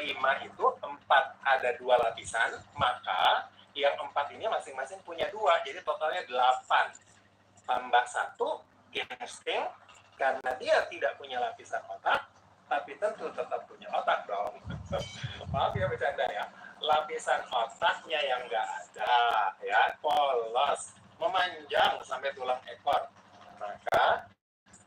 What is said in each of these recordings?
5 itu 4 ada 2 lapisan, maka yang 4 ini masing-masing punya 2, jadi totalnya 8 tambah 1 insting, karena dia tidak punya lapisan otak, tapi tentu tetap punya otak dong. Maaf ya bercanda ya, lapisan otaknya yang nggak ada ya, polos, memanjang sampai tulang ekor, maka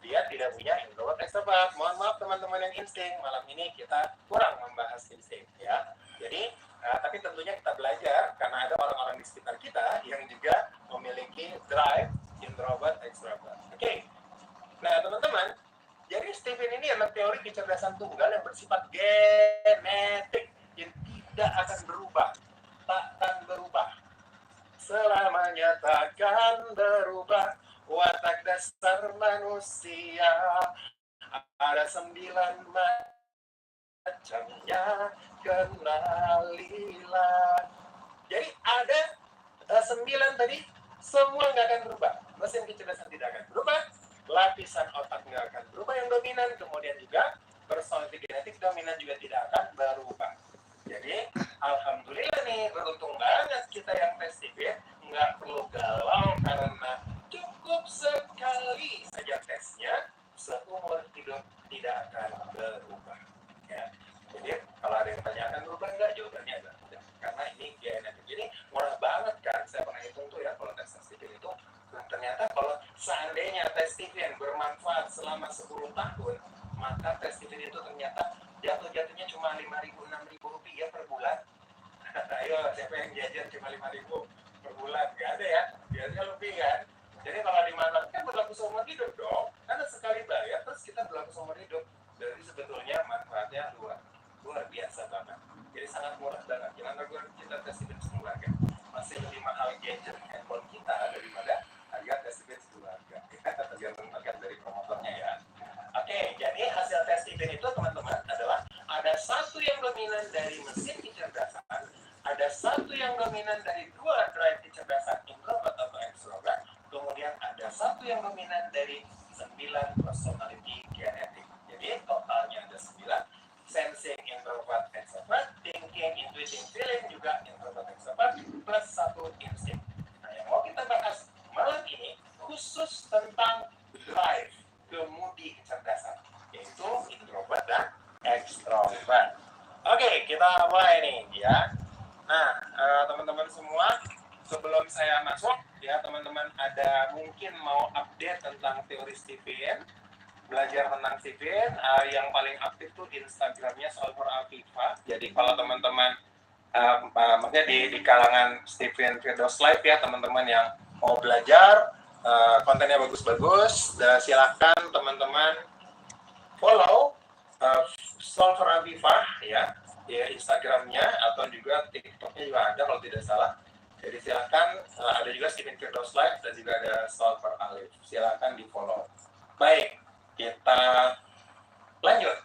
dia tidak punya introvert extrovert. Mohon maaf teman-teman yang insting, malam ini kita kurang membahas insting ya. Jadi tapi tentunya kita belajar karena ada orang-orang di sekitar kita yang juga memiliki drive introvert extrovert. Oke. Nah teman-teman, jadi Stephen ini adalah teori kecerdasan tunggal yang bersifat genetik yang tidak akan berubah, takkan berubah, selamanya takkan berubah. Watak dasar manusia ada 9 macamnya, kenalilah. Jadi ada 9 tadi, semua nggak akan berubah. Mesin kecerdasan tidak akan berubah, lapisan otak nggak akan berubah yang dominan, kemudian juga personality genetik dominan juga tidak akan berubah. Jadi alhamdulillah nih, beruntung banget kita yang tes TV, nggak perlu galau karena cukup sekali saja tesnya, seumur hidup tidak akan berubah. Ya. Jadi kalau ada yang tanyakan berubah nggak, jawabannya adalah tidak, karena ini genetik. Jadi murah banget kan, saya pernah hitung tuh ya, kalau tes Stephen itu, ternyata kalau seandainya tes Stephen bermanfaat selama 10 tahun, maka tes Stephen itu ternyata jatuhnya cuma 5.000-6.000 rupiah per bulan. Ayo, siapa yang jajan cuma 5.000 per bulan? Nggak ada ya, biasanya lebih kan. Jadi kalau di mana kan berlaku seumur hidup dong, karena sekali bayar terus kita berlaku seumur hidup. Jadi sebetulnya manfaatnya luar biasa banget. Jadi sangat murah banget. Jangan ragu kita tes Stephen sekeluarga. Masih lebih mahal gadget handphone kita daripada harga tes Stephen sekeluarga. Tergantung harga dari promotornya ya. Oke, jadi hasil tes Stephen itu teman-teman adalah ada 1 yang dominan dari mesin kecerdasan, ada 1 yang dominan dari 2 drive kecerdasan introvert atau extrovert, kemudian ada 1 yang dominan dari 9 personality genetik. Jadi totalnya ada 9, sensing introvert extrovert, thinking, intuiting, feeling juga introvert extrovert, plus 1 instinct. Nah yang mau kita bahas malam ini khusus tentang drive, kemudi kecerdasan, yaitu introvert dan extrovert. Oke, kita mulai nih ya. Nah, teman-teman semua, sebelum saya masuk ya, teman-teman ada mungkin mau update tentang teori Stephen, belajar tentang Stephen, yang paling aktif tuh di Instagramnya Solver Alfifa. Jadi kalau teman-teman maksudnya di kalangan Stephen Firdaus Live ya, teman-teman yang mau belajar kontennya bagus-bagus, silakan teman-teman follow Solver Alfifa ya Instagramnya, atau juga TikToknya juga ada kalau tidak salah. Jadi silakan, ada juga Stephen Firdaus Live dan juga ada Solver Alif. Silakan di follow. Baik, kita lanjut.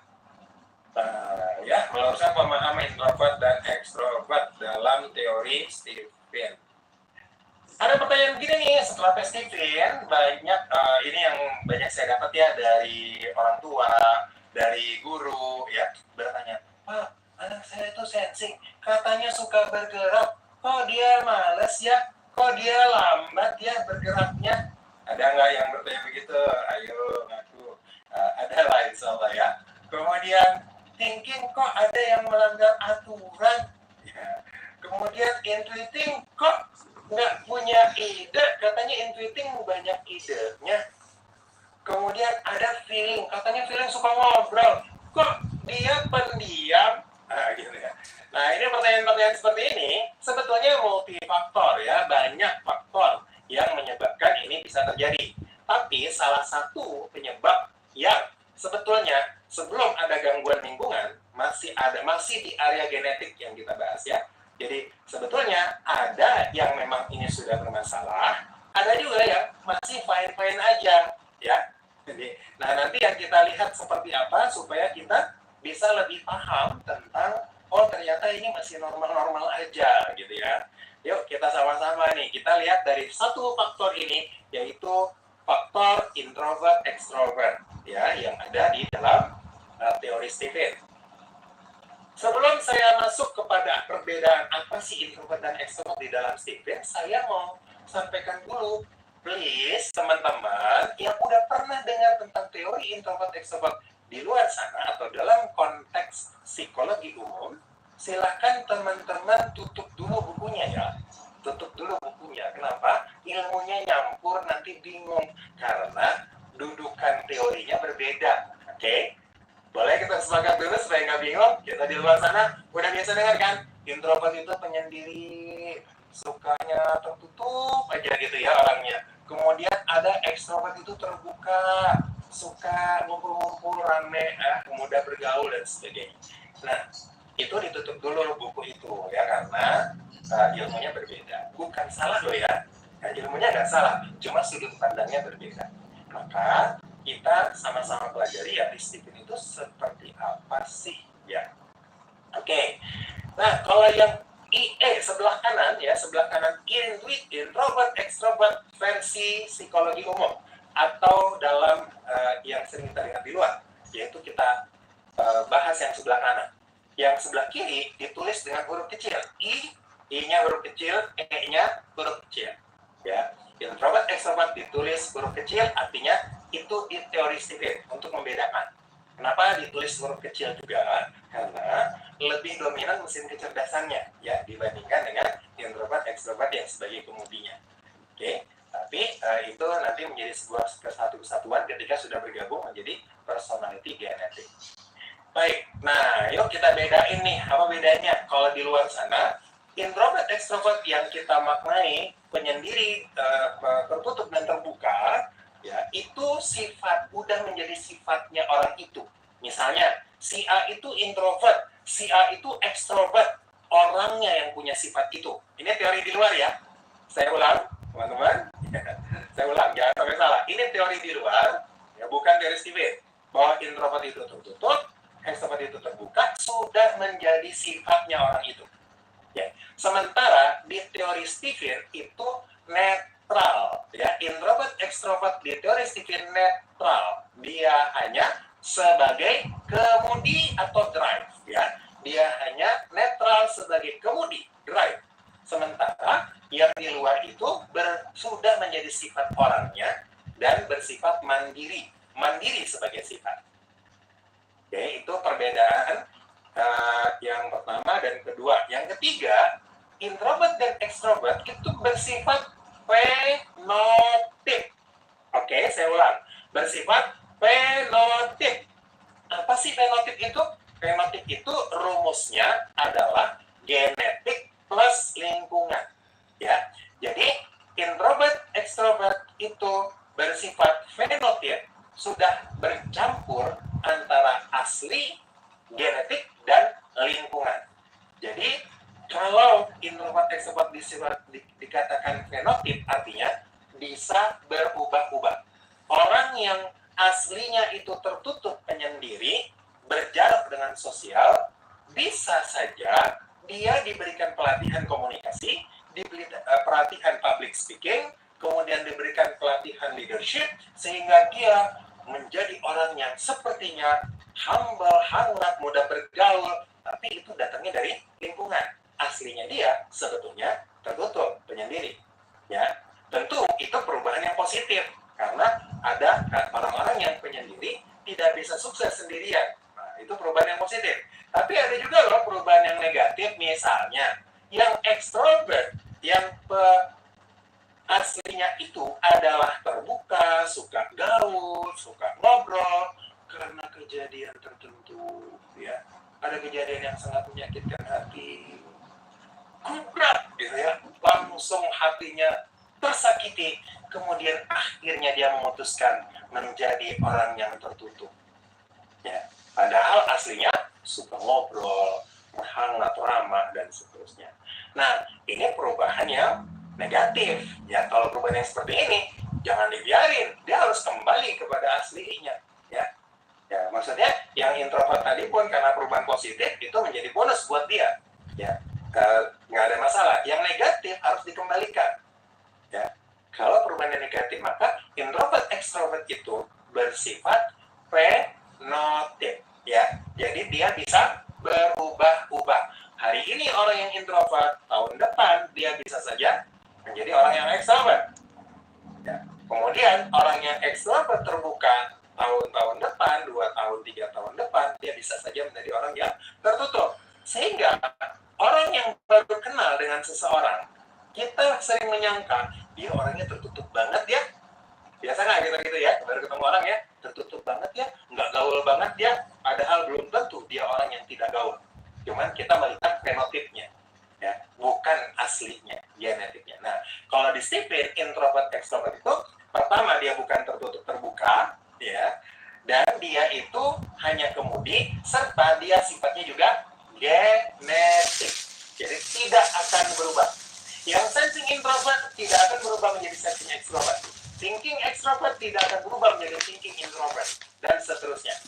Ya, meluruskan pemahaman introvert dan extrovert dalam teori Stephen. Ada pertanyaan begini nih, setelah tes Stephen, banyak ini yang banyak saya dapat ya dari orang tua, dari guru ya, bertanya, Pak, anak saya itu sensing, katanya suka bergerak, kok dia males ya, kok dia lambat ya bergeraknya. Ada nggak yang bertanya begitu? Ayo ngaku. Ada lah insyaallah ya. Kemudian thinking, kok ada yang melanggar aturan ya. Kemudian intuiting, kok nggak punya ide, katanya intuiting banyak idenya. Kemudian ada feeling, katanya feeling suka ngobrol, kok dia pendiam, gitu ya. Nah ini pertanyaan-pertanyaan seperti ini sebetulnya multifaktor ya, banyak faktor yang menyebabkan ini bisa terjadi. Tapi salah satu penyebab yang sebetulnya sebelum ada gangguan lingkungan masih di area genetik yang kita bahas ya. Jadi sebetulnya ada yang memang ini sudah bermasalah, ada juga yang masih fine-fine aja ya. Jadi, nah nanti yang kita lihat seperti apa supaya kita bisa lebih paham tentang oh ternyata ini masih normal-normal aja gitu ya. Yuk kita sama-sama nih, kita lihat dari satu faktor ini, yaitu faktor introvert extrovert ya yang ada di dalam teori Stephen. Sebelum saya masuk kepada perbedaan apa sih introvert dan extrovert di dalam Stephen, saya mau sampaikan dulu, please teman-teman yang udah pernah dengar tentang teori introvert extrovert di luar sana atau dalam konteks psikologi umum, silakan teman-teman tutup dulu bukunya ya. Tutup dulu bukunya. Kenapa? Ilmunya nyampur, nanti bingung karena dudukan teorinya berbeda. Oke? Boleh kita sepakat dulu supaya nggak bingung? Kita di luar sana udah biasa dengar kan? Introvert itu penyendiri, sukanya tertutup aja gitu ya orangnya. Kemudian ada extrovert itu terbuka, suka ngumpul-ngumpul rame, mudah bergaul dan sebagainya. Nah, itu ditutup dulu buku itu ya karena ilmunya berbeda. Bukan salah loh ya, ilmunya nggak salah, cuma sudut pandangnya berbeda. Maka kita sama-sama pelajari ya di Stephen itu seperti apa sih ya. Oke. Nah, kalau yang IE sebelah kanan ya, sebelah kanan introvert extrovert versi psikologi umum atau dalam yang sering kita lihat di luar, yaitu kita bahas yang sebelah kanan. Yang sebelah kiri ditulis dengan huruf kecil I-nya huruf kecil, E-nya huruf kecil ya. Introvert extrovert ditulis huruf kecil, artinya itu di teori Stephen untuk membedakan. Kenapa ditulis huruf kecil juga? Karena lebih dominan mesin kecerdasannya ya dibandingkan dengan introvert extrovert yang sebagai kemudinya. Oke, tapi itu nanti menjadi sebuah kesatuan ketika sudah bergabung menjadi personality genetik. Baik, nah yuk kita bedain nih apa bedanya. Kalau di luar sana introvert extrovert yang kita maknai penyendiri, tertutup dan terbuka ya, itu sifat udah menjadi sifatnya orang itu. Misalnya si A itu introvert, si A itu extrovert, orangnya yang punya sifat itu. Ini teori di luar ya. Saya ulang, teman-teman. Saya ulang, jangan sampai salah. Ini teori di luar, ya bukan dari Stephen. Bahwa introvert itu tertutup, extrovert itu terbuka, sudah menjadi sifatnya orang itu. Ya. Sementara di teori Stephen itu netral, ya. Introvert extrovert di teori Stephen netral. Dia hanya sebagai kemudi atau drive, ya. Dia hanya netral sebagai kemudi, drive. Sementara yang di luar itu sudah menjadi sifat orangnya dan bersifat mandiri sebagai sifat. Oke, itu perbedaan yang pertama dan kedua. Yang ketiga, introvert dan extrovert itu bersifat fenotip. Oke, saya ulang. Bersifat fenotip. Apa sih fenotip itu? Fenotip itu rumusnya adalah genetik plus lingkungan. Ya, jadi introvert, extrovert itu bersifat fenotip sudah bercampur antara asli, genetik, dan lingkungan. Jadi, kalau introvert extrovert dikatakan fenotip, artinya bisa berubah-ubah. Orang yang aslinya itu tertutup penyendiri, berjarak dengan sosial, bisa saja dia diberikan pelatihan komunikasi, diberikan pelatihan public speaking, kemudian diberikan pelatihan leadership, sehingga dia menjadi orang yang sepertinya humble, hangat, mudah bergaul, tapi itu datangnya dari lingkungan. Aslinya dia sebetulnya tertutup, penyendiri. Ya, tentu itu perubahan yang positif karena ada orang-orang yang penyendiri tidak bisa sukses sendirian. Nah, itu perubahan yang positif. Tapi ada juga loh perubahan yang negatif, misalnya yang ekstrovert, yang aslinya itu adalah terbuka, suka gaul, suka ngobrol, karena kejadian tertentu, ya, ada kejadian yang sangat menyakitkan hati, kubrak, gitu ya, langsung hatinya tersakiti, kemudian akhirnya dia memutuskan menjadi orang yang tertutup, ya, padahal aslinya suka ngobrol, hangat, ramah, dan seterusnya. Nah, ini perubahan yang negatif, ya. Kalau perubahan yang seperti ini jangan dibiarin, dia harus kembali kepada aslinya, ya. Ya, maksudnya yang introvert tadi pun karena perubahan positif itu menjadi bonus buat dia, ya. Nggak ada masalah. Yang negatif harus dikembalikan, ya. Kalau perubahan yang negatif, maka introvert extrovert itu bersifat fenotip, ya. Jadi dia bisa berubah-ubah. Hari ini orang yang introvert, tahun depan dia bisa saja menjadi orang yang ekstrovert. Ya. Kemudian orang yang ekstrovert terbuka, tahun-tahun depan, 2 tahun, 3 tahun depan, dia bisa saja menjadi orang yang tertutup. Sehingga orang yang baru kenal dengan seseorang, kita sering menyangka dia orangnya tertutup banget ya. Biasa nggak kita gitu ya, baru ketemu orang ya, tertutup banget ya, nggak gaul banget ya, padahal belum tentu dia orang yang tidak gaul. Cuman kita melihat fenotipnya, ya, bukan aslinya, genetiknya. Nah, kalau di Stephen, introvert extrovert itu, pertama dia bukan tertutup terbuka, ya, dan dia itu hanya kemudi, serta dia sifatnya juga genetik. Jadi tidak akan berubah. Yang sensing introvert tidak akan berubah menjadi sensing extrovert. Thinking extrovert tidak akan berubah menjadi thinking introvert, dan seterusnya.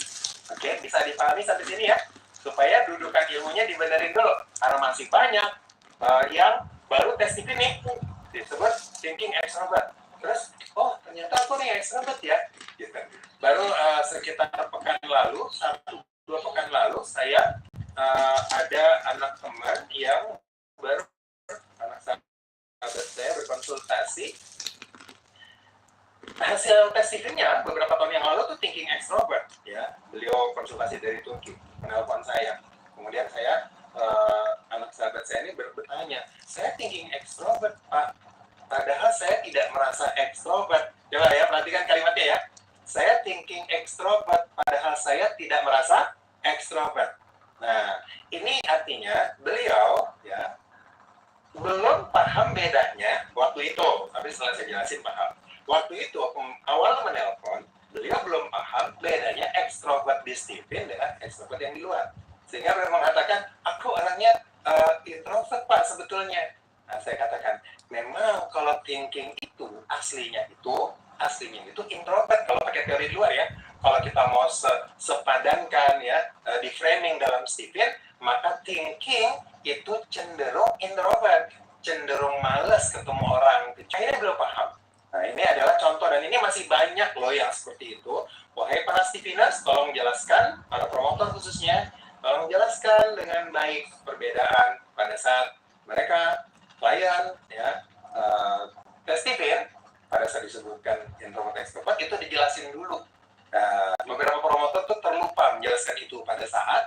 Oke, bisa dipahami sampai sini ya, supaya dudukan ilmunya dibenerin dulu, karena masih banyak yang baru tes TV nih disebut thinking extrovert. Terus, oh ternyata aku nih extrovert ya, gitu. Baru sekitar pekan lalu, 1-2 pekan lalu, saya ada anak teman yang baru, anak sahabat saya berkonsultasi. Hasil tes CV-nya beberapa tahun yang lalu tuh thinking extrovert, ya. Beliau konsultasi dari Turki, menelpon saya. Kemudian saya, anak sahabat saya ini bertanya, saya thinking extrovert Pak, padahal saya tidak merasa extrovert. Coba ya, perhatikan kalimatnya ya. Saya thinking extrovert, padahal saya tidak merasa extrovert. Nah, ini artinya beliau ya belum paham bedanya waktu itu, tapi setelah saya jelasin paham. Waktu itu awal menelpon, beliau belum paham bedanya ekstrovert di Stephen dengan ekstrovert yang di luar. Sehingga beliau mengatakan, aku orangnya introvert Pak sebetulnya. Nah, saya katakan, memang kalau thinking itu aslinya itu introvert kalau pakai teori di luar ya. Kalau kita mau sepadankan ya, di framing dalam Stephen, maka thinking itu cenderung introvert, cenderung malas ketemu orang. Akhirnya belum paham. Nah, ini adalah contoh, dan ini masih banyak loh yang seperti itu. Wahai para Stepheners, tolong jelaskan, para promotor khususnya, tolong jelaskan dengan baik perbedaan pada saat mereka klien ya tes Stephen, pada saat disebutkan introvert extrovert itu dijelasin dulu. Beberapa promotor tuh terlupa menjelaskan itu pada saat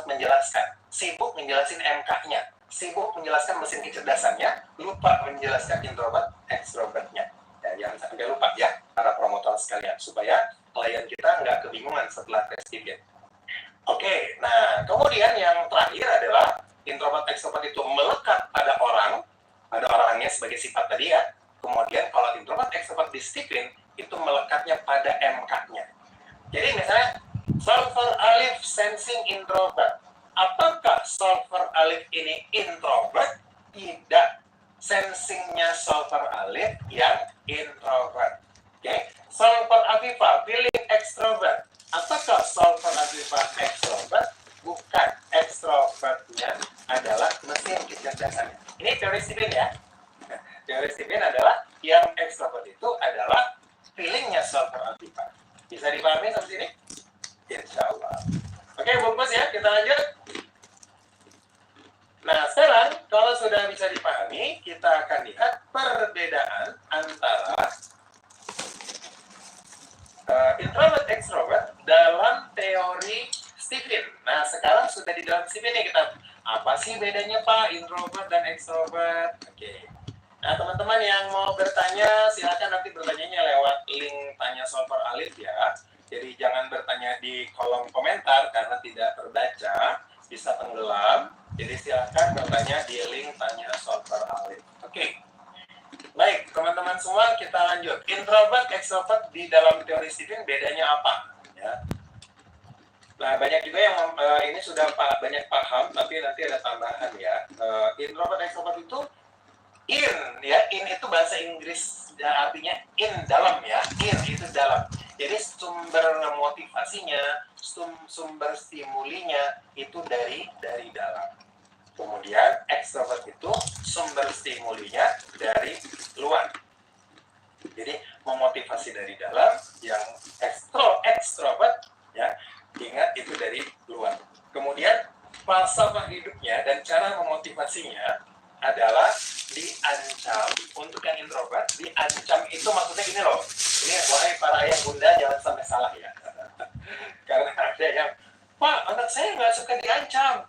menjelaskan, sibuk menjelaskan MK-nya, sibuk menjelaskan mesin kecerdasannya, lupa menjelaskan introvert extrovertnya. Ya, jangan sampai lupa ya para promotor sekalian, supaya klien kita nggak kebingungan setelah tes Stephen. Oke, nah kemudian yang terakhir adalah introvert extrovert itu melekat pada orangnya sebagai sifat tadi ya. Kemudian kalau introvert extrovert di Stephen itu melekatnya pada MK-nya. Jadi misalnya solver alif sensing introvert. Apakah solver alif ini introvert? Tidak. Sensingnya solver alif yang introvert. Oke. Solver Afifa feeling extrovert. Apakah solver Afifa extrovert? Bukan. Extrovertnya adalah mesin kecerdasannya. Ini teori Stephen ya. Teori Stephen adalah yang extrovert itu adalah feelingnya solver Afifa. Bisa dipahami sampai sini? Insya Allah. Oke, bungkus ya, kita lanjut. Nah, sekarang kalau sudah bisa dipahami, kita akan lihat perbedaan antara introvert extrovert dalam teori Stephen. Nah, sekarang sudah di dalam Stephen nih kita, apa sih bedanya Pak introvert dan extrovert? Oke. Nah, teman-teman yang mau bertanya, silakan nanti bertanyanya lewat link tanya solver alif ya. Jadi jangan bertanya di kolom komentar karena tidak terbaca, bisa tenggelam. Jadi silakan bertanya di link tanya solver alif. Oke. Baik, teman-teman semua, kita lanjut. Introvert, extrovert di dalam teori Stephen bedanya apa? Ya. Nah, banyak juga yang ini sudah banyak paham, tapi nanti ada tambahan ya. Introvert, extrovert itu in ya, in itu bahasa Inggris ya, artinya in, dalam ya, in itu dalam. Jadi sumber motivasinya, sumber stimulinya itu dari dalam. Kemudian extrovert itu sumber stimulinya dari luar. Jadi memotivasi dari dalam, yang extrovert ya, ingat itu dari luar. Kemudian hidupnya dan cara memotivasinya adalah diancam. Untuk yang introvert, diancam itu maksudnya gini loh. Ini wahai para ayah bunda jangan sampai salah ya. Karena ada yang, Pak, anak saya nggak suka diancam.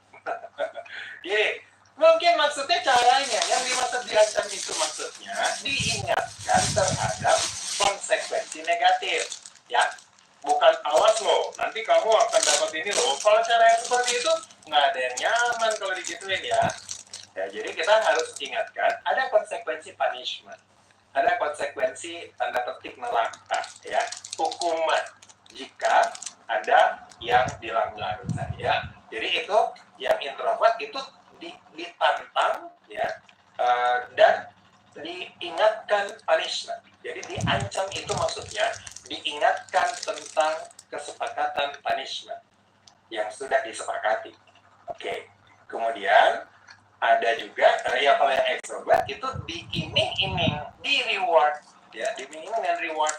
Gini, mungkin maksudnya caranya, yang dimaksud diancam itu maksudnya diingatkan terhadap konsekuensi negatif, ya. Bukan awas loh, nanti kamu akan dapat ini loh. Kalau cara yang seperti itu, nggak ada yang nyaman kalau digituin ya. Ya, jadi kita harus ingatkan, ada konsekuensi punishment. Ada konsekuensi tanda petik neraka, ya. Hukuman jika ada yang dilanggar, ya. Jadi itu yang introvert itu ditantang, ya, dan diingatkan punishment. Jadi diancam itu maksudnya diingatkan tentang kesepakatan punishment yang sudah disepakati. Oke. Kemudian ada juga ya kalau yang extrovert itu diiming-iming, di reward, ya, diiming-iming dan reward,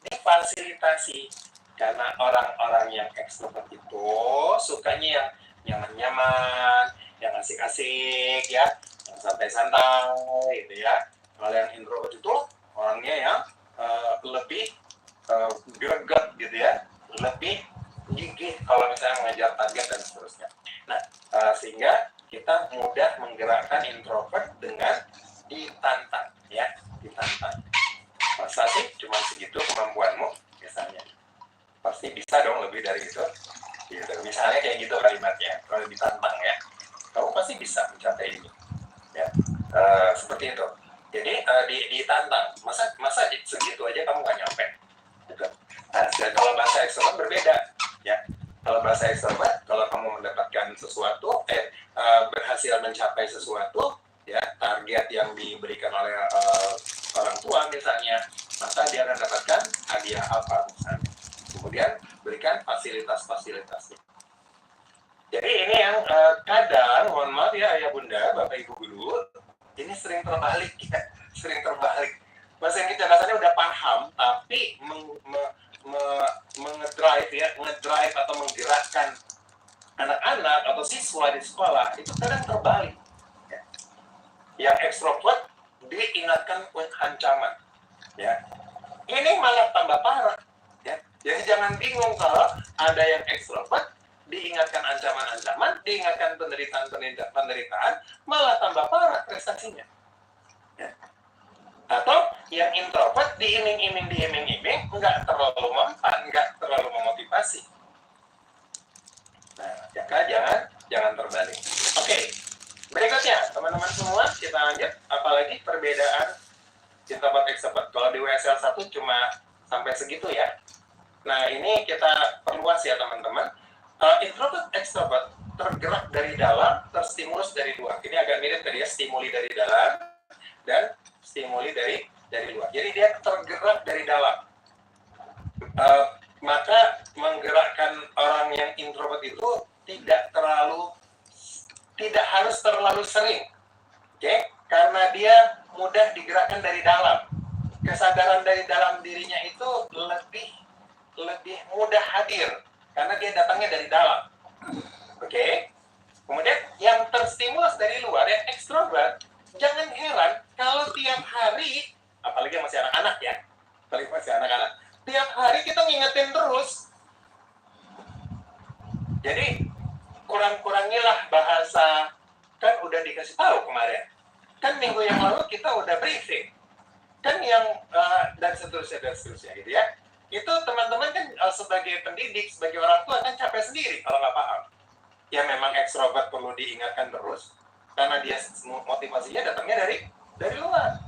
difasilitasi. Karena orang-orang yang extrovert itu sukanya yang nyaman-nyaman, yang asik-asik, ya, yang santai-santai, gitu ya. Kalau yang introvert itu orangnya yang lebih greget, gitu ya, lebih gigih kalau misalnya mengejar target dan seterusnya. Nah, sehingga kita mudah menggerakkan introvert dengan ditantang, ya, ditantang. Masa sih cuma segitu kemampuanmu? Misalnya, pasti bisa dong lebih dari itu. Gitu. Misalnya kayak gitu kalimatnya, kalau ditantang ya, kamu pasti bisa mencapai ini. Ya, seperti itu. Jadi ditantang, masa segitu aja kamu nggak nyampe. Gitu. Nah, kalau bahasa ekstrovert berbeda, ya. Kalau bahasa ekstrovert, kalau kamu mendapatkan sesuatu, berhasil mencapai sesuatu, ya, target yang diberikan oleh orang tua misalnya, maka dia akan dapatkan hadiah apa misalnya. Kemudian berikan fasilitas-fasilitasnya. Jadi ini yang kadang, mohon maaf ya ayah bunda, bapak ibu guru, ini sering terbalik, ya, sering terbalik. Bahasa yang kecerdasannya udah paham, tapi ngedrive, ya, ngedrive atau menggerakkan anak-anak atau siswa di sekolah itu kadang terbalik. Ya. Yang ekstrovert diingatkan ancaman, ya. Ini malah tambah parah, ya. Jadi jangan bingung kalau ada yang ekstrovert diingatkan ancaman-ancaman, diingatkan penderitaan, malah tambah parah prestasinya. Ya. Atau yang introvert diiming-iming, nggak terlalu mempan, nggak terlalu memotivasi. Nah, jangan terbalik. Oke, berikutnya teman-teman semua kita lanjut. Apalagi perbedaan introvert extrovert. Kalau di WSL 1 cuma sampai segitu ya. Nah, ini kita perluas ya teman-teman. Introvert extrovert tergerak dari dalam, terstimulus dari luar. Ini agak mirip tadi ya, stimuli dari dalam dan stimuli dari luar. Jadi dia tergerak dari dalam. Maka menggerakkan orang yang introvert itu tidak harus terlalu sering. Oke? Karena dia mudah digerakkan dari dalam. Kesadaran dari dalam dirinya itu lebih mudah hadir karena dia datangnya dari dalam. Oke? Kemudian yang terstimulus dari luar, yang ekstrovert, jangan heran kalau tiap hari, apalagi masih anak-anak ya, apalagi masih anak-anak, tiap hari kita ngingetin terus. Jadi kurang-kurangilah bahasa, kan udah dikasih tahu kemarin, kan minggu yang lalu kita udah briefing, kan yang dan seterusnya gitu ya. Itu teman-teman kan sebagai pendidik, sebagai orang tua kan capek sendiri kalau nggak paham. Ya memang ekstrovert perlu diingatkan terus karena dia motivasinya datangnya dari luar.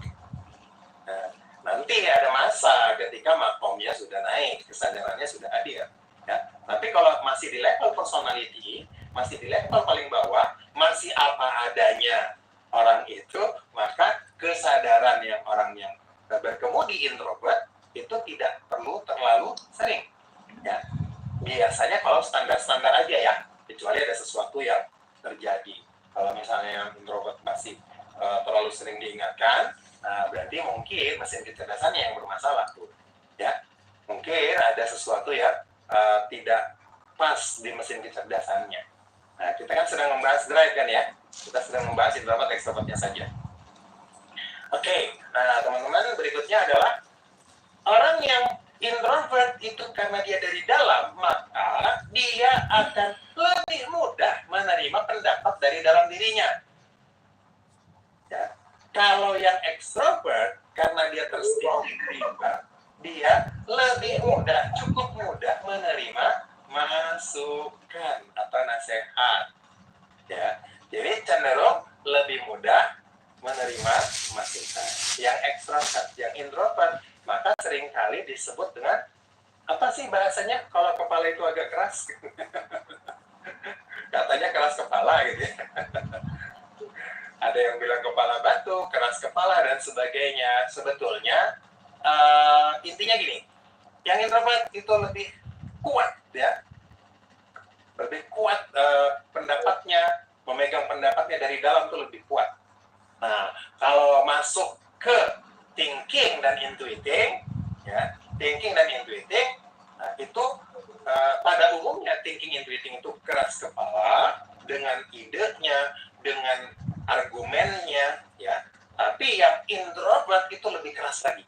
Nah, nanti ada masa ketika makomnya sudah naik, kesadarannya sudah hadir. Ya. Tapi kalau masih di level personality, masih di level paling bawah, masih apa adanya orang itu, maka kesadaran yang orang yang berkemudi introvert itu tidak perlu terlalu sering. Ya. Biasanya kalau standar-standar aja ya, kecuali ada sesuatu yang terjadi. Kalau misalnya yang introvert masih terlalu sering diingatkan, berarti mungkin mesin kecerdasannya yang bermasalah tuh. Ya. Mungkin ada sesuatu yang tidak pas di mesin kecerdasannya. Nah, kita kan sedang membahas drive kan ya. Kita sedang membahas introvert extrovertnya saja. Oke, nah teman-teman berikutnya adalah orang yang introvert itu karena dia dari dalam, maka dia akan lebih mudah menerima pendapat dari dalam dirinya. Ya. Kalau yang ekstrovert karena dia tersendiri, dia lebih mudah, cukup mudah menerima masukan atau nasihat. Ya, jadi cenderung lebih mudah menerima masukan. Yang ekstrovert, yang introvert, maka seringkali disebut dengan apa sih bahasanya kalau kepala itu agak keras? Katanya keras kepala gitu ya. Ada yang bilang kepala batu, keras kepala dan sebagainya. Sebetulnya intinya gini, yang introvert itu lebih kuat ya, lebih kuat pendapatnya, memegang pendapatnya dari dalam tuh lebih kuat. Nah, kalau masuk ke thinking dan intuiting, ya, thinking dan intuiting, nah, itu pada umumnya thinking intuiting itu keras kepala dengan idenya, dengan argumennya, ya. Tapi yang introvert itu lebih keras lagi.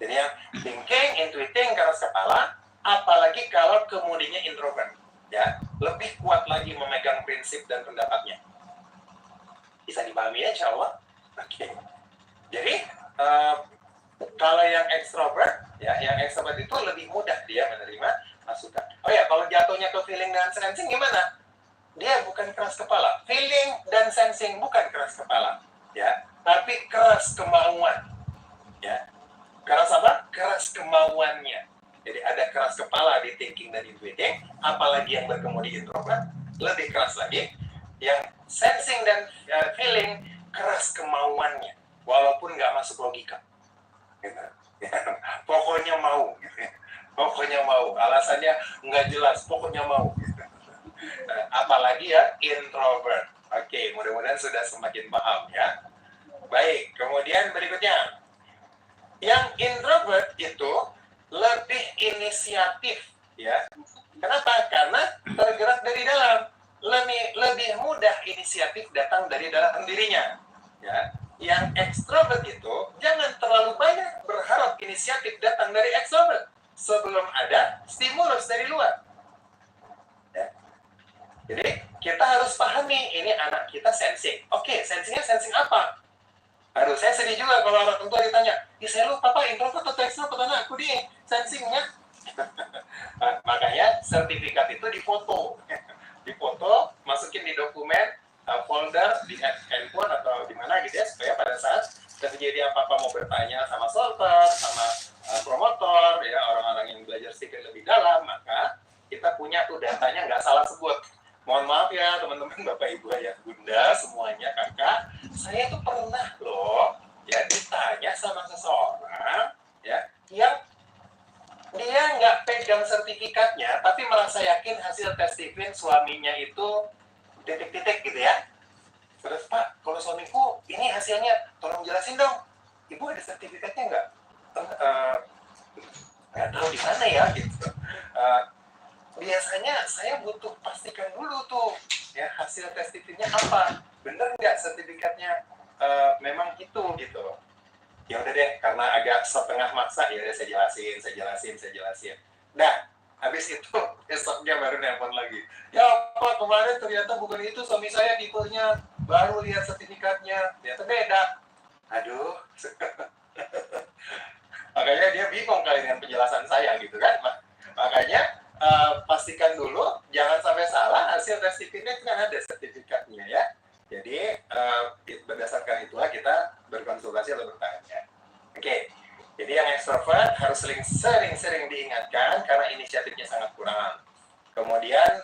Jadi yang thinking, intuiting, keras kepala, apalagi kalau kemudiannya introvert, ya, lebih kuat lagi memegang prinsip dan pendapatnya. Bisa dipahami ya, insya Allah. Oke. Jadi kalau yang ekstrovert, ya, yang ekstrovert itu lebih mudah dia menerima masukan. Oh ya, kalau jatuhnya ke feeling dan sensing gimana? Dia bukan keras kepala. Feeling dan sensing bukan keras kepala, ya, tapi keras kemauan, ya. Keras apa? Keras kemauannya. Jadi ada keras kepala di thinking dan intuiting, apalagi yang berkemudi introvert, lebih keras lagi. Yang sensing dan feeling keras kemauannya, walaupun nggak masuk logika. Gitu. Pokoknya mau, gitu. Pokoknya mau. Alasannya nggak jelas, pokoknya mau. Gitu. Apalagi ya introvert. Oke, mudah-mudahan sudah semakin paham ya. Baik, kemudian berikutnya, yang introvert itu lebih inisiatif, ya. Kenapa? Karena tergerak dari dalam. Lebih mudah inisiatif datang dari dalam dirinya, ya. Yang ekstrovert itu jangan terlalu banyak berharap inisiatif datang dari ekstrovert sebelum ada stimulus dari luar, ya. Jadi kita harus pahami ini anak kita sensing. Oke, sensingnya sensing apa? Aduh, saya sedih juga kalau orang tua ditanya, saya lupa Pak, introvert atau ekstrovert anakku di sensingnya. Makanya sertifikat itu difoto. Difoto, masukin di dokumen, folder, di handphone atau di mana gitu ya, supaya pada saat terjadi apa-apa mau bertanya sama solver, sama promotor, ya orang-orang yang belajar sedikit lebih dalam, maka kita punya tuh datanya nggak salah sebut. Mohon maaf ya teman-teman, Bapak Ibu Ayah Bunda semuanya, kakak, saya tuh pernah loh ya ditanya sama seseorang ya yang dia nggak pegang sertifikatnya tapi merasa yakin hasil tes TVIN suaminya itu titik-titik gitu ya. Terus Pak, kalau suamiku ini hasilnya, tolong jelasin dong, Ibu ada sertifikatnya nggak? Nggak tahu di mana ya gitu. Biasanya saya butuh pastikan dulu tuh ya hasil tes TVIN-nya apa, bener nggak sertifikatnya memang itu gitu. Ya udah deh, karena agak setengah maksa ya udah saya jelasin. Nah, habis itu besoknya baru nelpon lagi. Ya Pak, kemarin ternyata bukan itu suami saya tipenya, baru lihat sertifikatnya, ternyata beda. Aduh. Makanya dia bingung kali dengan penjelasan saya gitu kan. Makanya pastikan dulu jangan sampai salah, hasil tes TVIN-nya kan ada sertifikatnya ya. Jadi berdasarkan itulah kita berkonsultasi atau bertanya. Oke, jadi yang ekstrovert harus sering-sering diingatkan karena inisiatifnya sangat kurang. Kemudian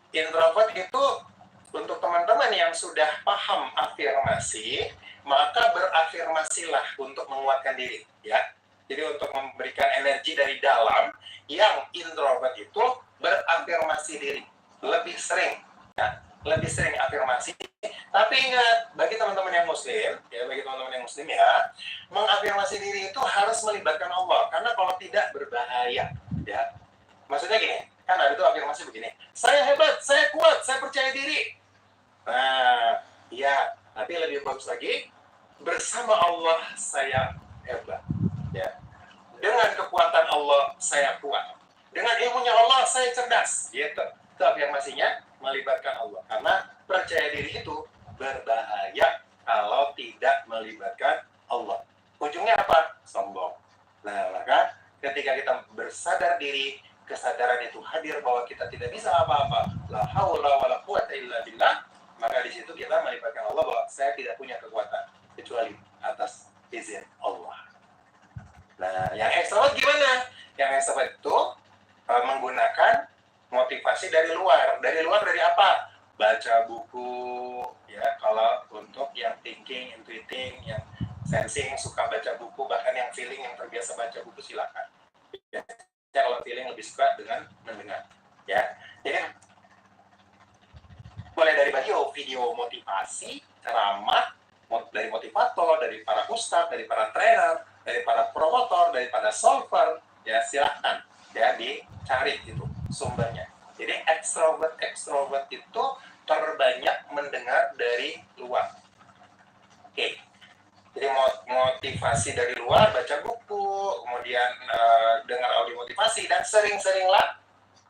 introvert itu untuk teman-teman yang sudah paham afirmasi, maka berafirmasilah untuk menguatkan diri, ya. Jadi untuk memberikan energi dari dalam, yang introvert itu berafirmasi diri lebih sering, ya. Lebih sering afirmasi. Tapi ingat, bagi teman-teman yang muslim, ya, mengafirmasi diri itu harus melibatkan Allah, karena kalau tidak berbahaya, ya. Maksudnya gini, Kan ada tuh afirmasi begini, saya hebat, saya kuat, saya percaya diri. Nah, ya, tapi lebih bagus lagi, bersama Allah saya hebat. Ya. Dengan kekuatan Allah saya kuat. Dengan ilmunya Allah saya cerdas. Gitu. Itu afirmasinya melibatkan Allah. Karena percaya diri itu berbahaya kalau tidak melibatkan Allah. Ujungnya apa? Sombong. Nah, maka ketika kita bersadar diri, kesadaran itu hadir bahwa kita tidak bisa apa-apa, la haula wala quwata illa billah, maka di situ kita melibatkan Allah bahwa saya tidak punya kekuatan kecuali atas izin Allah. Nah, yang ekstrovert gimana? Yang ekstrovert itu menggunakan motivasi dari luar. Dari luar dari apa? Baca buku, ya. Kalau untuk yang thinking, intuiting, yang sensing, suka baca buku, bahkan yang feeling, yang terbiasa baca buku, silakan. Ya, kalau feeling lebih suka dengan mendengar. Ya, jadi mulai dari video motivasi, ceramah, dari motivator, dari para ustadz, dari para trainer, dari para promotor, dari para solver, ya silahkan ya dicari itu sumbernya. Jadi ekstrovert itu terbanyak mendengar dari luar. Oke. Jadi motivasi dari luar, baca buku, kemudian dengar audio motivasi, dan sering-seringlah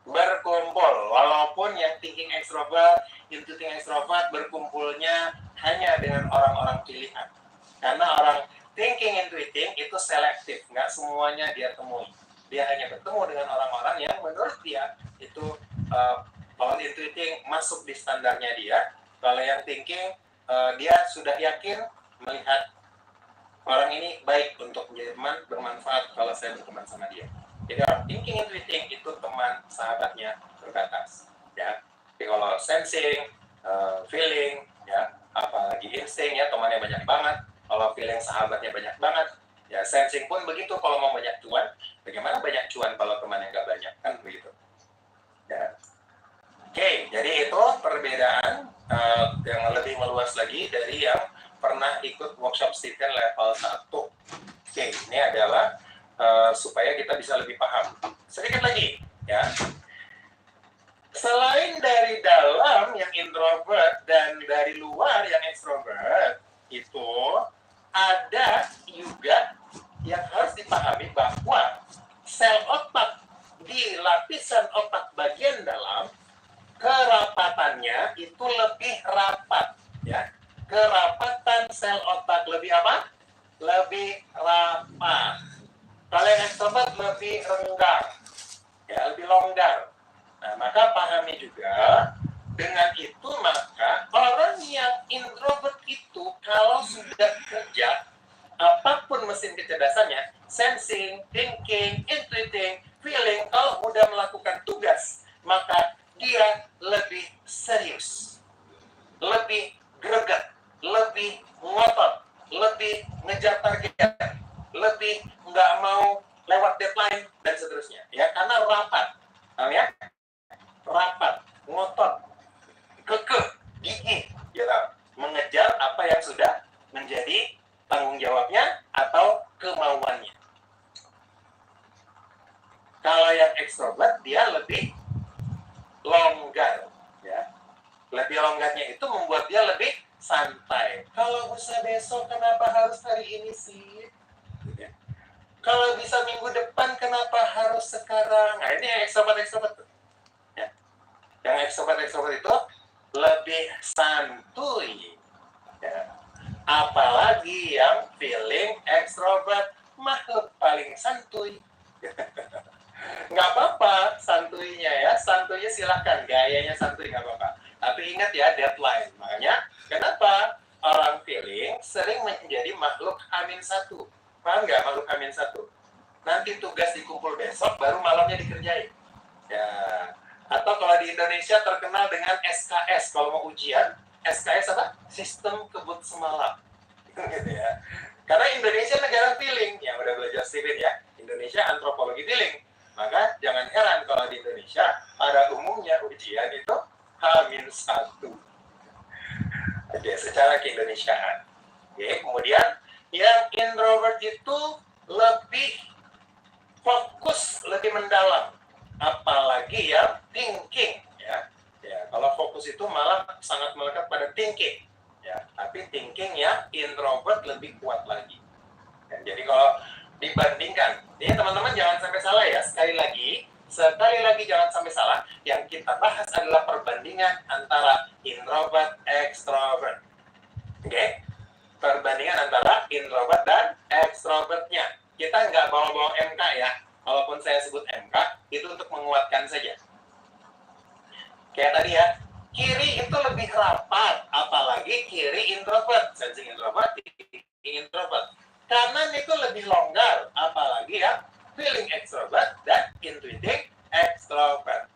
berkumpul. Walaupun yang thinking extrovert, intuiting extrovert berkumpulnya hanya dengan orang-orang pilihan. Karena orang thinking intuiting itu selektif, nggak semuanya dia temui. Dia hanya bertemu dengan orang-orang yang menurut dia itu kalau intuiting masuk di standarnya dia. Kalau yang thinking dia sudah yakin melihat orang ini baik untuk menjadi teman, bermanfaat kalau saya berteman sama dia. Jadi orang thinking intuiting itu teman sahabatnya terbatas. Ya. Jadi kalau sensing, feeling, ya, apalagi insting ya temannya banyak banget. Kalau feeling sahabatnya banyak banget. Ya sensing pun begitu, kalau mau banyak cuan, bagaimana banyak cuan kalau temannya nggak banyak, kan begitu. Ya. Oke, jadi itu perbedaan yang lebih meluas lagi dari yang pernah ikut workshop Stephen level 1. Oke, ini adalah supaya kita bisa lebih paham. Sedikit lagi, ya. Selain dari dalam yang introvert dan dari luar yang extrovert, itu ada juga yang harus dipahami bahwa sel otak di lapisan otak bagian dalam kerapatannya itu lebih rapat, ya. Kerapatan sel otak lebih apa? Lebih rapat. Kalau yang extrovert lebih renggang, ya, lebih longgar. Nah, maka pahami juga dengan itu, maka orang yang introvert itu kalau sudah kerja, apapun mesin kecerdasannya, sensing, thinking, intuiting, feeling, kalau mudah melakukan tugas, maka dia lebih serius, lebih greget, lebih ngotot, lebih ngejar target, lebih nggak mau lewat deadline, dan seterusnya. Ya, karena rapat. Ya? Rapat, ngotot, kekeh, gigih, gitu, mengejar apa yang sudah menjadi tanggung jawabnya atau kemauannya. Kalau yang ekstrovert dia lebih longgar, ya. Lebih longgarnya itu membuat dia lebih santai. Kalau bisa besok, kenapa harus hari ini sih? Ya. Kalau bisa minggu depan, kenapa harus sekarang? Nah, ini yang ekstrovert. Ya. Yang ekstrovert itu lebih santuy. Ya. Apalagi yang feeling extrovert, makhluk paling santuy. Nggak apa-apa santuinya ya, santuinya silahkan, gayanya santuy nggak apa-apa. Tapi ingat ya, deadline. Makanya kenapa orang feeling sering menjadi makhluk H-1. Paham nggak makhluk H-1? Nanti tugas dikumpul besok, baru malamnya dikerjain. Ya. Atau kalau di Indonesia terkenal dengan SKS, kalau mau ujian, SKS apa? Sistem kebut semalam. Gitu ya. Karena Indonesia negara feeling, yang udah belajar Stephen ya, Indonesia antropologi feeling. Maka jangan heran kalau di Indonesia pada umumnya ujian itu H-1. Oke, secara keindonesiaan. Oke, kemudian yang introvert itu lebih fokus, lebih mendalam. apalagi yang thinking, ya. Ya, kalau fokus itu malah sangat melekat pada thinking, ya. Tapi thinking yang introvert lebih kuat lagi. Ya, jadi kalau dibandingkan, ini teman-teman jangan sampai salah ya. Sekali lagi jangan sampai salah. Yang kita bahas adalah perbandingan antara introvert, extrovert. Oke? Perbandingan antara introvert dan extrovertnya. Kita nggak bawa-bawa MK ya. Walaupun saya sebut MK, itu untuk menguatkan saja. Kayak tadi ya, kiri itu lebih rapat, apalagi kiri introvert, sensing introvert, introvert. Kanan itu lebih longgar, apalagi ya feeling extrovert dan intuitive extrovert.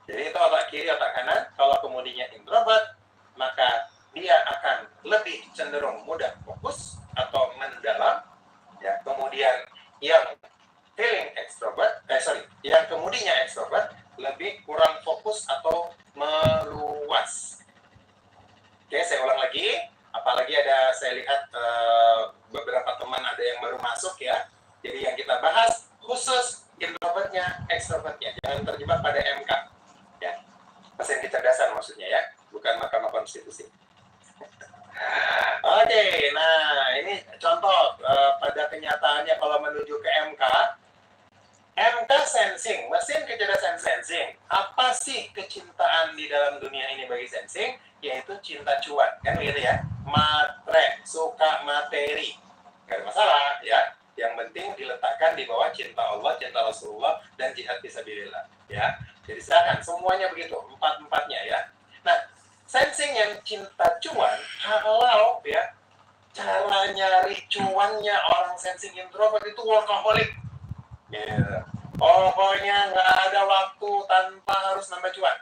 Jadi itu otak kiri, otak kanan. Kalau kemudinya introvert, maka dia akan lebih cenderung mudah fokus atau mendalam. Ya, kemudian yang feeling extrovert, yang kemudinya extrovert lebih kurang fokus atau meluas. Oke, saya ulang lagi. Apalagi saya lihat beberapa teman ada yang baru masuk ya. Jadi yang kita bahas khusus introvertnya, extrovertnya. Jangan terjebak pada MK. Ya, pasien kecerdasan maksudnya ya, bukan Mahkamah Konstitusi. Oke, nah ini contoh pada kenyataannya kalau menuju ke MK. MK sensing, mesin kecerdasan sensing. Apa sih kecintaan di dalam dunia ini bagi sensing? Yaitu cinta cuan, kan begitu ya? Matre, suka materi. Gak ada masalah ya. Yang penting diletakkan di bawah cinta Allah, cinta Rasulullah, dan jihad fisabilillah. Ya, jadi silakan semuanya begitu, empat-empatnya ya. Nah, sensing yang cinta cuan, kalau ya cara nyari cuannya orang sensing introvert itu workaholic. Yeah. Pokoknya nggak ada waktu tanpa harus nambah cuan.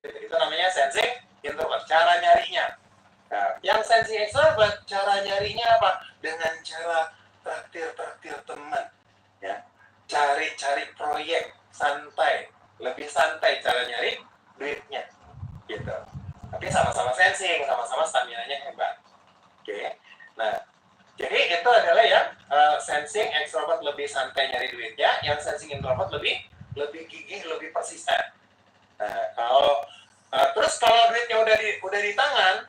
Itu namanya sensing introvert. Cara nyarinya. Nah, yang sensing extrovert, cara nyarinya apa? Dengan cara traktir teman. Ya. Cari proyek, santai. Lebih santai cara nyari duitnya. Gitu. Tapi sama-sama sensing, sama-sama stamina-nya hebat. Oke. Nah, jadi itu adalah yang sensing extrovert lebih santai nyari duitnya, yang sensing introvert lebih gigih, lebih persisten. Nah, terus kalau duitnya udah di tangan,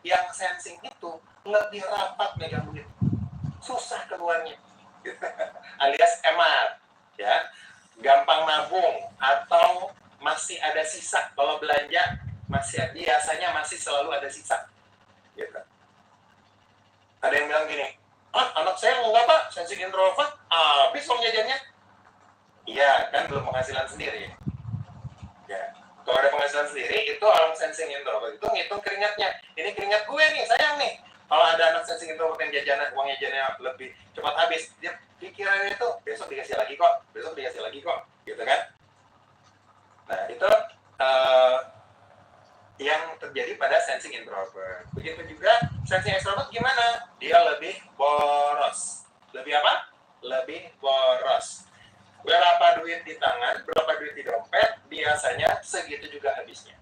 yang sensing itu lebih rapat megang duit, susah keluarnya, alias emar, ya, gampang nabung atau masih ada sisa. Kalau belanja biasanya masih selalu ada sisa, gitu. Ada yang bilang gini, anak saya enggak pak, sensing introvert, habis uang jajannya. Iya, kan belum penghasilan sendiri. Ya, kalau ada penghasilan sendiri, itu orang sensing introvert itu ngitung keringatnya. Ini keringat gue nih, sayang nih. Kalau ada anak sensing introvert yang uang jajannya lebih cepat habis, dia pikirannya itu besok dikasih lagi kok, gitu kan? Nah, itu yang terjadi pada sensing introvert. Begitu juga sensing extrovert gimana? Dia lebih boros. Lebih apa? Lebih boros. Berapa duit di tangan, berapa duit di dompet, biasanya segitu juga habisnya.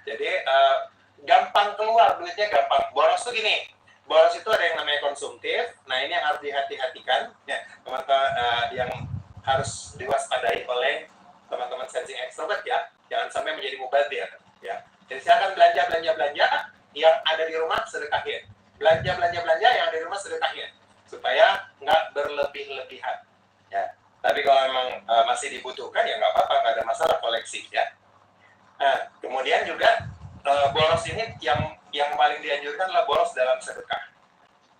Jadi gampang keluar duitnya, gampang. Boros tuh gini. Boros itu ada yang namanya konsumtif. Nah, ini yang harus dihati-hatikan. Ya, teman-teman yang harus diwaspadai oleh teman-teman sensing extrovert ya. Jangan sampai menjadi mubazir. Ya, jadi silakan belanja yang ada di rumah sedekahin. Belanja yang ada di rumah sedekahin supaya nggak berlebih-lebihan. Ya, tapi kalau memang masih dibutuhkan ya nggak apa-apa, nggak ada masalah, koleksi ya. Nah, kemudian juga boros ini yang paling dianjurkan adalah boros dalam sedekah.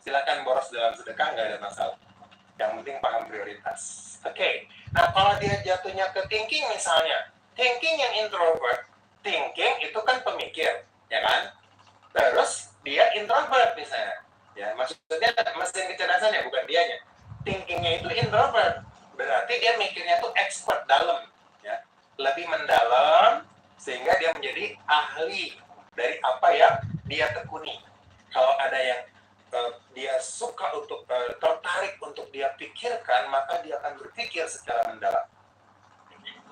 Silakan boros dalam sedekah, nggak ada masalah. Yang penting paham prioritas. Oke. Nah, kalau dia jatuhnya ke thinking misalnya, thinking yang introvert. Thinking itu kan pemikir, ya kan? Terus dia introvert misalnya, ya maksudnya mesin kecerdasannya bukan dianya. Thinkingnya itu introvert, berarti dia mikirnya tuh expert dalam, ya, lebih mendalam sehingga dia menjadi ahli dari apa yang dia tekuni. Kalau ada yang dia suka untuk tertarik untuk dia pikirkan, maka dia akan berpikir secara mendalam.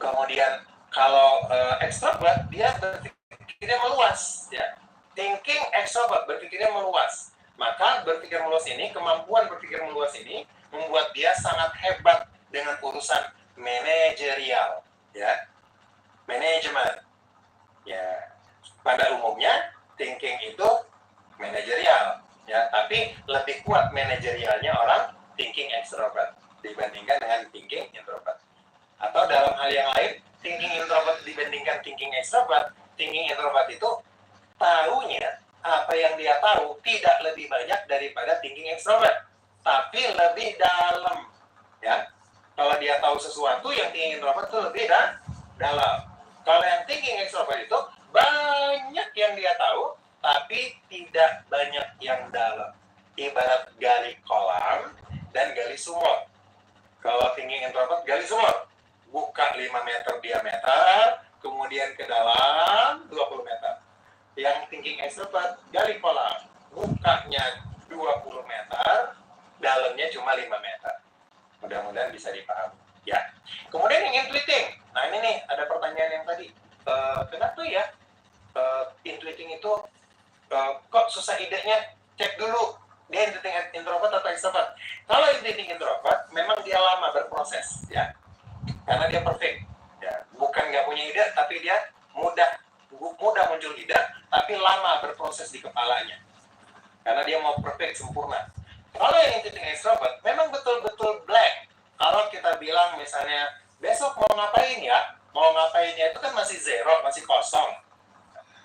Kemudian kalau extrovert, dia berpikirnya meluas, ya. Thinking extrovert, berpikirnya meluas. Maka berpikir meluas ini, kemampuan berpikir meluas ini membuat dia sangat hebat dengan urusan manajerial, ya, manajemen. Ya, pada umumnya thinking itu manajerial, ya, tapi lebih kuat manajerialnya orang thinking extrovert dibandingkan dengan thinking introvert. Atau dalam hal yang lain, thinking introvert dibandingkan thinking extrovert, thinking introvert itu tahunya apa yang dia tahu tidak lebih banyak daripada thinking extrovert, tapi lebih dalam, ya. Kalau dia tahu sesuatu, yang thinking introvert itu lebih dalam. Kalau yang thinking extrovert itu banyak yang dia tahu, tapi tidak banyak yang dalam. Ibarat gali kolam dan gali sumur. Kalau thinking introvert gali sumur, buka 5 meter diameter, kemudian ke dalam 20 meter. Yang thinking extrovert gali kolam, bukanya 20 meter, dalamnya cuma 5 meter. Mudah-mudahan bisa dipahami, ya. Kemudian yang intuiting. Nah, ini nih ada pertanyaan yang tadi. Kenapa ya intuiting itu kok susah idenya? Cek dulu dia intuiting introvert atau extrovert. Kalau intuiting introvert, memang dia lama berproses, ya, karena dia perfect, ya. Bukan nggak punya ide, tapi dia mudah muncul ide, tapi lama berproses di kepalanya, karena dia mau perfect, sempurna. Kalau yang intuiting extrovert, memang betul-betul blank. Kalau kita bilang misalnya, besok mau ngapain ya? Mau ngapainnya itu kan masih zero, masih kosong.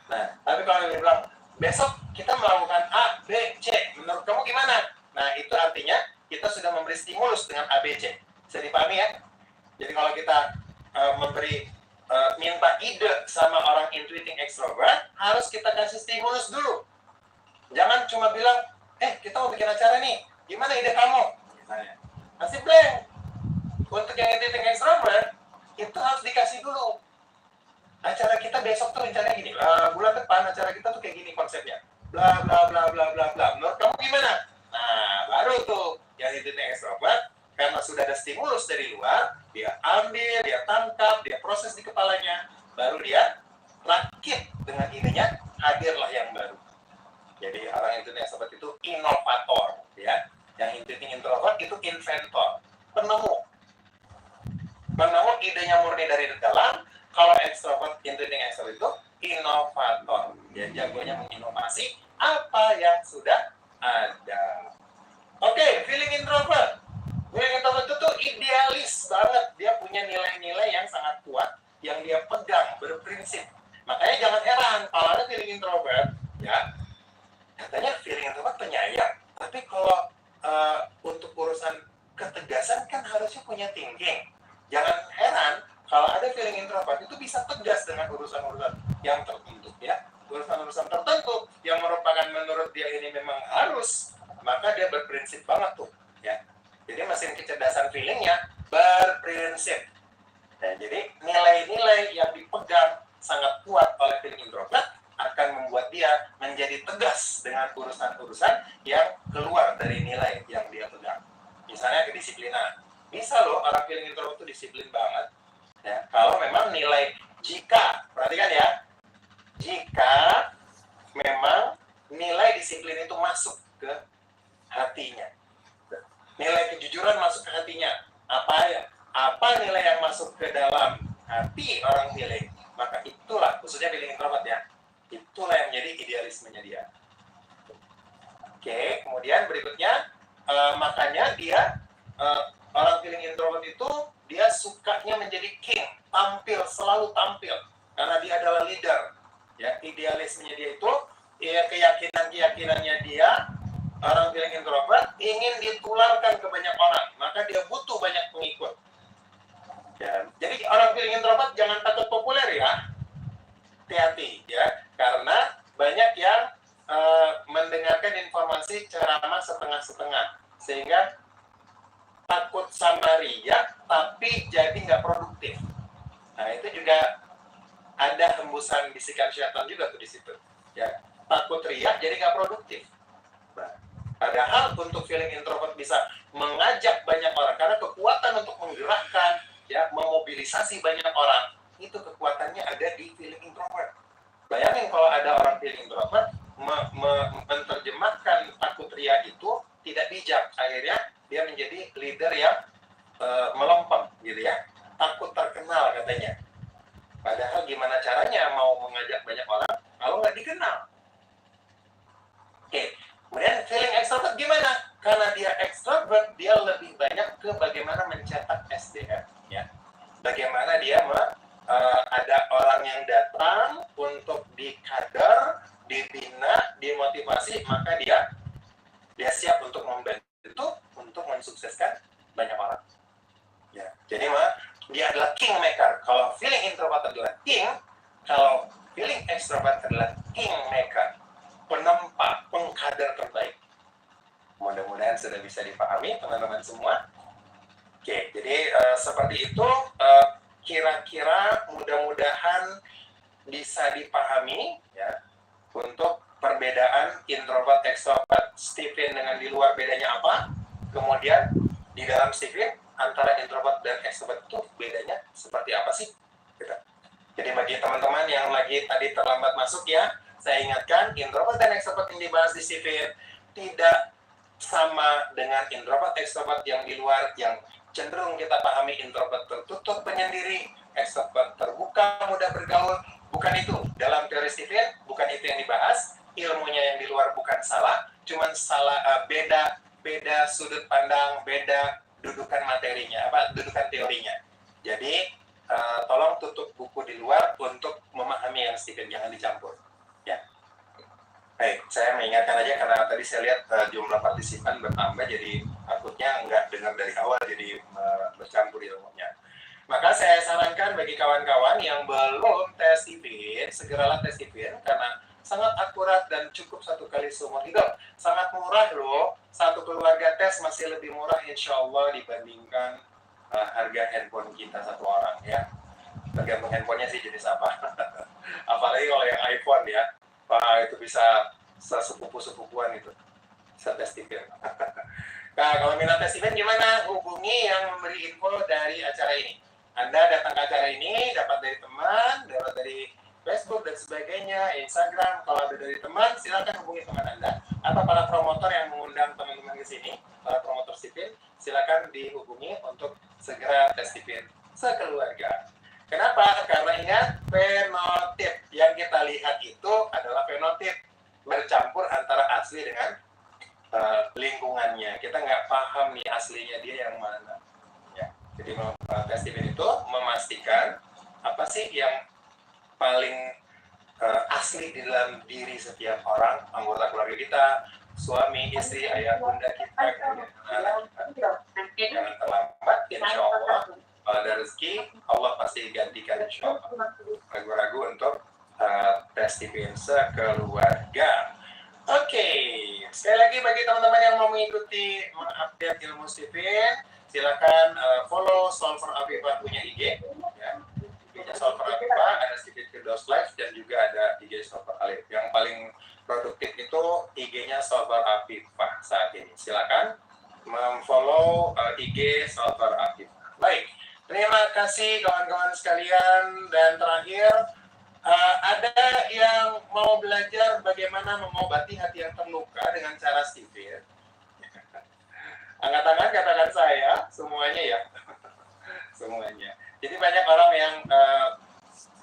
Nah, tapi kalau dia bilang, besok kita melakukan A, B, C, menurut kamu gimana? Nah, itu artinya kita sudah memberi stimulus dengan A, B, C. Bisa dipahami, ya? Jadi kalau kita minta ide sama orang intuiting extrovert, harus kita kasih stimulus dulu. Jangan cuma bilang, kita mau bikin acara nih, gimana ide kamu? Misalnya, masih blank. Untuk yang intuiting extrovert, itu harus dikasih dulu. Acara kita besok tuh rencananya gini, bulan depan acara kita tuh kayak gini konsepnya, bla bla bla bla bla bla. Menurut kamu gimana? Nah, baru tuh yang intuiting extrovert, karena sudah ada stimulus dari luar, dia ambil, dia tangkap, dia proses di kepalanya, baru dia rakit dengan idenya, hadirlah yang baru. Jadi orang intuiting extrovert itu inovator, ya. Yang intuiting introvert itu inventor, penemu idenya murni dari dalam. Kalau extrovert, intuiting extrovert itu inovator, dia jagonya menginovasi apa yang sudah ada. Oke, feeling introvert. Feeling introvert itu tuh idealis banget, dia punya nilai-nilai yang sangat kuat, yang dia pegang, berprinsip. Makanya jangan heran kalau ada feeling introvert, ya, katanya feeling introvert penyayang, tapi kalau untuk urusan ketegasan kan harusnya punya thinking. Jangan heran kalau ada feeling introvert itu bisa tegas dengan urusan-urusan yang tertentu, ya, urusan-urusan tertentu yang merupakan menurut dia ini memang harus, maka dia berprinsip banget tuh, ya. Jadi mesin kecerdasan feelingnya berprinsip. Nah, jadi nilai-nilai yang dipegang sangat kuat oleh feeling introvert akan membuat dia menjadi tegas dengan urusan-urusan yang keluar dari nilai yang dia pegang. Misalnya kedisiplinan. Bisa loh orang feeling introvert itu disiplin banget, ya, kalau memang nilai perhatikan ya, jika memang nilai disiplin itu masuk ke hatinya, nilai kejujuran masuk ke hatinya, apa nilai yang masuk ke dalam hati orang feeling, maka itulah, khususnya feeling introvert, ya, itulah yang menjadi idealismenya dia. Oke, kemudian berikutnya, makanya dia orang feeling introvert itu dia sukanya menjadi king, selalu tampil, karena dia adalah leader, ya. Idealismenya dia itu, ya, keyakinannya dia, orang feeling introvert ingin ditularkan ke banyak orang, maka dia butuh banyak pengikut, ya. Jadi orang feeling introvert jangan takut populer, ya, hati-hati, ya, karena banyak yang mendengarkan informasi ceramah setengah-setengah, sehingga takut sama riak, tapi jadi nggak produktif. Nah, itu juga ada hembusan bisikan syaitan juga tuh di situ, ya. Takut riak jadi nggak produktif. Nah, padahal untuk feeling introvert bisa mengajak banyak orang, karena kekuatan untuk menggerakkan, ya, memobilisasi banyak orang, itu kekuatannya ada di feeling introvert. Bayangin kalau ada orang feeling introvert menerjemahkan takut riak itu tidak bijak, akhirnya dia menjadi Gimana caranya mau mengajak banyak orang kalau nggak dikenal? Oke. Kemudian feeling extrovert gimana? Karena dia extrovert, dia lebih banyak ke bagaimana mencetak SDM, ya. Bagaimana dia ada orang yang datang untuk dikader, dibina, dimotivasi, maka dia siap untuk membantu untuk mensukseskan banyak orang. Ya, jadi dia adalah kingmaker. Kalau feeling introvert adalah king, kalau feeling extrovert adalah kingmaker, penempa, pengkader terbaik. Mudah-mudahan sudah bisa dipahami teman-teman semua. Oke, jadi seperti itu kira-kira mudah-mudahan bisa dipahami ya untuk perbedaan introvert extrovert. Stephen dengan di luar bedanya apa? Kemudian di dalam Stephen antara introvert dan extrovert itu bedanya seperti apa sih? Gitu. Jadi bagi teman-teman yang lagi tadi terlambat masuk ya, saya ingatkan introvert dan extrovert yang dibahas di Stephen tidak sama dengan introvert extrovert yang di luar, yang cenderung kita pahami introvert tertutup penyendiri, extrovert terbuka, mudah bergaul. Bukan itu. Dalam teori Stephen, bukan itu yang dibahas. Ilmunya yang di luar bukan salah, cuman salah beda sudut pandang, beda dudukan materinya, dudukan teorinya. Jadi tolong tutup buku di luar untuk memahami yang Stephen, jangan dicampur. Ya. Baik, saya mengingatkan aja karena tadi saya lihat jumlah partisipan bertambah, jadi takutnya nggak dengar dari awal, jadi bercampur ilmunya. Maka saya sarankan bagi kawan-kawan yang belum tes Stephen, segeralah tes Stephen karena sangat akurat dan cukup 1 kali seumur hidup. Sangat murah loh, satu keluarga tes masih lebih murah insya Allah dibandingkan harga handphone kita satu orang ya. Tergantung handphonenya sih jenis apa. Apalagi kalau yang iPhone ya, wah itu bisa sesepupu-sepupuan itu, bisa tes Stephen. Nah, kalau minat tes Stephen gimana? Hubungi yang memberi info dari acara ini. Anda datang ke acara ini, dapat dari teman, dapat dari Facebook dan sebagainya, Instagram. Kalau ada dari teman, silakan hubungi teman Anda. Atau para promotor yang mengundang teman-teman ke sini, para promotor Stephen, silakan dihubungi untuk segera tes Stephen sekeluarga. Kenapa? Karena ingat, fenotip yang kita lihat itu adalah fenotip bercampur antara asli dengan lingkungannya. Kita nggak paham nih aslinya dia yang mana. Ya. Jadi tes Stephen itu memastikan apa sih yang paling asli di dalam diri setiap orang, anggota keluarga kita, suami, istri, ayah, bunda kita, kemudian anak kita. Jangan terlambat, insya Allah. Kalau ada rezeki, Allah pasti gantikan insya Allah. Ragu-ragu untuk tes Stephen sekeluarga. Oke, sekali lagi bagi teman-teman yang mau mengikuti mengupdate ilmu Stephen, silakan follow Solver Afifah punya IG. Ya. IG-nya Solver Afifah, ada Stephen Firdaus Live dan juga ada IG Solver Alif. Yang paling produktif itu IG-nya Solver Afifah saat ini. Silakan memfollow IG Solver Afifah. Baik. Terima kasih kawan-kawan sekalian, dan terakhir ada yang mau belajar bagaimana mengobati hati yang terluka dengan cara Stephen? Angkat tangan, katakan saya, semuanya ya. Semuanya. Jadi banyak orang yang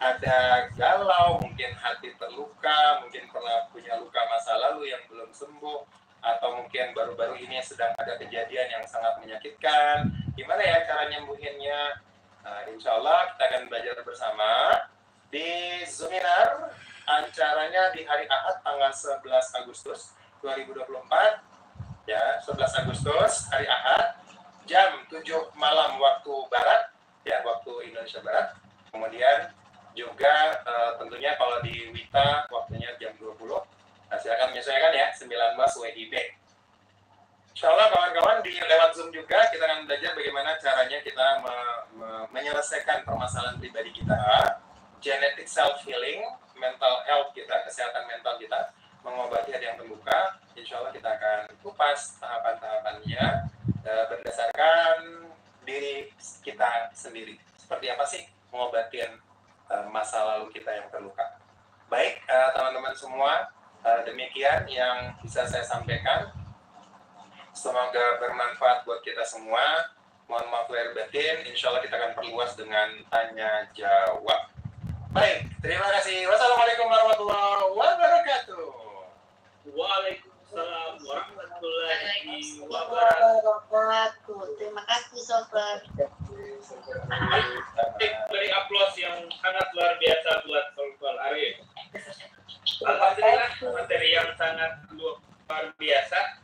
ada galau, mungkin hati terluka, mungkin pernah punya luka masa lalu yang belum sembuh, atau mungkin baru-baru ini sedang ada kejadian yang sangat menyakitkan. Gimana ya cara nyembuhinnya? Insya Allah kita akan belajar bersama di seminar. Acaranya di hari Ahad tanggal 11 Agustus 2024 ya, 11 Agustus hari Ahad jam 7 malam waktu barat ya, waktu Indonesia Barat. Kemudian juga tentunya kalau di Wita waktunya jam 20. Nah, silakan menyesuaikan ya, 19 WIB. Insya Allah kawan-kawan di lewat Zoom juga kita akan belajar bagaimana caranya kita menyelesaikan permasalahan pribadi kita, genetic self-healing, mental health kita, kesehatan mental kita, mengobati hati yang terbuka. Insya Allah kita akan kupas tahapan-tahapannya berdasarkan diri kita sendiri. Seperti apa sih mengobatin masa lalu kita yang terluka. Baik, teman-teman semua, demikian yang bisa saya sampaikan. Semoga bermanfaat buat kita semua. Mohon maaf lahir batin. Insya Allah kita akan perluas dengan tanya jawab. Baik, Terima kasih. Wassalamualaikum warahmatullahi wabarakatuh. Waalaikumsalam warahmatullahi wabarakatuh. Terima kasih Sobat. Beri aplaus yang sangat luar biasa buat Solval Arif. Alhamdulillah materi yang sangat luar biasa.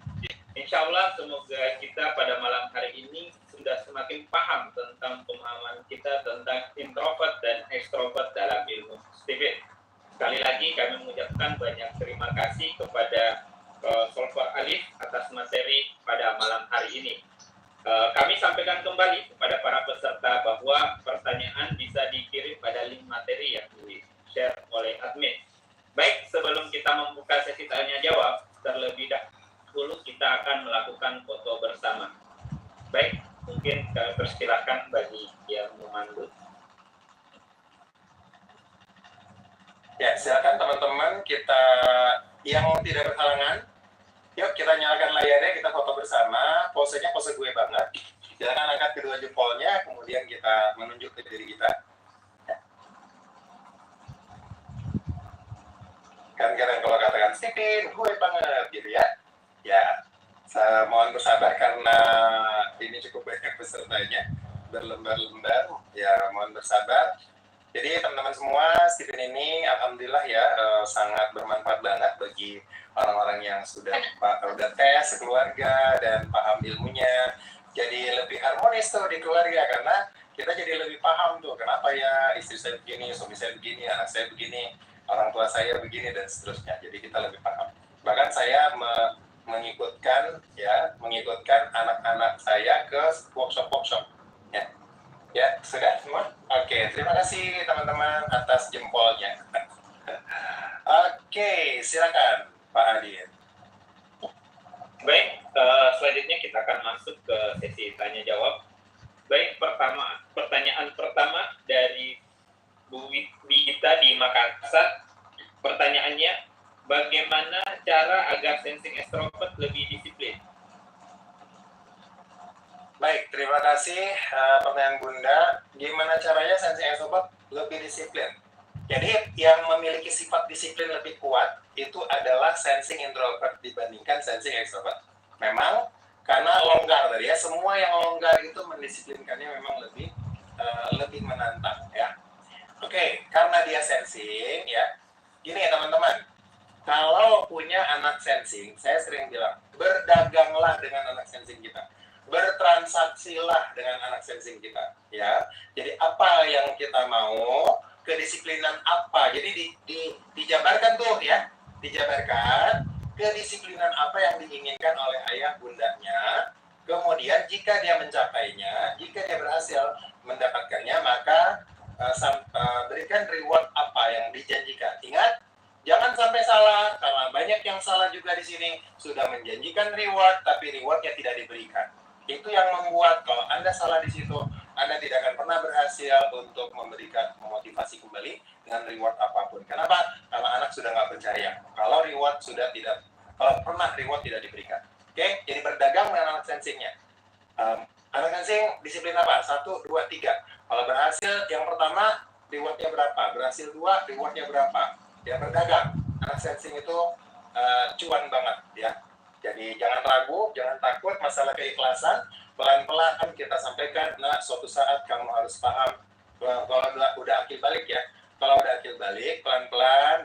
Insya Allah semoga kita pada malam hari ini sudah semakin paham tentang pemahaman kita tentang introvert dan extrovert dalam ilmu Steven. Sekali lagi kami mengucapkan banyak terima kasih kepada Solver Alif atas materi pada malam hari ini. Kami sampaikan kembali kepada para peserta bahwa pertanyaan bisa dikirim pada link materi yang di-share oleh admin. Baik, sebelum kita membuka sesi tanya jawab, terlebih dahulu kita akan melakukan foto bersama. Baik, mungkin persilakan bagi yang memandu. Ya, silakan teman-teman kita yang tidak berhalangan. Yuk kita nyalakan layarnya, kita foto bersama. Posenya pose gue banget. Silakan angkat kedua jempolnya, kemudian kita menunjuk ke diri kita. Ya. Kan kadang kalau katakan Steven, gue banget gitu ya. Ya, saya mohon bersabar karena ini cukup banyak pesertanya, berlembar-lembar. Ya, mohon bersabar. Jadi teman-teman semua, Steven ini alhamdulillah ya sangat bermanfaat banget bagi orang-orang yang sudah tes keluarga dan paham ilmunya. Jadi lebih harmonis tuh di keluarga karena kita jadi lebih paham tuh kenapa ya istri saya begini, suami saya begini, anak saya begini, orang tua saya begini dan seterusnya. Jadi kita lebih paham. Bahkan saya mengikutkan anak-anak saya ke workshop ya. Ya, sudah semua? Oke, terima kasih teman-teman atas jempolnya. Oke, silakan Pak Adit. Baik, selanjutnya kita akan masuk ke sesi tanya jawab. Baik, pertanyaan pertama dari Bu Wita di Makassar. Pertanyaannya, bagaimana cara agar sensing extrovert lebih disiplin? Baik, terima kasih pertanyaan Bunda. Gimana caranya sensing extrovert lebih disiplin? Jadi yang memiliki sifat disiplin lebih kuat itu adalah sensing introvert dibandingkan sensing extrovert. Memang karena longgar tadi ya, semua yang longgar itu mendisiplinkannya memang lebih menantang ya. Oke, karena dia sensing ya. Gini ya teman-teman, kalau punya anak sensing, saya sering bilang berdaganglah dengan anak sensing kita. Bertransaksilah dengan anak sensing kita ya. Jadi apa yang kita mau, kedisiplinan apa, jadi dijabarkan tuh ya, dijabarkan kedisiplinan apa yang diinginkan oleh ayah bundanya. Kemudian jika dia mencapainya, jika dia berhasil mendapatkannya, maka berikan reward apa yang dijanjikan. Ingat, jangan sampai salah, karena banyak yang salah juga di sini, sudah menjanjikan reward tapi rewardnya tidak diberikan. Itu yang membuat kalau Anda salah di situ, Anda tidak akan pernah berhasil untuk memberikan motivasi kembali dengan reward apapun. Kenapa? Karena anak sudah nggak percaya. Kalau pernah reward tidak diberikan. Oke, jadi berdagang dengan anak sensingnya. Anak sensing disiplin apa? 1, 2, 3. Kalau berhasil, yang pertama rewardnya berapa? Berhasil 2, rewardnya berapa? Ya berdagang. Anak sensing itu cuan banget ya. Jadi jangan ragu, jangan takut masalah keikhlasan. Pelan-pelan kita sampaikan, nah suatu saat kamu harus paham. Kalau udah akil balik ya, kalau udah akil balik, pelan-pelan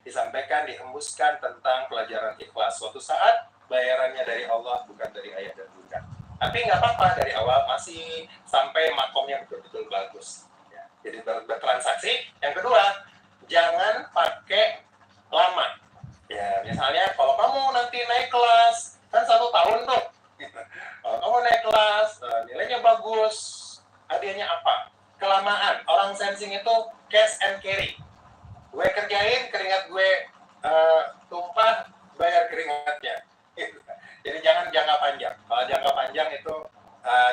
disampaikan, dihembuskan tentang pelajaran ikhlas. Suatu saat bayarannya dari Allah, bukan dari ayah dan bunda. Tapi nggak apa-apa, dari awal masih sampai makomnya betul-betul bagus. Ya, jadi bertransaksi. Yang kedua, jangan pakai lama. Ya, misalnya kalau kamu nanti naik kelas, kan 1 tahun tuh. Kalau kamu naik kelas, nilainya bagus, hadiahnya apa? Kelamaan. Orang sensing itu cash and carry. Gue kerjain, keringat gue tumpah, bayar keringatnya. Jadi jangan jangka panjang. Kalau jangka panjang itu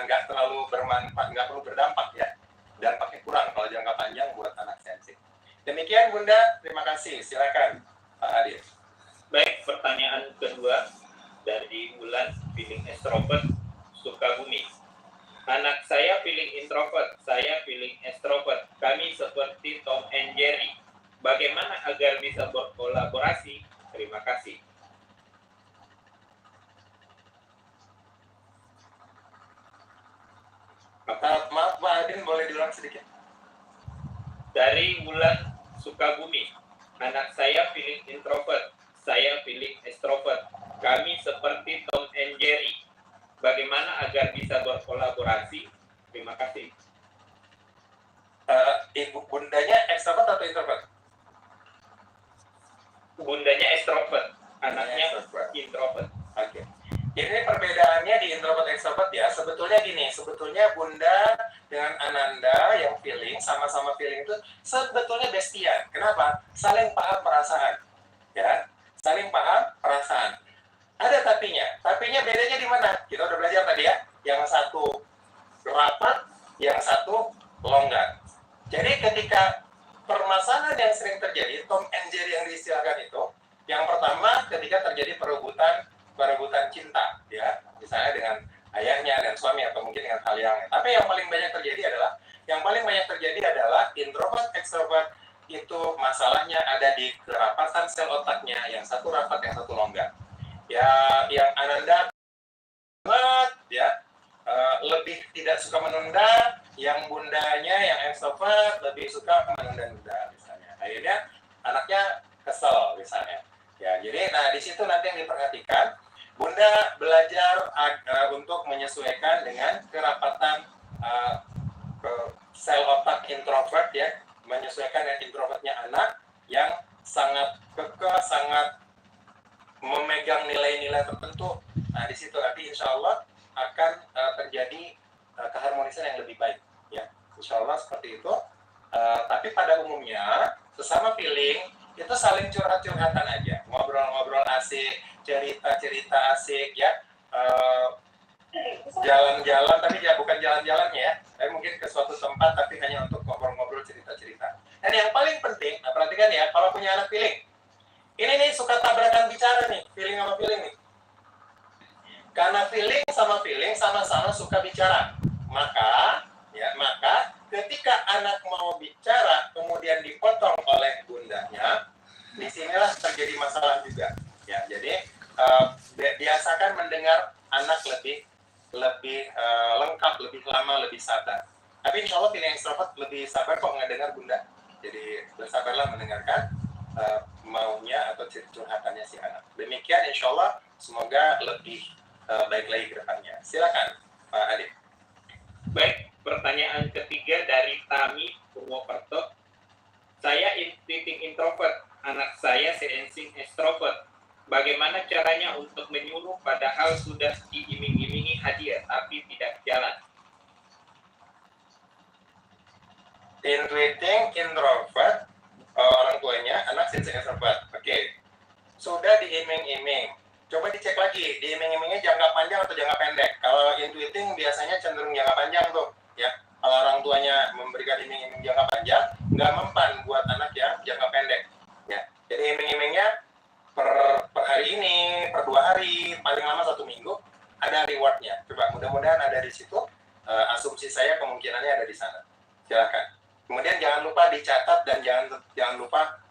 nggak terlalu bermanfaat, nggak perlu berdampak ya. Dampaknya kurang kalau jangka panjang buat anak sensing. Demikian Bunda, terima kasih. Silakan Pak Adit. Baik, pertanyaan kedua dari Bulan, feeling extrovert, Sukabumi. Anak saya feeling introvert, saya feeling extrovert. Kami seperti Tom and Jerry. Bagaimana agar bisa berkolaborasi? Terima kasih. Maaf Pak Adin, boleh diulang sedikit? Dari Wulan Sukabumi, anak saya feeling introvert, saya feeling extrovert. Kami seperti Tom and Jerry. Bagaimana agar bisa berkolaborasi? Terima kasih. Ibu bundanya extrovert atau introvert? Bundanya extrovert, anaknya Extrovert. introvert. Oke. Ini perbedaannya di introvert extrovert ya. Sebetulnya gini, sebetulnya Bunda dengan Ananda yang feeling, sama-sama feeling itu sebetulnya bestian. Kenapa? Saling paham perasaan. Ya, saling paham perasaan. Ada tapinya. Tapinya bedanya di mana? Kita udah belajar tadi ya. Yang satu rapat, yang satu longgar. Jadi ketika permasalahan yang sering terjadi, Tom and Jerry yang diistilahkan itu, yang pertama ketika terjadi perebutan cinta, ya, misalnya dengan ayahnya dan suami atau mungkin dengan hal yang lain. Tapi yang paling banyak terjadi adalah introvert extrovert itu masalahnya ada di kerapatan sel otaknya, yang satu rapat, yang satu longgar. Ya, yang Ananda banget, ya, lebih tidak suka menunda, yang bundanya yang extrovert lebih suka menunda-nunda misalnya. Akhirnya anaknya kesel misalnya. Ya, jadi di situ nanti yang diperhatikan, Bunda belajar untuk menyesuaikan dengan kerapatan sel otak introvert ya, menyesuaikan dengan introvertnya anak yang sangat kekeh, sangat memegang nilai-nilai tertentu. Nah, di situ nanti insya Allah akan terjadi keharmonisan yang lebih baik ya, insya Allah seperti itu. Tapi pada umumnya sesama feeling itu saling curhat-curhatan aja, ngobrol-ngobrol asik, cerita-cerita asik ya, jalan-jalan, tapi ya bukan jalan-jalannya ya, tapi mungkin ke suatu tempat tapi hanya untuk ngobrol-ngobrol, cerita-cerita. Dan yang paling penting, perhatikan ya, kalau punya anak feeling, ini nih suka tabrakan bicara nih, feeling sama feeling nih. Karena feeling sama feeling sama-sama suka bicara, maka ketika anak mau bicara kemudian dipotong oleh bundanya, disinilah terjadi masalah juga ya. Jadi biasakan mendengar anak lebih lengkap, lebih lama, lebih sabar. Tapi insya Allah feeling extrovert lebih sabar kok ngedengar bunda. Jadi bersabarlah mendengarkan maunya atau curhatannya si anak. Demikian insya Allah, semoga lebih baik lagi ke depannya. Silakan Pak Adit. Baik, pertanyaan ketiga dari Tami Purwokerto. Saya intuiting introvert, anak saya sensing extrovert. Bagaimana caranya untuk menyuruh padahal sudah diiming-imingi hadiah tapi tidak jalan? Intuiting introvert, orang tuanya anak sensing extrovert. Oke. Sudah diiming-iming. Coba dicek lagi, diiming-imingnya jangka panjang atau jangka pendek. Kalau intuiting biasanya cenderung jangka panjang tuh, ya. Kalau orang tuanya memberikan iming-iming jangka panjang, nggak mempan buat anak yang jangka pendek. Ya. Jadi iming-imingnya per hari ini, per 2 hari, paling lama 1 minggu, ada rewardnya. Coba mudah-mudahan ada di situ. Asumsi saya kemungkinannya ada di sana. Silakan. Kemudian jangan lupa dicatat dan jangan lupa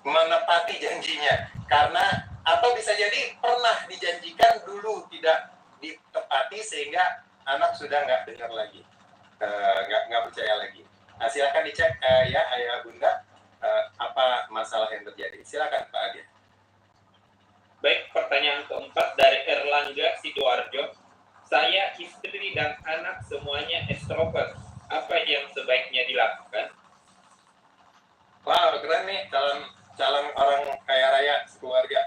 menepati janjinya, karena atau bisa jadi pernah dijanjikan dulu tidak ditepati sehingga anak sudah nggak dengar lagi, nggak percaya lagi. Nah, silakan dicek ya ayah bunda apa masalah yang terjadi. Silakan Pak Adit. Baik, pertanyaan keempat dari Erlangga Sidoarjo. Saya, istri dan anak semuanya extrovert. Apa yang sebaiknya dilakukan? Wow, keren nih calon orang kaya raya keluarga.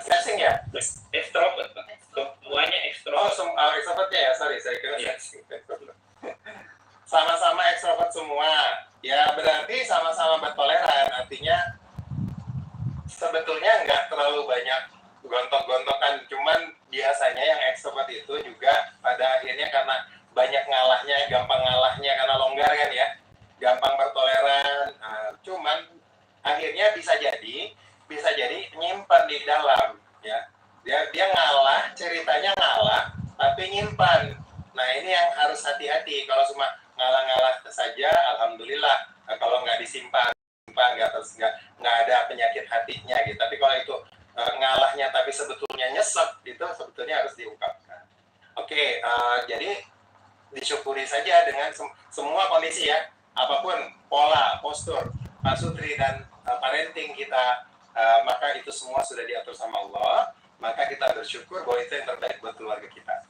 Sensing ya? Extrovert, Pak. Semuanya extrovert. Extrovertnya ya, sorry, saya kira sensing. Sama-sama extrovert semua. Ya, berarti sama-sama bertoleran. Artinya sebetulnya nggak terlalu banyak gontok-gontokan. Cuman biasanya yang extrovert itu juga pada akhirnya karena banyak ngalahnya, gampang ngalahnya karena longgar kan ya. Gampang bertoleran. Cuman akhirnya bisa jadi nyimpan di dalam ya. Dia ngalah, ceritanya ngalah tapi nyimpan. Nah, ini yang harus hati-hati. Kalau cuma ngalah-ngalah saja alhamdulillah. Nah, disimpan, nggak ada penyakit hatinya gitu. Tapi kalau itu ngalahnya tapi sebetulnya nyesek, itu sebetulnya harus diungkapkan. Oke, jadi disyukuri saja dengan semua kondisi ya, apapun pola, postur, pasutri dan parenting kita, maka itu semua sudah diatur sama Allah, maka kita bersyukur bahwa itu yang terbaik buat keluarga kita.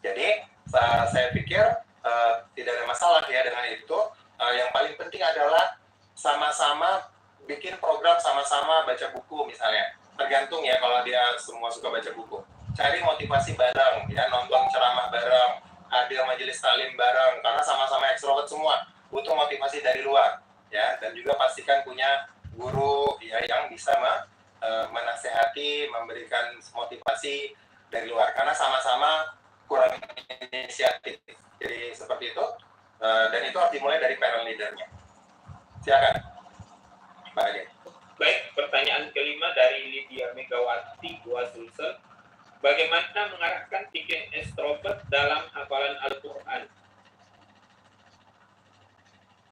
Jadi saya pikir tidak ada masalah ya dengan itu. Yang paling penting adalah sama-sama bikin program, sama-sama baca buku misalnya. Tergantung ya, kalau dia semua suka baca buku. Cari motivasi bareng, ya, nonton ceramah bareng, hadir majelis taklim bareng, karena sama-sama ekstrovert semua, butuh motivasi dari luar, ya. Dan juga pastikan punya guru ya yang bisa menasehati, memberikan motivasi dari luar, karena sama-sama kurang inisiatif. Jadi seperti itu, dan itu harus dimulai dari parent leadernya. Silakan, Pak Ade. Baik, pertanyaan kelima dari Lydia Megawati, Gua Sulsel. Bagaimana mengarahkan thinking extrovert dalam hafalan Al-Quran?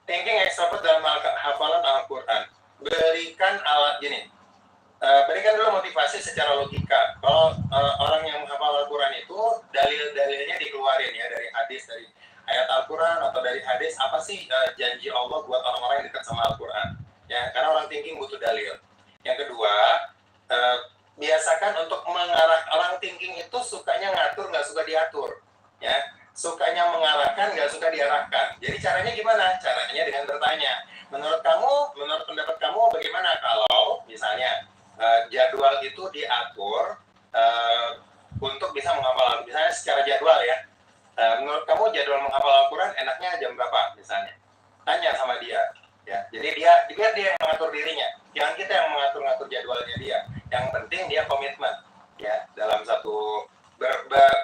Thinking extrovert dalam hafalan Al-Quran. Berikan alat gini. Berikan dulu motivasi secara logika. Kalau orang yang menghafal Al-Quran itu dalil-dalilnya dikeluarin ya, dari hadis, dari ayat Al-Quran atau dari hadis, apa sih janji Allah buat orang-orang yang dekat sama Al-Quran. Ya, karena orang thinking butuh dalil. Yang kedua, biasakan untuk mengarah. Orang thinking itu sukanya ngatur, nggak suka diatur, ya. Sukanya mengarahkan, nggak suka diarahkan. Jadi caranya gimana? Caranya dengan bertanya. Menurut kamu, menurut pendapat kamu bagaimana kalau misalnya jadwal itu diatur untuk bisa menghafal, misalnya secara jadwal ya. Menurut kamu jadwal menghafal Al-Quran enaknya jam berapa misalnya? Tanya sama dia. Ya, jadi biar dia yang mengatur dirinya, jangan kita yang mengatur-ngatur jadwalnya dia. Yang penting dia komitmen, ya, dalam satu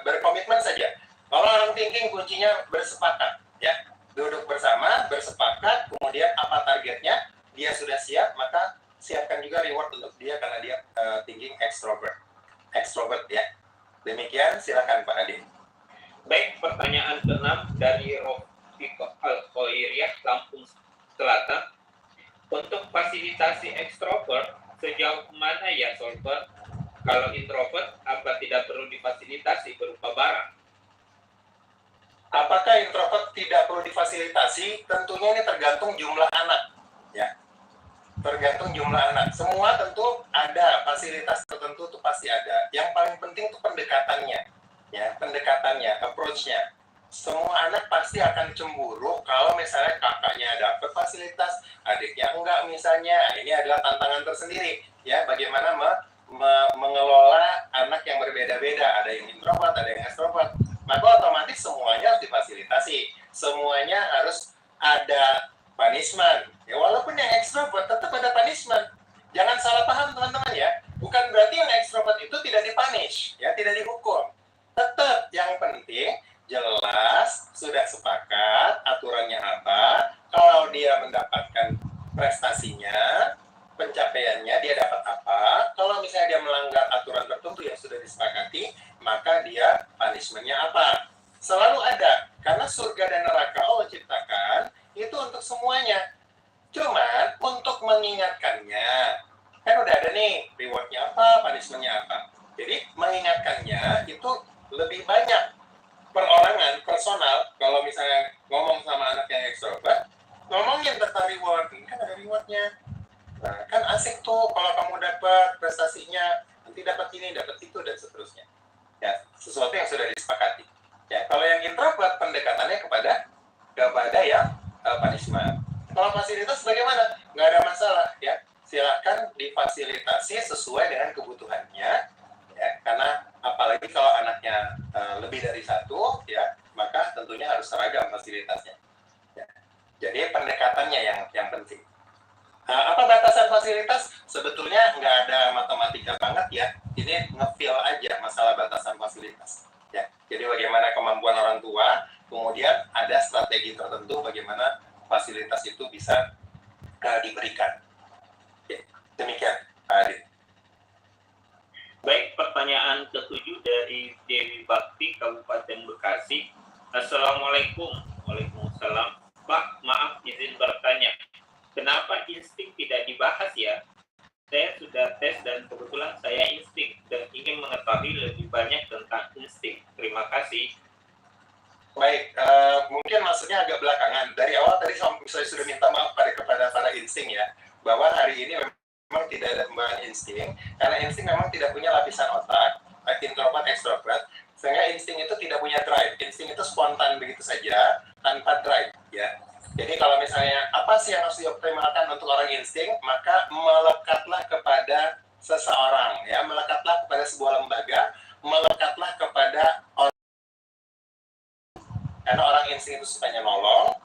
berkomitmen saja. Kalau orang thinking kuncinya bersepakat, ya, duduk bersama, bersepakat, kemudian apa targetnya, dia sudah siap, maka siapkan juga reward untuk dia karena dia thinking extrovert, ya. Demikian, silakan Pak Adi. Baik, pertanyaan ke-6 dari Rofiqah Al-Khairiyah, Lampung Selatan. Untuk fasilitasi ekstrovert, sejauh mana ya solver? Kalau introvert, apa tidak perlu difasilitasi berupa barang? Apakah introvert tidak perlu difasilitasi? Tentunya ini tergantung jumlah anak, ya. Tergantung jumlah anak. Semua tentu ada fasilitas tertentu, itu pasti ada. Yang paling penting itu pendekatannya, ya, pendekatannya, approach-nya. Semua anak pasti akan cemburu kalau misalnya kakaknya dapat fasilitas, adiknya enggak misalnya. Ini adalah tantangan tersendiri, ya, bagaimana mengelola anak yang berbeda-beda, ada yang introvert, ada yang extrovert. Maka otomatis semuanya harus difasilitasi, semuanya harus ada punishment. Ya, walaupun yang extrovert tetap ada punishment. Jangan salah paham teman-teman ya. Bukan berarti yang extrovert itu tidak dipunish, ya, tidak dihukum. Tetap yang penting jelas, sudah sepakat aturannya apa, kalau dia mendapatkan prestasinya, pencapaiannya, dia dapat apa. Kalau misalnya dia melanggar aturan tertentu yang sudah disepakati, maka dia punishment-nya apa. Selalu ada, karena surga dan neraka Allah ciptakan itu untuk semuanya. Cuman untuk mengingatkannya, kan udah ada nih reward-nya apa, punishment-nya apa. Jadi mengingatkannya itu lebih banyak. Perorangan, personal, kalau misalnya ngomong sama anak yang extrovert, ngomongin tentang reward, kan ada rewardnya. Nah, kan asik tuh kalau kamu dapat prestasinya, nanti dapat ini, dapat itu, dan seterusnya. Ya, sesuatu yang sudah disepakati. Ya, kalau yang introvert, pendekatannya kepada yang punishment. Kalau fasilitas bagaimana? Nggak ada masalah, ya. Silakan difasilitasi sesuai dengan kebutuhannya, ya, karena apalagi kalau anaknya lebih dari satu, ya, maka tentunya harus seragam fasilitasnya. Ya. Jadi pendekatannya yang penting. Apa batasan fasilitas? Sebetulnya nggak ada matematika banget ya. Ini nge-feel aja masalah batasan fasilitas. Ya. Jadi bagaimana kemampuan orang tua, kemudian ada strategi tertentu bagaimana fasilitas itu bisa diberikan. Oke. Demikian, Pak Adit. Baik, pertanyaan ke-7 dari Dewi Bakti, Kabupaten Bekasi. Assalamualaikum. Waalaikumsalam. Pak, maaf izin bertanya. Kenapa kasih. Baik, mungkin maksudnya agak belakangan. Dari awal tadi saya sudah minta maaf kepada para insting ya, bahwa hari ini memang tidak ada pembahasan insting, karena insting memang tidak punya lapisan otak, introvert, extrovert, sehingga insting itu tidak punya drive. Insting itu spontan begitu saja, tanpa drive ya. Jadi kalau misalnya apa sih yang harus dioptimalkan untuk orang insting, maka melekatlah kepada seseorang ya, melekatlah kepada sebuah lembaga, melekatlah kepada karena orang insting itu sukanya nolong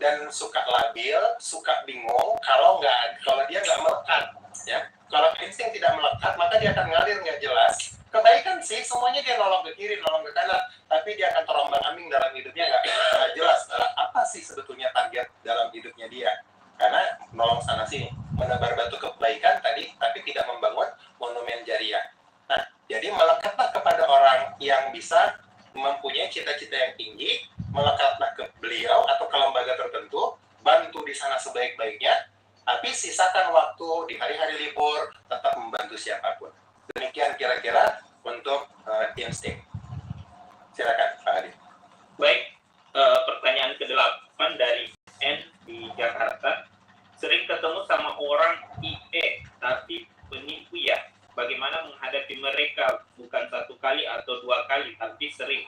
dan suka labil, suka bingung kalau dia nggak melekat ya. Kalau insting tidak melekat, maka dia akan ngalir nggak jelas. Kebaikan sih semuanya dia nolong ke kiri, nolong ke kanan, tapi dia akan terombang-ambing dalam hidupnya, nggak jelas apa sih sebetulnya target dalam hidupnya dia. Karena nolong sana sini, menebar batu kebaikan tadi, tapi tidak membangun monumen jariah. Nah, jadi melekatlah kepada orang yang bisa mempunyai cita-cita yang tinggi, melekatlah ke beliau atau ke lembaga tertentu, bantu di sana sebaik-baiknya, tapi sisakan waktu di hari-hari libur tetap membantu siapapun. Demikian kira-kira untuk insting. Silakan Pak Adi. Baik, pertanyaan ke-8 dari N di Jakarta. Sering ketemu sama orang IE tapi penipu ya. Bagaimana menghadapi mereka, bukan satu kali atau dua kali, tapi sering.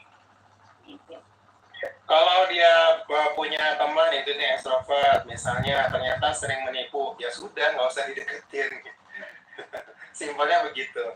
Kalau dia punya teman itu nih extrovert, misalnya ternyata sering menipu, ya sudah nggak usah dideketin. Simpelnya begitu.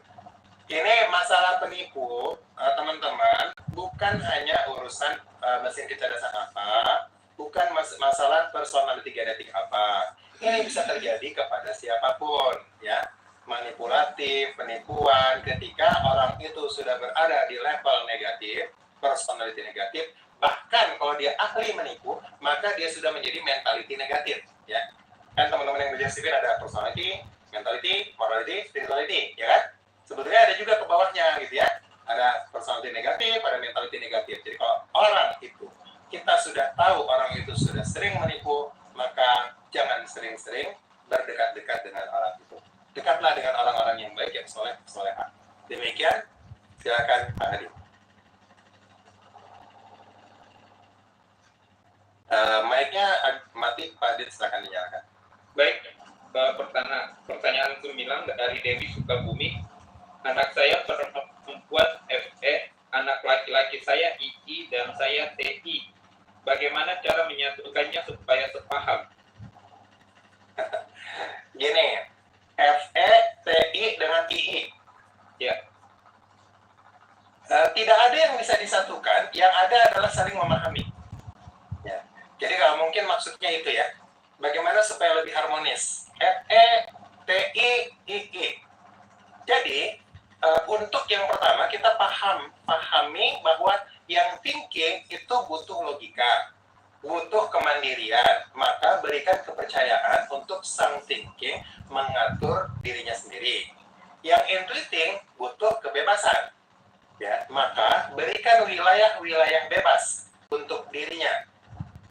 Ini masalah penipu, teman-teman, bukan hanya urusan mesin kecerdasan apa, bukan masalah personality genetik apa. Ini bisa terjadi kepada siapapun, ya. Manipulatif, penipuan, ketika orang itu sudah berada di level negatif, personality negatif, bahkan kalau dia ahli menipu, maka dia sudah menjadi mentality negatif, ya. Kan teman-teman yang belajar sipil ada personality, mentality, morality, spirituality, ya kan? Sebetulnya ada juga ke bawahnya gitu ya. Ada personality negatif, ada mentality negatif. Jadi kalau orang itu, kita sudah tahu orang itu sudah sering menipu, maka jangan sering-sering berdekat-dekat dengan orang itu. Dekatlah dengan orang-orang yang baik, yang soleh-soleha. Demikian, silakan Pak Hadi. Mic-nya mati, Pak Hadi, silakan dinyalakan. Baik, pertanyaan 9 dari Dewi Sukabumi. Anak saya perempuan FE, anak laki-laki saya II dan saya TI. Bagaimana cara menyatukannya supaya sepaham? Gini, FE, TI dengan II. Ya. Tidak ada yang bisa disatukan, yang ada adalah saling memahami. Ya. Jadi kalau mungkin maksudnya itu ya, bagaimana supaya lebih harmonis. FE, TI, II. Jadi, untuk yang pertama kita pahami bahwa yang thinking itu butuh logika, butuh kemandirian, maka berikan kepercayaan untuk sang thinking mengatur dirinya sendiri. Yang intuiting butuh kebebasan, ya, maka berikan wilayah-wilayah bebas untuk dirinya,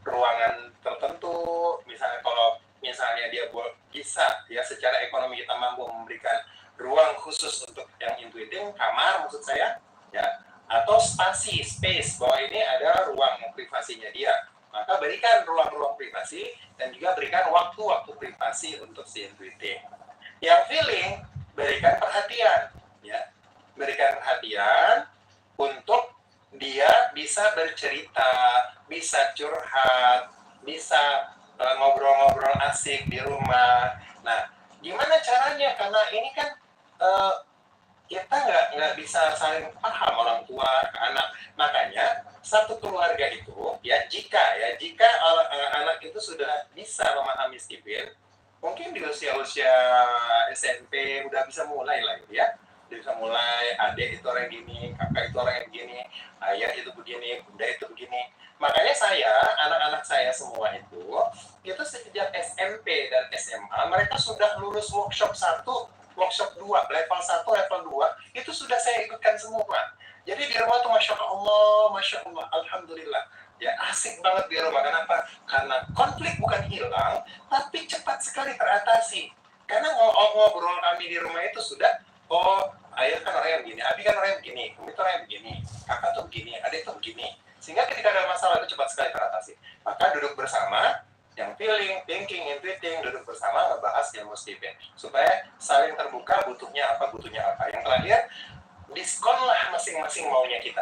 ruangan tertentu, misalnya kalau misalnya dia bisa ya secara ekonomi kita mampu memberikan ruang khusus untuk yang intuiting, kamar maksud saya, ya, atau space bahwa ini ada ruang privasinya dia, maka berikan ruang-ruang privasi dan juga berikan waktu-waktu privasi untuk si intuiting. Yang feeling, berikan perhatian, ya, berikan perhatian untuk dia bisa bercerita, bisa curhat, bisa ngobrol-ngobrol asik di rumah. Nah, gimana caranya? Karena ini kan kita nggak bisa saling paham orang tua ke anak. Makanya satu keluarga itu ya jika anak itu sudah bisa memahami sipil, mungkin di usia SMP udah bisa mulai lah ya. Bisa mulai adik itu orang gini, kakak itu orang yang gini, ayah itu begini, bunda itu begini. Makanya anak-anak saya semua itu sejak SMP dan SMA mereka sudah lulus workshop 1, workshop 2, level 1, level 2, itu sudah saya ikutkan semua. Jadi di rumah tuh Masya Allah, Alhamdulillah. Ya asik banget di rumah. Kenapa? Karena konflik bukan hilang, tapi cepat sekali teratasi. Karena ngobrol kami di rumah itu sudah, ayah kan orangnya begini, abi kan orangnya begini, umi tuh orangnya begini, kakak tuh begini, adik tuh begini. Sehingga ketika ada masalah itu cepat sekali teratasi. Maka duduk bersama, yang feeling, thinking, intuiting, duduk bersama ngebahas ilmu Stephen supaya saling terbuka butuhnya apa. Yang terakhir, diskonlah masing-masing maunya kita.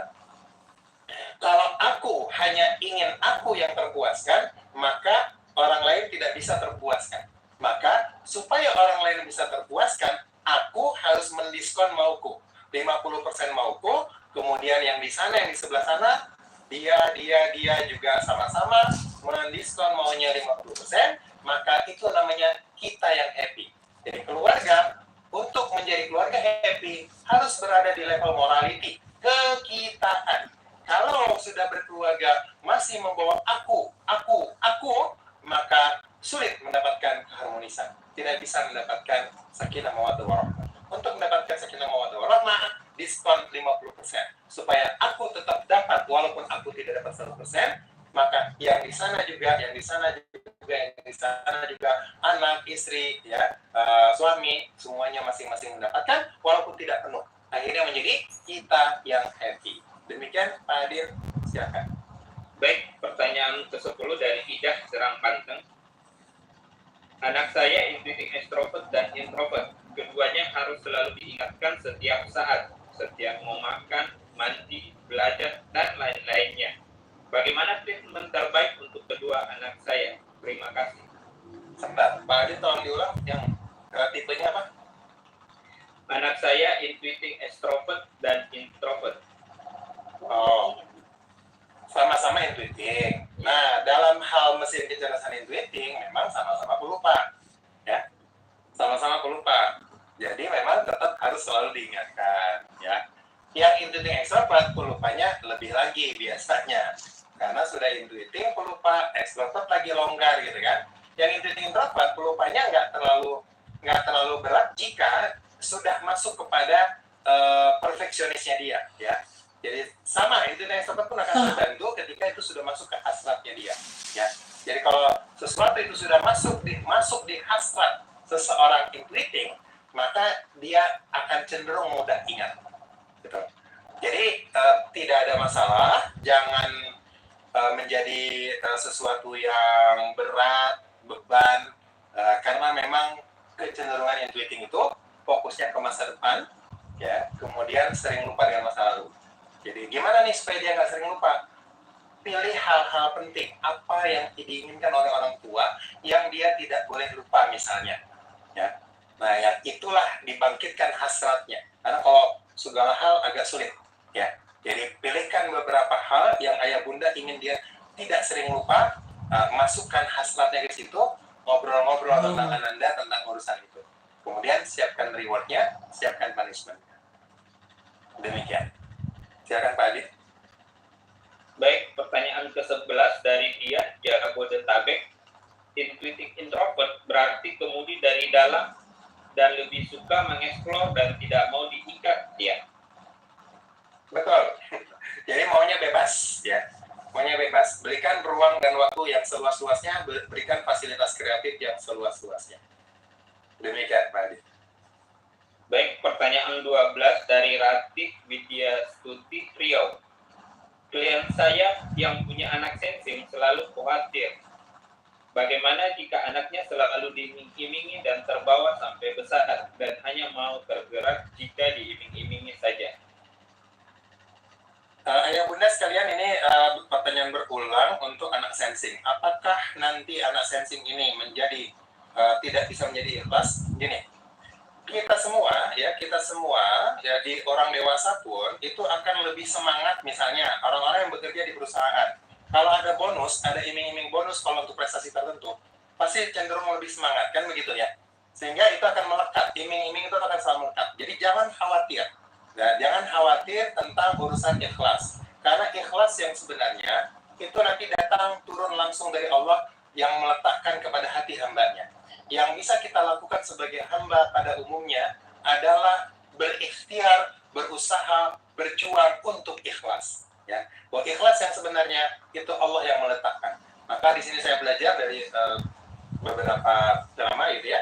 Kalau aku hanya ingin aku yang terpuaskan, maka orang lain tidak bisa terpuaskan. Maka supaya orang lain bisa terpuaskan, aku harus mendiskon mauku. 50% mauku, kemudian yang di sana, yang di sebelah sana, dia juga sama-sama mendiskon maunya 50%, maka itu namanya kita yang happy. Jadi keluarga, untuk menjadi keluarga happy, harus berada di level morality, kekitaan. Kalau sudah berkeluarga masih membawa aku, maka sulit mendapatkan keharmonisan. Tidak bisa mendapatkan sakinah mawaddah warahmah. Untuk mendapatkan sakinah mawaddah warahmah, diskon 50%. Supaya aku tetap dapat walaupun aku tidak dapat 100%, maka yang di sana juga, anak, istri, ya, suami, semuanya masing-masing mendapatkan walaupun tidak penuh. Akhirnya menjadi kita yang happy. Demikian Pak Adir, silakan. Baik, pertanyaan ke-10 dari Idah Serang Panteng. Anak saya intuitif extrovert dan introvert. Keduanya harus selalu diingatkan setiap saat, setiap mau makan, mandi, belajar, dan lain-lainnya. Bagaimana treatment terbaik untuk kedua anak saya? Terima kasih. Sebentar, Pak Adir tolong diulang yang tipenya apa? Anak saya intuitif extrovert dan introvert. Oh, sama-sama intuiting. Nah, dalam hal mesin kecerdasan intuiting memang sama-sama pelupa, ya, sama-sama pelupa. Jadi memang tetap harus selalu diingatkan, ya. Yang intuiting extrovert pelupanya lebih lagi biasanya, karena sudah intuiting pelupa, extrovert lagi longgar gitu kan. Yang intuiting introvert pelupanya nggak terlalu berat jika sudah masuk kepada perfeksionisnya dia, ya. Jadi sama, itu yang extrovert pun akan terbantu ketika itu sudah masuk ke hasratnya dia, ya. Jadi kalau sesuatu itu sudah masuk di hasrat seseorang intuiting, maka dia akan cenderung mudah ingat, gitu. Jadi tidak ada masalah, jangan menjadi sesuatu yang berat, beban, karena memang kecenderungan intuiting itu fokusnya ke masa depan, ya, kemudian sering lupa dengan masa lalu. Jadi gimana nih supaya dia nggak sering lupa? Pilih hal-hal penting, apa yang diinginkan oleh orang tua yang dia tidak boleh lupa misalnya, ya. Nah, yang itulah dibangkitkan hasratnya. Karena kalau segala hal agak sulit, ya. Jadi pilihkan beberapa hal yang ayah bunda ingin dia tidak sering lupa, masukkan hasratnya ke situ, ngobrol-ngobrol tentang ananda, tentang urusan itu. Kemudian siapkan rewardnya, siapkan punishment-nya. Demikian. Silakan Pak Adit. Baik, pertanyaan ke-11 dari dia, Jabodetabek. Intuitif introvert berarti kemudi dari dalam dan lebih suka mengeksplor dan tidak mau diikat, ya. Betul. Jadi maunya bebas, ya. Maunya bebas. Berikan ruang dan waktu yang seluas-luasnya, berikan fasilitas kreatif yang seluas-luasnya. Demikian Pak Adit. Baik, pertanyaan 12 dari Ratih Widya Stuti Riau. Klien saya yang punya anak sensing selalu khawatir. Bagaimana jika anaknya selalu diiming-imingi dan terbawa sampai besar dan hanya mau tergerak jika diiming-imingi saja? Ayah bunda sekalian, ini pertanyaan berulang untuk anak sensing. Apakah nanti anak sensing ini menjadi tidak bisa menjadi ikhlas? Gini, kita semua ya, di orang dewasa pun itu akan lebih semangat. Misalnya orang-orang yang bekerja di perusahaan, kalau ada bonus, ada iming-iming bonus kalau untuk prestasi tertentu, pasti cenderung lebih semangat, kan begitu ya. Sehingga itu akan melekat, iming-iming itu akan selalu melekat. Jadi jangan khawatir, ya, jangan khawatir tentang urusan ikhlas, karena ikhlas yang sebenarnya itu nanti datang turun langsung dari Allah yang meletakkan kepada hati hambanya. Yang bisa kita lakukan sebagai hamba pada umumnya adalah berikhtiar, berusaha, berjuang untuk ikhlas. Ya, bahwa ikhlas yang sebenarnya itu Allah yang meletakkan. Maka di sini saya belajar dari beberapa ulama gitu ya.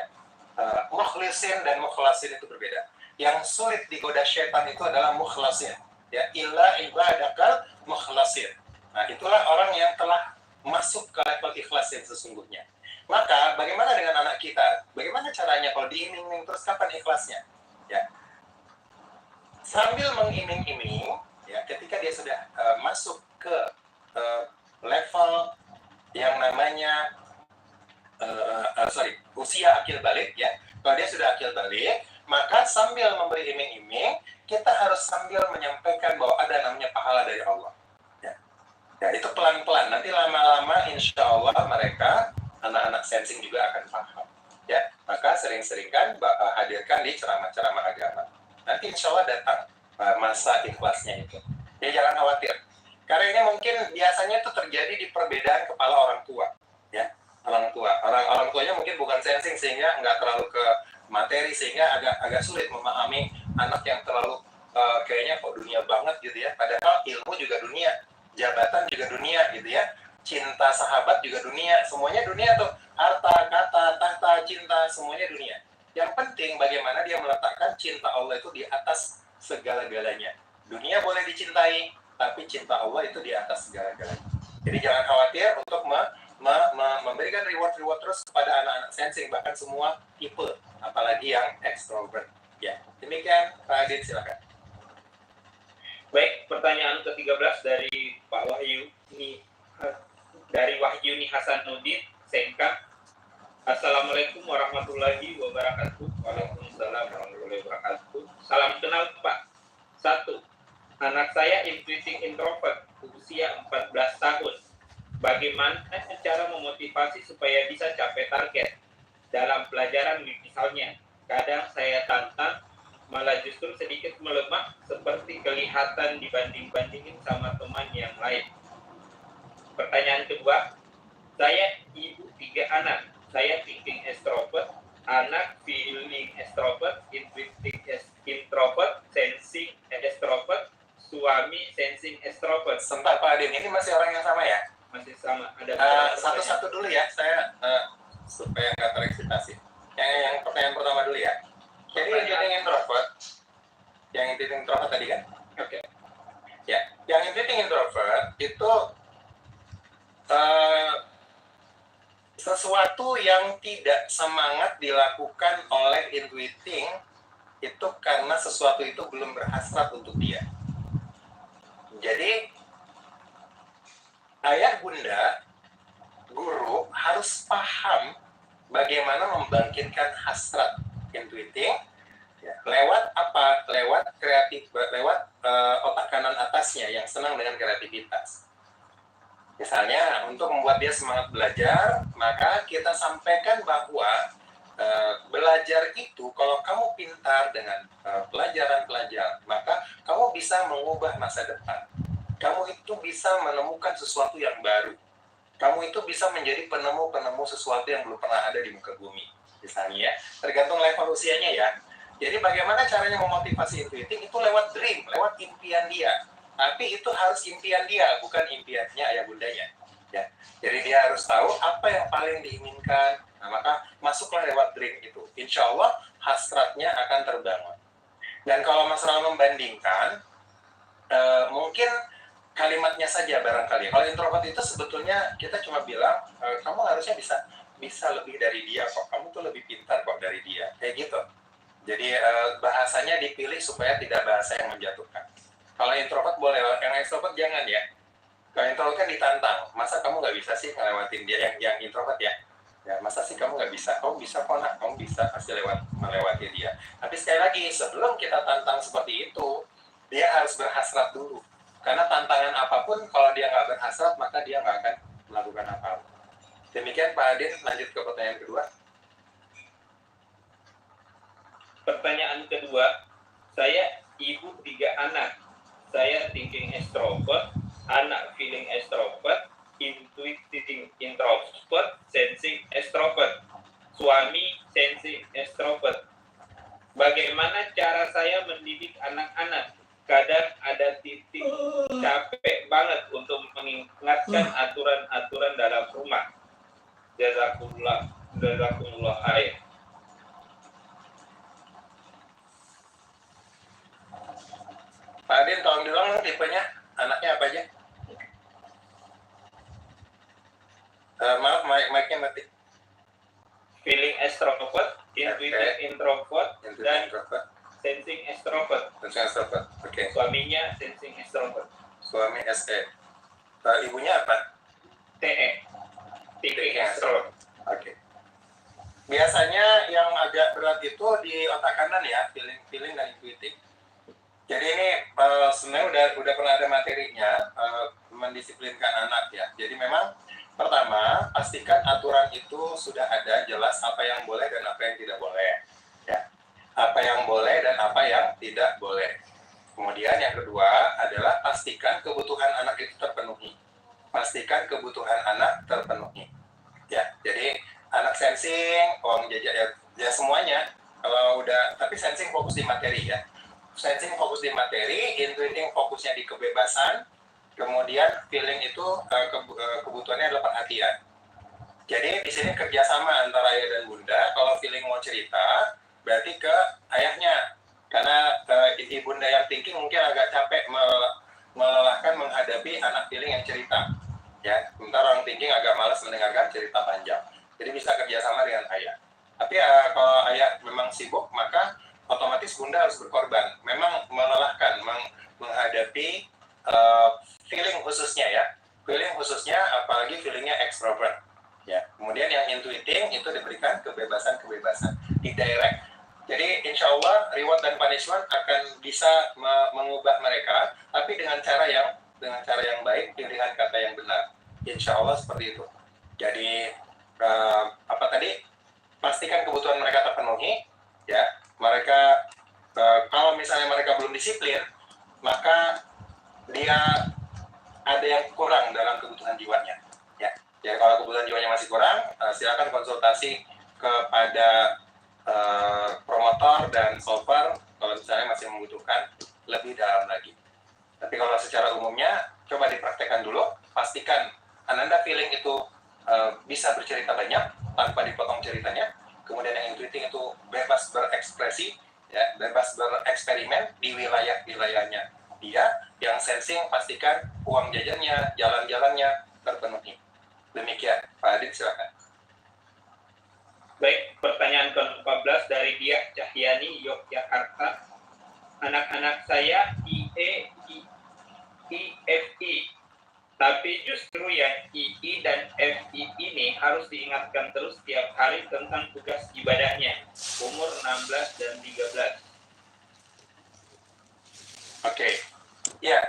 Mukhlisin dan mukhlasin itu berbeda. yang sulit digoda syaitan itu adalah mukhlasin. Ya, illa ibadakal mukhlasin. Nah, itulah orang yang telah masuk ke level ikhlas yang sesungguhnya. Maka bagaimana dengan anak kita? Bagaimana caranya kalau diiming-iming terus kapan ikhlasnya? Ya. Sambil mengiming-iming, ya, ketika dia sudah masuk ke level yang namanya usia akil balik, ya. Kalau dia sudah akil balik, maka sambil memberi iming-iming, kita harus sambil menyampaikan bahwa ada namanya pahala dari Allah. Ya, itu pelan-pelan. Nanti lama-lama insya Allah mereka, anak-anak sensing juga akan paham. Ya, maka sering-seringkan hadirkan di ceramah-ceramah agama. Nanti insya Allah datang masa ikhlasnya itu. Ya, jangan khawatir. Karena ini mungkin biasanya itu terjadi di perbedaan kepala orang tua. Ya, orang tua. Orang tuanya mungkin bukan sensing sehingga nggak terlalu ke materi, sehingga agak sulit memahami anak yang terlalu kayaknya kok dunia banget gitu ya. Padahal ilmu juga dunia. Jabatan juga dunia gitu ya, cinta sahabat juga dunia, semuanya dunia tuh, harta, kata, tahta, cinta, semuanya dunia. Yang penting bagaimana dia meletakkan cinta Allah itu di atas segala-galanya. Dunia boleh dicintai, tapi cinta Allah itu di atas segala-galanya. Jadi jangan khawatir untuk memberikan reward terus kepada anak-anak sensing, bahkan semua tipe, apalagi yang extrovert. Ya, demikian Pak Adin, silakan. Baik, pertanyaan ke-13 dari Pak Wahyu dari Wahyuni Hasanuddin, Sengkang. Assalamualaikum warahmatullahi wabarakatuh. Waalaikumsalam warahmatullahi wabarakatuh. Salam kenal Pak. 1. Anak saya intuiting introvert, usia 14 tahun. Bagaimana cara memotivasi supaya bisa capai target dalam pelajaran misalnya? Kadang saya tantang, malah justru sedikit melemah seperti kelihatan dibanding-bandingin sama teman yang lain. Pertanyaan kedua, saya ibu 3 anak. Saya thinking extrovert, anak feeling extrovert, intuiting introvert, sensing extrovert, suami sensing extrovert. Sebentar Pak Adin, ini masih orang yang sama ya? Masih sama. Ada satu-satu dulu ya, saya supaya nggak tereksitasi. Yang pertanyaan pertama dulu ya. Jadi yang intuiting introvert tadi kan? Oke. Ya, yang intuiting introvert itu sesuatu yang tidak semangat dilakukan oleh intuiting itu karena sesuatu itu belum berhasrat untuk dia. Jadi ayah bunda, guru harus paham bagaimana membangkitkan hasrat intuiting ya, lewat apa? Lewat kreatif, lewat otak kanan atasnya yang senang dengan kreativitas. Misalnya untuk membuat dia semangat belajar, maka kita sampaikan bahwa belajar itu kalau kamu pintar dengan pelajaran-pelajaran, maka kamu bisa mengubah masa depan. Kamu itu bisa menemukan sesuatu yang baru. Kamu itu bisa menjadi penemu-penemu sesuatu yang belum pernah ada di muka bumi. Misalnya ya, tergantung level usianya ya. Jadi bagaimana caranya memotivasi intuiting itu lewat dream, lewat impian dia. Tapi itu harus impian dia, bukan impiannya ayah bundanya. Ya. Jadi dia harus tahu apa yang paling diinginkan. Nah, maka masuklah lewat dream itu. Insya Allah hasratnya akan terbangun. Dan kalau masalah membandingkan, mungkin kalimatnya saja barangkali. Kalau introvert itu sebetulnya kita cuma bilang, kamu harusnya bisa lebih dari dia kok. Kamu tuh lebih pintar kok dari dia. Kayak gitu. Jadi bahasanya dipilih supaya tidak bahasa yang menjatuhkan. Kalau introvert boleh, yang extrovert jangan ya. Kalau introvert kan ditantang. Masa kamu nggak bisa sih ngelewatin dia? Yang introvert ya. Ya, masa sih kamu nggak bisa? Kamu bisa kok nak, kamu bisa pasti melewati dia. Tapi sekali lagi, sebelum kita tantang seperti itu, dia harus berhasrat dulu. Karena tantangan apapun, kalau dia nggak berhasrat, maka dia nggak akan melakukan apa-apa. Demikian Pak Adin, lanjut ke pertanyaan kedua. Pertanyaan kedua, saya ibu 3 anak. Saya thinking extrovert, anak feeling extrovert, intuiting introvert, sensing extrovert, suami sensing extrovert. Bagaimana cara saya mendidik anak-anak? Kadang ada titik capek banget untuk mengingatkan aturan-aturan dalam rumah. Jazakumullah khair. extrovert, intuitive introvert, dan introvert, sensing extrovert. sensing extrovert. Oke. Suaminya sensing extrovert. Suami SE. Ibunya apa? TE. Thinking extrovert. Oke. Biasanya yang agak berat itu di otak kanan ya, feeling dan intuitif. Jadi ini sebenarnya udah pernah ada materinya, mendisiplinkan anak ya. Jadi memang pertama pastikan aturan itu sudah ada, jelas apa yang boleh dan apa yang tidak boleh. Ya. Apa yang boleh dan apa yang tidak boleh. Kemudian yang kedua adalah pastikan kebutuhan anak itu terpenuhi. Pastikan kebutuhan anak terpenuhi. Ya, jadi anak sensing, uang jajan ya semuanya. Kalau udah, tapi sensing fokus di materi ya. Sensing fokus di materi, intuiting fokusnya di kebebasan, kemudian feeling itu kebutuhannya adalah perhatian. Jadi di sini kerjasama antara ayah dan bunda. Kalau feeling mau cerita, berarti ke ayahnya. Karena ibu bunda yang thinking mungkin agak capek melelahkan menghadapi anak feeling yang cerita. Ya, sementara orang thinking agak malas mendengarkan cerita panjang. Jadi bisa kerjasama dengan ayah. Tapi kalau ayah memang sibuk, maka otomatis bunda harus berkorban. Memang melelahkan menghadapi feeling khususnya ya. Feeling khususnya apalagi feelingnya extrovert. Ya. Kemudian yang intuiting itu diberikan kebebasan, didirect. Jadi insya Allah reward dan punishment akan bisa mengubah mereka, tapi dengan cara yang baik, pilihan kata yang benar. Insya Allah seperti itu. Jadi pastikan kebutuhan mereka terpenuhi, ya. Mereka kalau misalnya mereka belum disiplin, maka dia ada yang kurang dalam kebutuhan jiwanya. Ya. Jadi kalau kebutuhan jiwanya masih kurang, silakan konsultasi kepada promotor dan solver kalau misalnya masih membutuhkan lebih dalam lagi. Tapi kalau secara umumnya, coba dipraktekkan dulu, pastikan Ananda feeling itu bisa bercerita banyak tanpa dipotong ceritanya. Kemudian yang intuiting itu bebas berekspresi, ya, bebas bereksperimen di wilayahnya dia. Yang sensing pastikan uang jajannya, jalan-jalannya terpenuhi. Demikian, Pak Adit silakan. Baik, pertanyaan ke-14 dari Diah Cahyani, Yogyakarta. Anak-anak saya IE, IFI, tapi justru yang II dan FI ini harus diingatkan terus setiap hari tentang tugas ibadahnya. Umur 16 dan 13. Oke. Ya,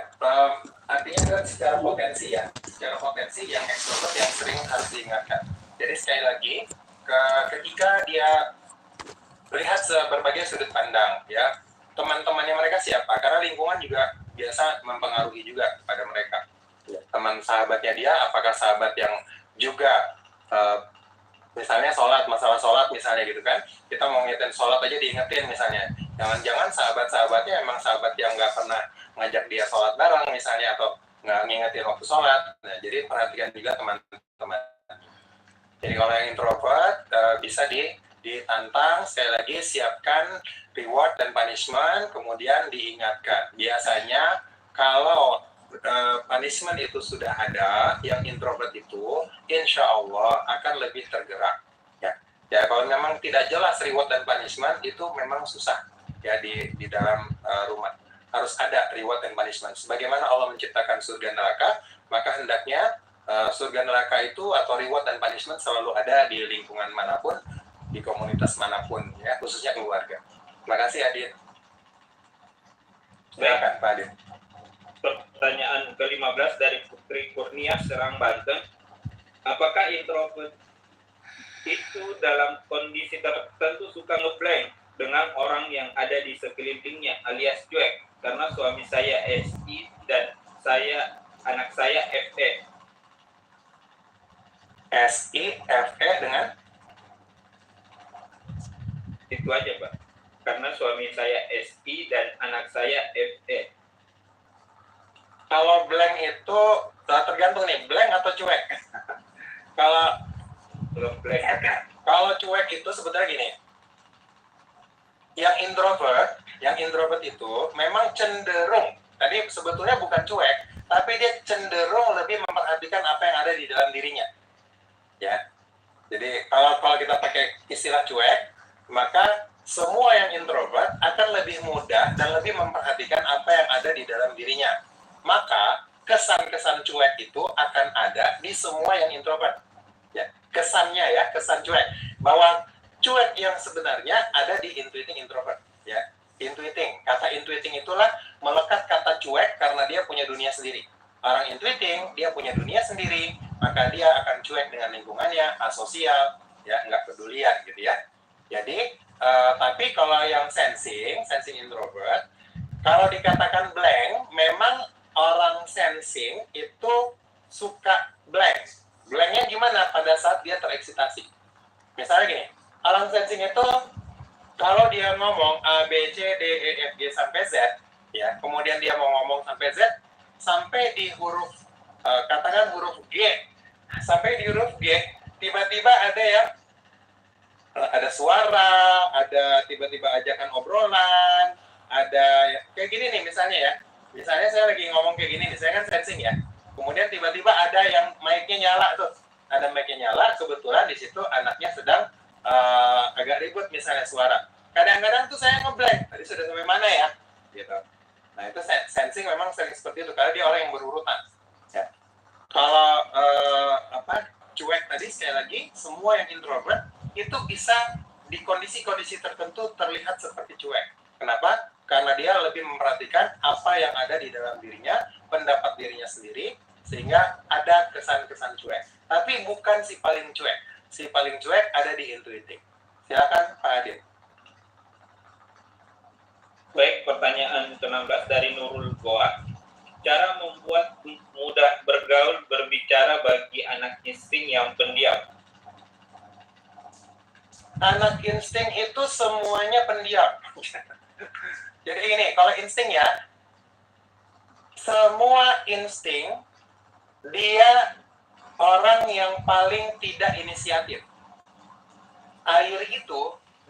artinya adalah secara potensi ya. Secara potensi yang ekstrovert yang sering harus diingatkan. Jadi sekali lagi, ketika dia melihat berbagai sudut pandang, ya, teman-temannya mereka siapa? Karena lingkungan juga biasa mempengaruhi juga pada mereka. Teman sahabatnya dia, apakah sahabat yang juga misalnya masalah sholat misalnya gitu kan, kita mau ngingetin sholat aja diingetin misalnya. Jangan-jangan sahabat-sahabatnya emang sahabat yang nggak pernah ngajak dia sholat bareng misalnya, atau nggak ngingetin waktu sholat. Nah, jadi perhatikan juga teman-teman. Jadi kalau yang introvert bisa ditantang, sekali lagi siapkan reward dan punishment, kemudian diingatkan. Biasanya kalau punishment itu sudah ada, yang introvert itu insya Allah akan lebih tergerak. Ya kalau memang tidak jelas reward dan punishment itu memang susah ya di dalam rumah. Harus ada reward dan punishment. Sebagaimana Allah menciptakan surga neraka, maka hendaknya surga neraka itu atau reward dan punishment selalu ada di lingkungan manapun, di komunitas manapun, ya, khususnya keluarga. Terima kasih, Adit. Silakan, Pak Adit. Pertanyaan ke-15 dari Putri Kurnia, Serang, Banten. Apakah introvert itu dalam kondisi tertentu suka ngeblank dengan orang yang ada di sekelilingnya alias cuek? Karena suami saya SI dan anak saya FE. SIFE dengan? Itu aja, Pak. Karena suami saya SI dan anak saya FE. Kalau blank itu tergantung nih, blank atau cuek. Kalau cuek itu sebetulnya gini. Yang introvert itu memang cenderung, tadi sebetulnya bukan cuek, tapi dia cenderung lebih memperhatikan apa yang ada di dalam dirinya. Ya. Jadi kalau kita pakai istilah cuek, Cuek yang sebenarnya ada di intuiting introvert, ya. Intuiting, kata intuiting itulah melekat kata cuek karena dia punya dunia sendiri. Orang intuiting, dia punya dunia sendiri, maka dia akan cuek dengan lingkungannya, asosial, ya, nggak pedulian gitu ya. Jadi, tapi kalau yang sensing introvert, kalau dikatakan blank, memang orang sensing itu suka blank. Blanknya gimana? Pada saat dia tereksitasi. Misalnya gini, orang sensing itu kalau dia ngomong A, B, C, D, E, F, G sampai Z, ya, kemudian dia mau ngomong sampai Z, sampai di huruf, katakan huruf G, sampai di huruf G, tiba-tiba ada yang ada suara, ada tiba-tiba ajakan obrolan, ada kayak gini nih misalnya ya. Misalnya saya lagi ngomong kayak gini, saya kan sensing ya. Kemudian tiba-tiba ada yang mic-nya nyala tuh. Ada mic-nya nyala, kebetulan di situ anaknya sedang agak ribut misalnya suara. Kadang-kadang tuh saya ngeblank. Tadi sudah sampai mana ya? Gitu. Nah, itu sensing memang sering seperti itu karena dia orang yang berurutan. Ya. Kalau cuek tadi sekali lagi, semua yang introvert itu bisa di kondisi-kondisi tertentu terlihat seperti cuek. Kenapa? Karena dia lebih memperhatikan apa yang ada di dalam dirinya, pendapat dirinya sendiri, sehingga ada kesan-kesan cuek. Tapi bukan si paling cuek. Si paling cuek ada di intuiting. Silakan Pak Adil. Baik, pertanyaan ke-16 dari Nurul Goa. Cara membuat mudah bergaul berbicara bagi anak insting yang pendiam. Anak insting itu semuanya pendiam. Jadi ini, kalau insting ya, semua insting dia orang yang paling tidak inisiatif. Air itu,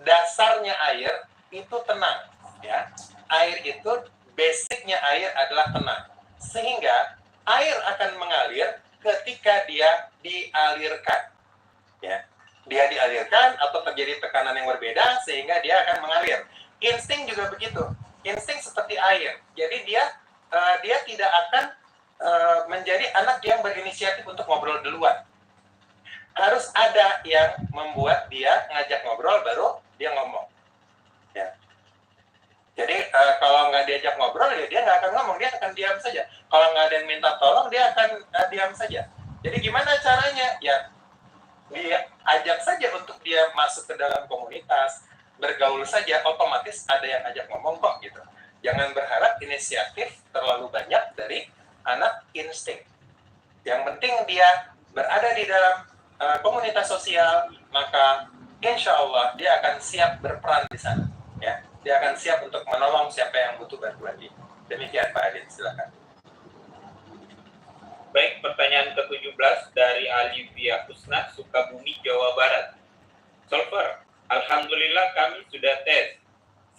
dasarnya air itu tenang, ya. Air itu, basicnya air adalah tenang. Sehingga air akan mengalir ketika dia dialirkan, ya. Dia dialirkan atau terjadi tekanan yang berbeda sehingga dia akan mengalir. Insting juga begitu. Insting seperti air. Jadi dia tidak akan menjadi anak yang berinisiatif untuk ngobrol duluan. Harus ada yang membuat dia ngajak ngobrol baru dia ngomong. Ya. Jadi kalau nggak diajak ngobrol ya dia nggak akan ngomong, dia akan diam saja. Kalau nggak ada yang minta tolong dia akan diam saja. Jadi gimana caranya? Ya dia ajak saja untuk dia masuk ke dalam komunitas, bergaul saja, otomatis ada yang ajak ngomong kok gitu. Jangan berharap inisiatif terlalu banyak dari anak insting. Yang penting dia berada di dalam komunitas sosial, maka insya Allah dia akan siap berperan di sana. Ya, dia akan siap untuk menolong siapa yang butuh bantuan. Demikian Pak Adin, silakan. Baik, pertanyaan ke-17 dari Alivia Husna, Sukabumi, Jawa Barat. Solver, alhamdulillah kami sudah tes.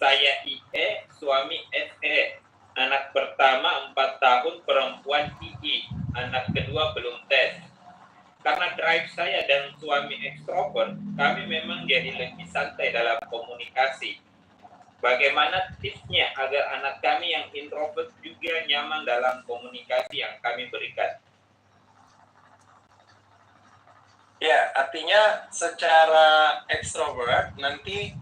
Saya IE, suami SE. Anak pertama 4 tahun, perempuan II. Anak kedua belum tes. Karena drive saya dan suami ekstrovert, kami memang jadi lebih santai dalam komunikasi. Bagaimana tipsnya agar anak kami yang introvert juga nyaman dalam komunikasi yang kami berikan? Ya, artinya secara ekstrovert nanti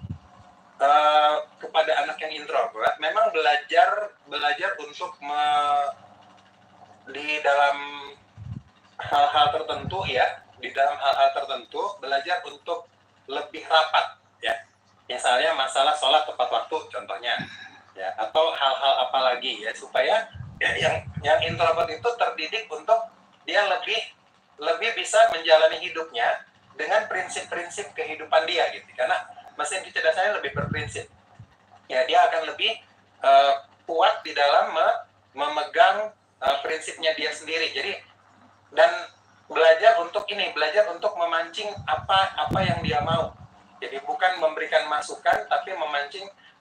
kepada anak yang introvert memang belajar untuk di dalam hal-hal tertentu ya, di dalam hal-hal tertentu belajar untuk lebih rapat ya. Misalnya masalah sholat tepat waktu contohnya ya, atau hal-hal apa lagi ya, supaya yang introvert itu terdidik untuk dia lebih bisa menjalani hidupnya dengan prinsip-prinsip kehidupan dia gitu. Karena mesin kecerdasannya lebih berprinsip. Ya, dia akan lebih kuat di dalam memegang prinsipnya dia sendiri. Jadi dan belajar untuk memancing apa yang dia mau. Jadi bukan memberikan masukan tapi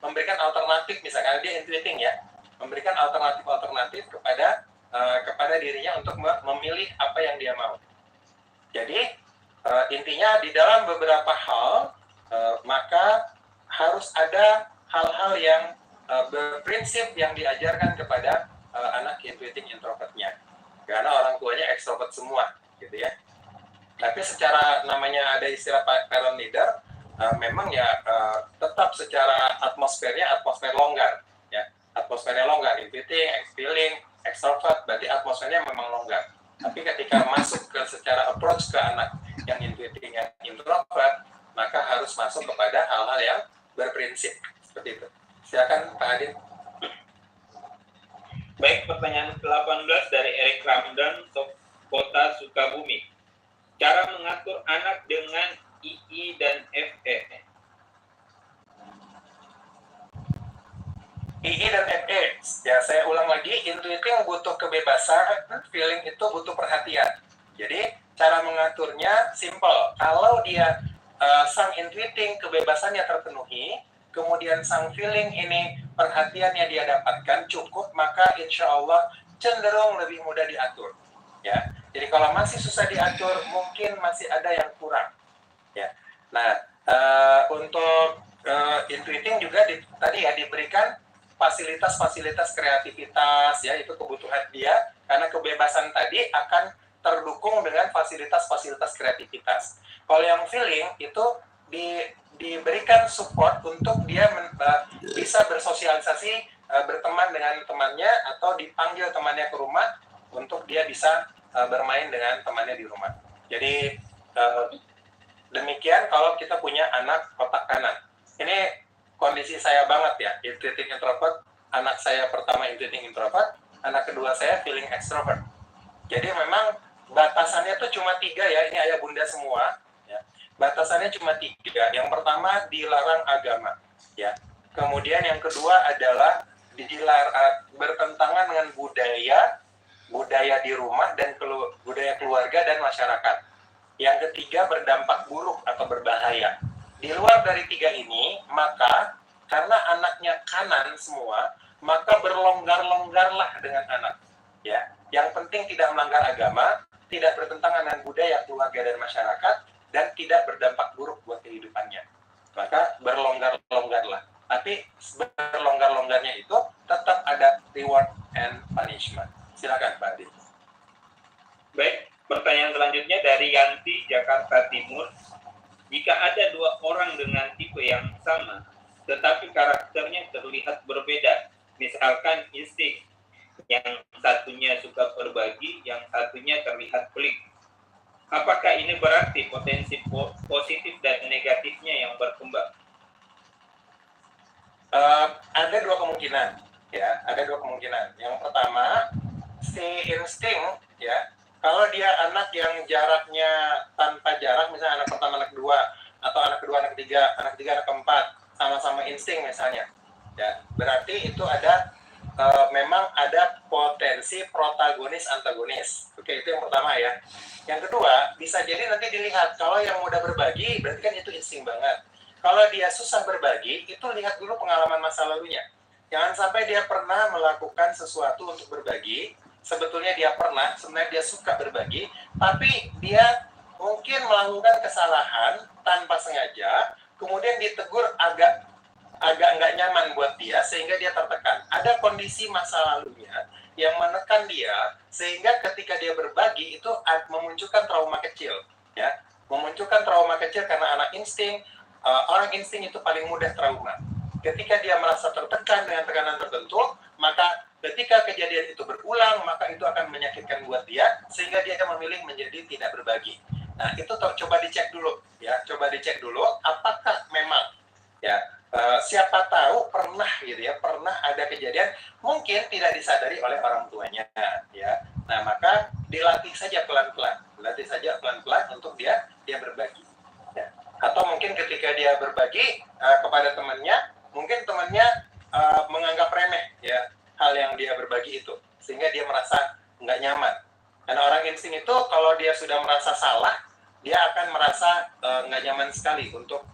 memberikan alternatif, misalkan dia intuiting ya. Memberikan alternatif kepada dirinya untuk memilih apa yang dia mau. Jadi intinya di dalam beberapa hal maka harus ada hal-hal yang berprinsip yang diajarkan kepada anak intuiting introvertnya. Karena orang tuanya ekstrovert semua, gitu ya. Tapi secara namanya ada istilah parent leader, memang ya tetap secara atmosfer longgar, ya atmosfernya longgar, inviting, feeling, extrovert, berarti atmosfernya memang longgar. Tapi ketika masuk ke secara approach ke anak yang inviting, yang introvert, maka harus masuk kepada hal-hal yang berprinsip seperti itu. Silakan Pak Adin. Baik, pertanyaan ke-18 dari Erik Ramdan, Kota Sukabumi. Cara mengatur anak dengan II dan FE. II dan FE, ya saya ulang lagi, intuiting butuh kebebasan, feeling itu butuh perhatian. Jadi cara mengaturnya simple. Kalau dia sang intuiting kebebasannya terpenuhi, kemudian sang feeling ini perhatiannya dia dapatkan cukup, maka insya Allah cenderung lebih mudah diatur. Ya, jadi kalau masih susah diatur, mungkin masih ada yang kurang. Ya, nah untuk intuiting juga tadi ya diberikan fasilitas-fasilitas kreativitas, ya itu kebutuhan dia, karena kebebasan tadi akan terdukung dengan fasilitas-fasilitas kreativitas. Kalau yang feeling itu diberikan support untuk dia bisa bersosialisasi, berteman dengan temannya, atau dipanggil temannya ke rumah untuk dia bisa bermain dengan temannya di rumah. Jadi demikian kalau kita punya anak otak kanan. Ini kondisi saya banget ya, intuiting introvert. Anak saya pertama intuiting introvert, anak kedua saya feeling extrovert. Jadi memang batasannya tuh cuma 3 ya, ini ayah bunda semua. Ya. Batasannya cuma 3. Yang pertama dilarang agama, ya. Kemudian yang kedua adalah bertentangan dengan budaya di rumah dan budaya keluarga dan masyarakat. Yang ketiga berdampak buruk atau berbahaya. Di luar dari 3 ini, maka karena anaknya kanan semua, maka berlonggar-longgarlah dengan anak. Ya, yang penting tidak melanggar agama, tidak bertentangan dengan budaya keluarga dan masyarakat, dan tidak berdampak buruk buat kehidupannya. Maka berlonggar-longgarlah. Tapi berlonggar-longgarnya itu tetap ada reward and punishment. Silakan Pak Adi. Baik, pertanyaan selanjutnya dari Yanti, Jakarta Timur. Jika ada 2 orang dengan tipe yang sama, tetapi karakternya terlihat berbeda, misalkan insting, yang satunya suka berbagi, yang satunya terlihat pelik. Apakah ini berarti potensi positif dan negatifnya yang berkembang? Ada 2 kemungkinan, ya. Ada 2 kemungkinan. Yang pertama, si insting, ya, kalau dia anak yang jaraknya tanpa jarak, misalnya anak pertama, anak kedua, atau anak kedua, anak ketiga, anak keempat, sama-sama insting misalnya, ya, berarti itu ada memang ada potensi protagonis antagonis. Oke, itu yang pertama ya. Yang kedua, bisa jadi nanti dilihat kalau yang mudah berbagi, berarti kan itu insting banget. Kalau dia susah berbagi, itu lihat dulu pengalaman masa lalunya. Jangan sampai dia pernah melakukan sesuatu untuk berbagi, sebetulnya dia pernah, sebenarnya dia suka berbagi, tapi dia mungkin melakukan kesalahan tanpa sengaja, kemudian ditegur agak nggak nyaman buat dia, sehingga dia tertekan. Ada kondisi masa lalunya yang menekan dia, sehingga ketika dia berbagi itu memunculkan trauma kecil, ya, memunculkan trauma kecil karena anak insting, orang insting itu paling mudah trauma. Ketika dia merasa tertekan dengan tekanan tertentu, maka ketika kejadian itu berulang, maka itu akan menyakitkan buat dia, sehingga dia akan memilih menjadi tidak berbagi. Nah, itu coba dicek dulu, ya, coba dicek dulu apakah memang, ya, siapa tahu pernah gitu ya, pernah ada kejadian mungkin tidak disadari oleh orang tuanya, ya. Nah, maka dilatih saja pelan-pelan untuk dia berbagi, ya. Atau mungkin ketika dia berbagi kepada temannya, mungkin temannya menganggap remeh ya hal yang dia berbagi itu, sehingga dia merasa nggak nyaman. Karena orang insting itu kalau dia sudah merasa salah, dia akan merasa nggak nyaman sekali untuk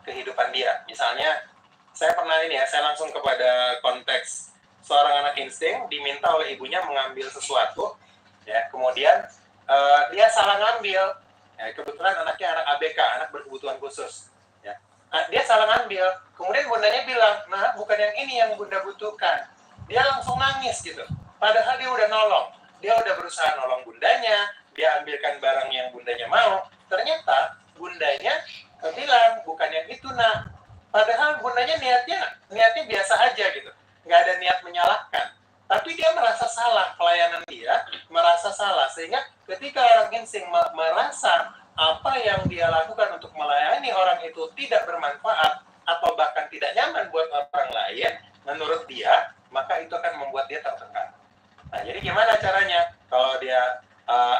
kehidupan dia. Misalnya, saya pernah saya langsung kepada konteks seorang anak insting diminta oleh ibunya mengambil sesuatu, ya, kemudian dia salah ngambil. Ya, kebetulan anaknya anak ABK, anak berkebutuhan khusus. Ya. Dia salah ngambil, kemudian bundanya bilang, nah bukan yang ini yang bunda butuhkan. Dia langsung nangis gitu. Padahal dia udah nolong, dia udah berusaha nolong bundanya, dia ambilkan barang yang bundanya mau. Ternyata bundanya bilang bukan yang itu nak, padahal bundanya niatnya biasa aja gitu, nggak ada niat menyalahkan, tapi dia merasa salah, pelayanan dia merasa salah, sehingga ketika orang insting merasa apa yang dia lakukan untuk melayani orang itu tidak bermanfaat atau bahkan tidak nyaman buat orang lain menurut dia, maka itu akan membuat dia tertekan. Nah, jadi gimana caranya? Kalau dia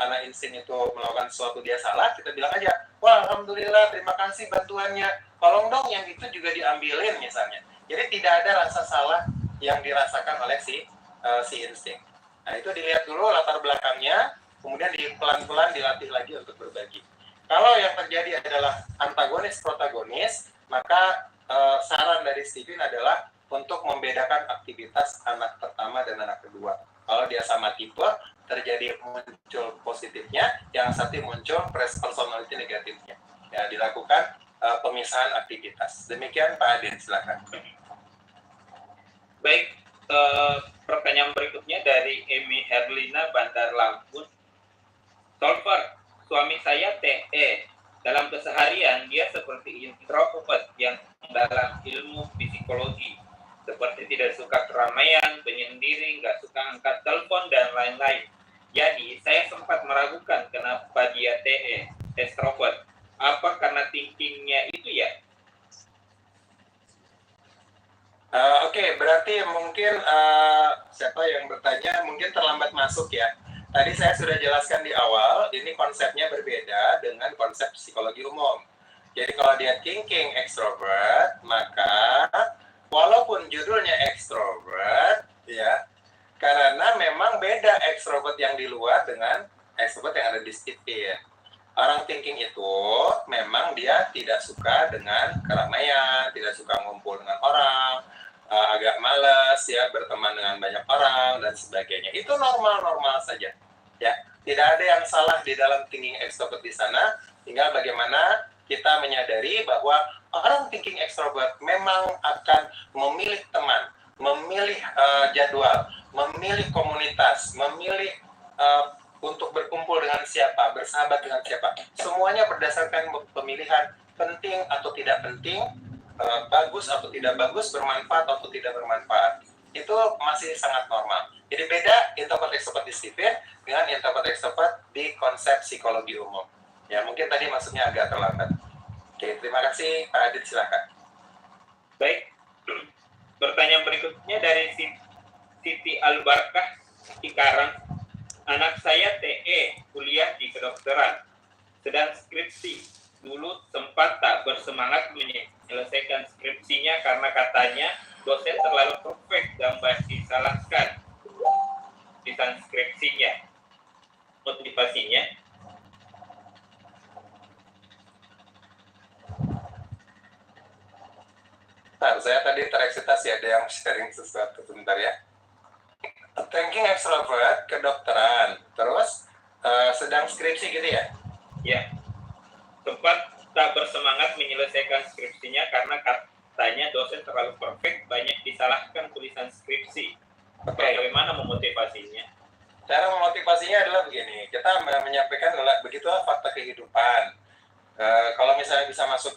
anak insting itu melakukan sesuatu dia salah, kita bilang aja, wah alhamdulillah terima kasih bantuannya, tolong dong yang itu juga diambilin misalnya. Jadi tidak ada rasa salah yang dirasakan oleh si insting. Nah, itu dilihat dulu latar belakangnya, kemudian pelan-pelan dilatih lagi untuk berbagi. Kalau yang terjadi adalah antagonis protagonis, maka saran dari Steven adalah untuk membedakan aktivitas anak pertama dan anak kedua. Kalau dia sama tipe, terjadi muncul positifnya, yang satu muncul personality negatifnya. Ya, dilakukan pemisahan aktivitas. Demikian Pak Adin, silakan. Baik, pertanyaan berikutnya dari Emi Herlina, Bandar Lampung. Solver, suami saya TE. Dalam keseharian, dia seperti introvert yang dalam ilmu psikologi. Seperti tidak suka keramaian, penyendiri, nggak suka angkat telepon, dan lain-lain. Jadi, saya sempat meragukan kenapa dia TE, extrovert. Apa karena thinkingnya itu ya? Oke, berarti mungkin siapa yang bertanya mungkin terlambat masuk ya. Tadi saya sudah jelaskan di awal, ini konsepnya berbeda dengan konsep psikologi umum. Jadi kalau dia thinking extrovert, maka walaupun judulnya extrovert, ya, karena memang beda extrovert yang di luar dengan extrovert yang ada di Steven. Orang thinking itu memang dia tidak suka dengan keramaian, tidak suka ngumpul dengan orang, agak malas ya berteman dengan banyak orang dan sebagainya. Itu normal-normal saja. Ya, tidak ada yang salah di dalam thinking extrovert di sana. Tinggal bagaimana kita menyadari bahwa orang thinking extrovert memang akan memilih teman, memilih jadwal, memilih komunitas, memilih untuk berkumpul dengan siapa, bersahabat dengan siapa. Semuanya berdasarkan pemilihan penting atau tidak penting, bagus atau tidak bagus, bermanfaat atau tidak bermanfaat. Itu masih sangat normal. Jadi beda introvert extrovert di Steven dengan introvert extrovert di konsep psikologi umum. Ya, mungkin tadi maksudnya agak terlambat. Oke, terima kasih Pak Adit, silakan. Baik, pertanyaan berikutnya dari Siti Albarkah Cikarang. Anak saya TE, kuliah di kedokteran, sedang skripsi. Dulu sempat tak bersemangat menyelesaikan skripsinya karena katanya dosen terlalu perfect dan banyak disalahkan tulisan skripsinya. Motivasinya? Nah, saya tadi tereksitasi, ada yang sharing sesuatu sebentar ya. Thinking extrovert, kedokteran, terus sedang skripsi gitu ya? Ya, sempat tak bersemangat menyelesaikan skripsinya karena katanya dosen terlalu perfect, banyak disalahkan tulisan skripsi. Bagaimana memotivasinya? Cara memotivasinya adalah begini, kita menyampaikan begitulah fakta kehidupan. Kalau misalnya bisa masuk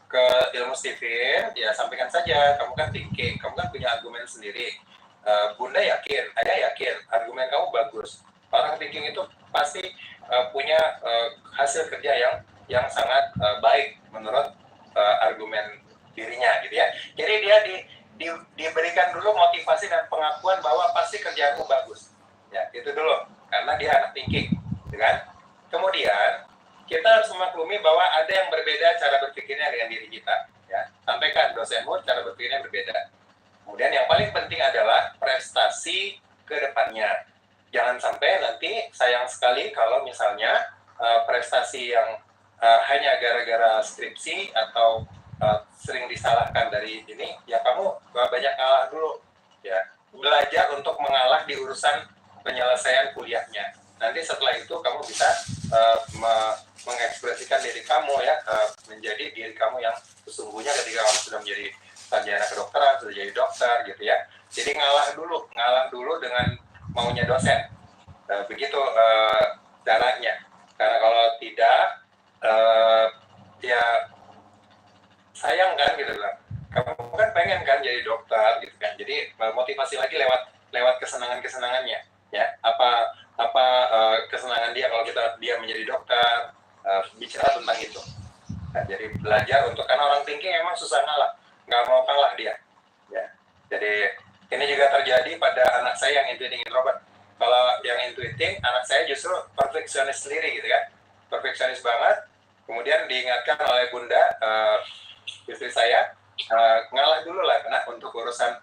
ke ilmu Steven, ya sampaikan saja, kamu kan thinking, kamu kan punya argumen sendiri. Bunda yakin, ayah yakin, argumen kamu bagus. Orang thinking itu pasti punya hasil kerja yang sangat baik menurut argumen dirinya, gitu ya. Jadi dia diberikan dulu motivasi dan pengakuan bahwa pasti kerjaanmu bagus. Ya, itu dulu, karena dia anak thinking, gitu kan. Kemudian kita harus memaklumi bahwa ada yang berbeda cara berpikirnya dengan diri kita. Ya, sampaikan dosenmu cara berpikirnya berbeda. Kemudian yang paling penting adalah prestasi ke depannya. Jangan sampai nanti sayang sekali kalau misalnya prestasi yang hanya gara-gara skripsi atau sering disalahkan dari ini, ya kamu banyak kalah dulu. Ya, belajar untuk mengalah di urusan penyelesaian kuliahnya. Nanti setelah itu kamu bisa mengekspresikan diri kamu ya, menjadi diri kamu yang sesungguhnya ketika kamu sudah menjadi sarjana kedokteran, sudah jadi dokter gitu ya. Jadi ngalah dulu dengan maunya dosen. Begitu caranya. Karena kalau tidak, ya sayang kan gitu bilang, kamu kan pengen kan jadi dokter gitu kan, jadi motivasi lagi lewat kesenangannya ya, kesenangan dia kalau dia menjadi dokter, bicara tentang itu. Nah, jadi belajar untuk, karena orang thinking emang susah ngalah, nggak mau kalah dia ya. Jadi ini juga terjadi pada anak saya yang intuiting introvert. Kalau yang intuiting, anak saya justru perfeksionis sendiri gitu kan, perfeksionis banget. Kemudian diingatkan oleh bunda, istri saya, ngalah dulu lah nak untuk urusan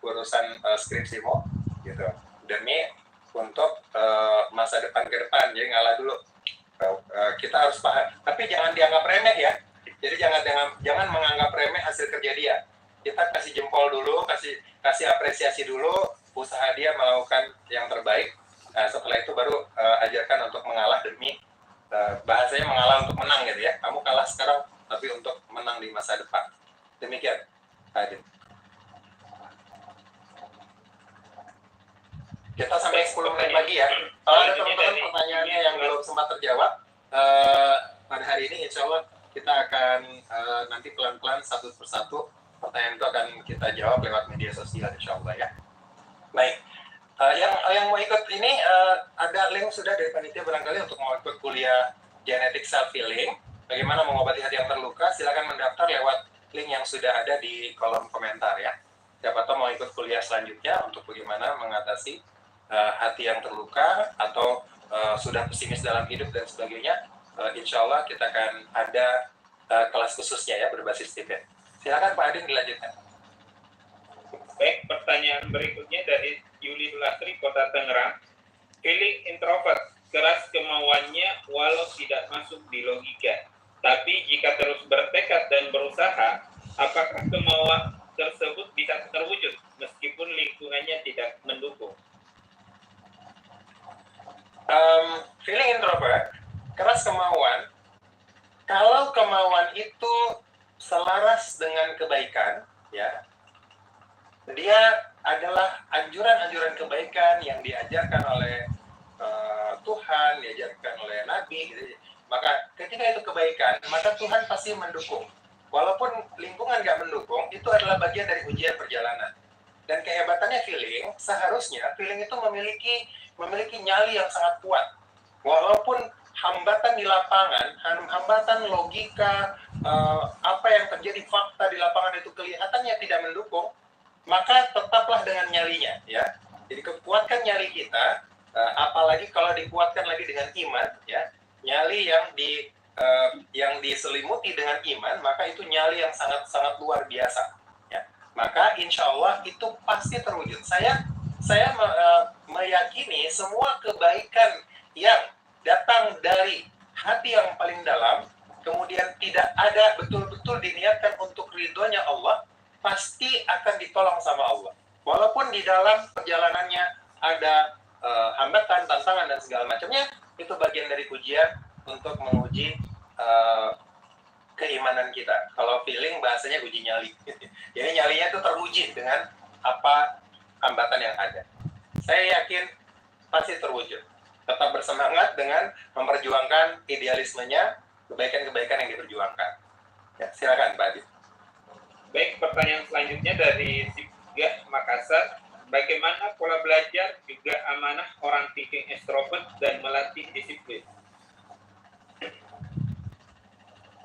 skripsimu gitu, demi untuk masa depan ke depan, jadi ngalah dulu. Kita harus paham, tapi jangan dianggap remeh ya. Jadi jangan menganggap remeh hasil kerja dia. Kita kasih jempol dulu, kasih apresiasi dulu usaha dia melakukan yang terbaik. Nah, setelah itu baru ajarkan untuk mengalah demi bahasanya mengalah untuk menang gitu ya. Kamu kalah sekarang tapi untuk menang di masa depan. Demikian. Adit. Kita sampai 10 menit lagi ya. Kalau ada teman-teman pertanyaannya yang belum sempat terjawab pada hari ini, insya Allah kita akan nanti pelan-pelan satu persatu pertanyaan itu akan kita jawab lewat media sosial, insya Allah ya. Baik, yang mau ikut ini ada link sudah dari panitia barangkali untuk mau ikut kuliah genetic self healing. Bagaimana mengobati hati yang terluka? Silakan mendaftar lewat link yang sudah ada di kolom komentar ya. Siapa tahu mau ikut kuliah selanjutnya untuk bagaimana mengatasi hati yang terluka atau sudah pesimis dalam hidup dan sebagainya. Insya Allah kita akan ada kelas khususnya ya berbasis tipe. Silakan Pak Adin dilanjutkan. Baik, pertanyaan berikutnya dari Yuli Lastri, Kota Tangerang. Feeling introvert, keras kemauannya walau tidak masuk di logika. Tapi jika terus bertekad dan berusaha, apakah kemauan tersebut bisa terwujud meskipun lingkungannya tidak mendukung? Feeling introvert, keras kemauan. Kalau kemauan itu selaras dengan kebaikan, ya, dia adalah anjuran-anjuran kebaikan yang diajarkan oleh Tuhan, diajarkan oleh Nabi, gitu. Maka ketika itu kebaikan, maka Tuhan pasti mendukung. Walaupun lingkungan nggak mendukung, itu adalah bagian dari ujian perjalanan. Dan kehebatannya feeling, seharusnya feeling itu memiliki nyali yang sangat kuat. Walaupun hambatan di lapangan, hambatan logika, apa yang terjadi fakta di lapangan itu kelihatannya tidak mendukung, maka tetaplah dengan nyalinya, ya. Jadi kuatkan nyali kita, apalagi kalau dikuatkan lagi dengan iman, ya. Nyali yang diselimuti dengan iman, maka itu nyali yang sangat luar biasa, ya. Maka insya Allah itu pasti terwujud. Saya meyakini semua kebaikan yang datang dari hati yang paling dalam, kemudian tidak ada betul-betul diniatkan untuk ridhonya Allah, pasti akan ditolong sama Allah. Walaupun di dalam perjalanannya ada hambatan, tantangan, dan segala macamnya, itu bagian dari ujian untuk menguji keimanan kita. Kalau feeling bahasanya uji nyali. Jadi nyalinya itu teruji dengan apa hambatan yang ada. Saya yakin pasti terwujud. Tetap bersemangat dengan memperjuangkan idealismenya, kebaikan-kebaikan yang diperjuangkan. Ya, silakan Pak Adit. Baik, pertanyaan selanjutnya dari Sibga Makassar. Bagaimana pola belajar juga amanah orang thinking extrovert dan melatih disiplin?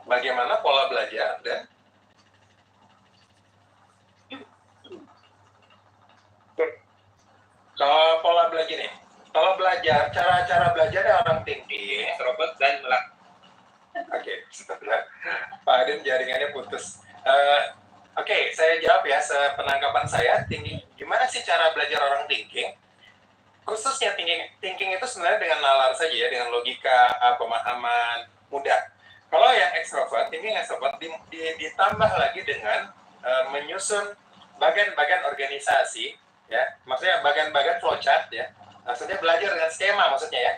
Bagaimana pola belajar dan kalau pola belajar nih, kalau belajar, cara belajarnya orang thinking extrovert dan melatih. Oke, Pak Adin jaringannya putus. Oke, saya jawab ya, sepenangkapan saya, gimana sih cara belajar orang thinking? Khususnya thinking itu sebenarnya dengan nalar saja ya, dengan logika, pemahaman, mudah. Kalau yang thinking extrovert ditambah lagi dengan menyusun bagian-bagian organisasi, ya, maksudnya bagian-bagian flowchart ya, maksudnya belajar dengan skema maksudnya ya,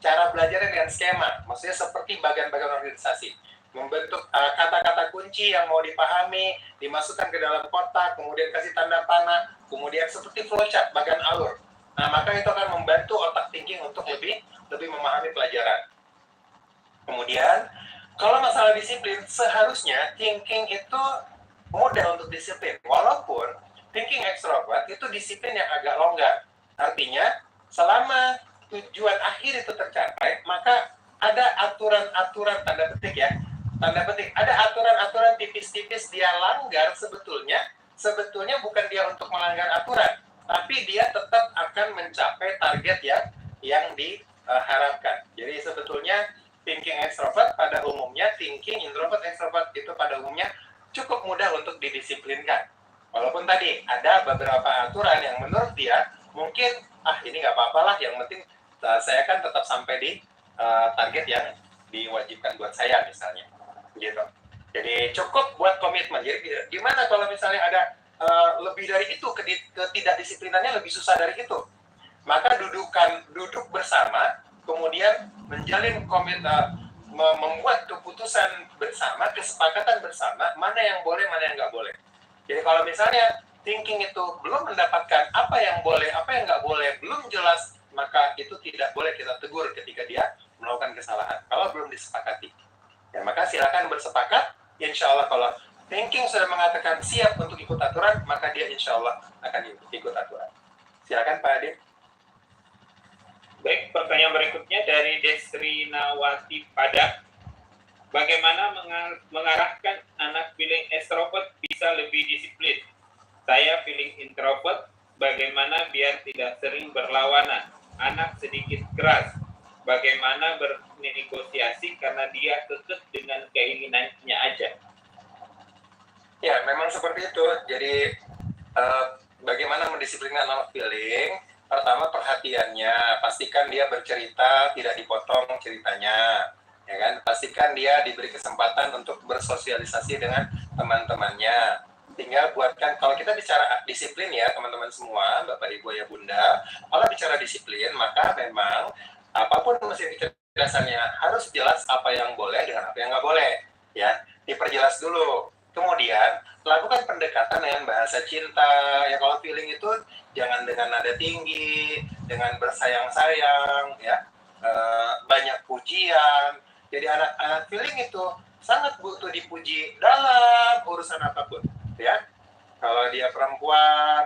cara belajarnya dengan skema, maksudnya seperti bagian-bagian organisasi, membentuk kata-kata kunci yang mau dipahami, dimasukkan ke dalam kotak, kemudian kasih tanda panah, kemudian seperti flowchart, bagian alur. Nah, maka itu akan membantu otak thinking untuk lebih memahami pelajaran. Kemudian, kalau masalah disiplin, seharusnya thinking itu mudah untuk disiplin. Walaupun thinking extrovert itu disiplin yang agak longgar. Artinya, selama tujuan akhir itu tercapai, maka ada aturan-aturan tanda petik ya. Tanda petik, ada aturan-aturan tipis-tipis dia langgar sebetulnya bukan dia untuk melanggar aturan, tapi dia tetap akan mencapai target yang diharapkan. Jadi sebetulnya thinking extrovert pada umumnya, thinking introvert extrovert itu pada umumnya cukup mudah untuk didisiplinkan. Walaupun tadi ada beberapa aturan yang menurut dia mungkin ini nggak apa-apa lah, yang penting saya kan tetap sampai di target yang diwajibkan buat saya misalnya, gitu. Jadi cukup buat komitmen. Jadi gimana kalau misalnya ada lebih dari itu, ketidakdisiplinannya lebih susah dari itu, maka duduk bersama, kemudian menjalin membuat keputusan bersama, kesepakatan bersama, mana yang boleh, mana yang nggak boleh. Jadi kalau misalnya thinking itu belum mendapatkan apa yang boleh, apa yang nggak boleh, belum jelas, maka itu tidak boleh kita tegur ketika dia melakukan kesalahan, kalau belum disepakati. Ya, maka silakan bersepakat. Insya Allah kalau thinking sudah mengatakan siap untuk ikut aturan, maka dia insya Allah akan ikut aturan. Silakan Pak Adin. Baik, pertanyaan berikutnya dari Desri Nawati Padak. Bagaimana mengarahkan anak feeling extrovert bisa lebih disiplin? Saya feeling introvert, bagaimana biar tidak sering berlawanan? Anak sedikit keras, bagaimana bernegosiasi karena dia kekeh dengan keinginannya aja? Ya, memang seperti itu. Jadi bagaimana mendisiplinkan anak feeling? Pertama, perhatiannya, pastikan dia bercerita, tidak dipotong ceritanya, ya kan? Pastikan dia diberi kesempatan untuk bersosialisasi dengan teman-temannya. Tinggal buatkan, kalau kita bicara disiplin ya teman-teman semua, Bapak Ibu ya Bunda, kalau bicara disiplin maka memang apapun mesin kecerdasannya harus jelas apa yang boleh dengan apa yang nggak boleh, ya, diperjelas dulu. Kemudian lakukan pendekatan dengan bahasa cinta. Ya, kalau feeling itu jangan dengan nada tinggi, dengan bersayang-sayang, ya, banyak pujian. Jadi anak-anak feeling itu sangat butuh dipuji dalam urusan apapun, ya. Kalau dia perempuan,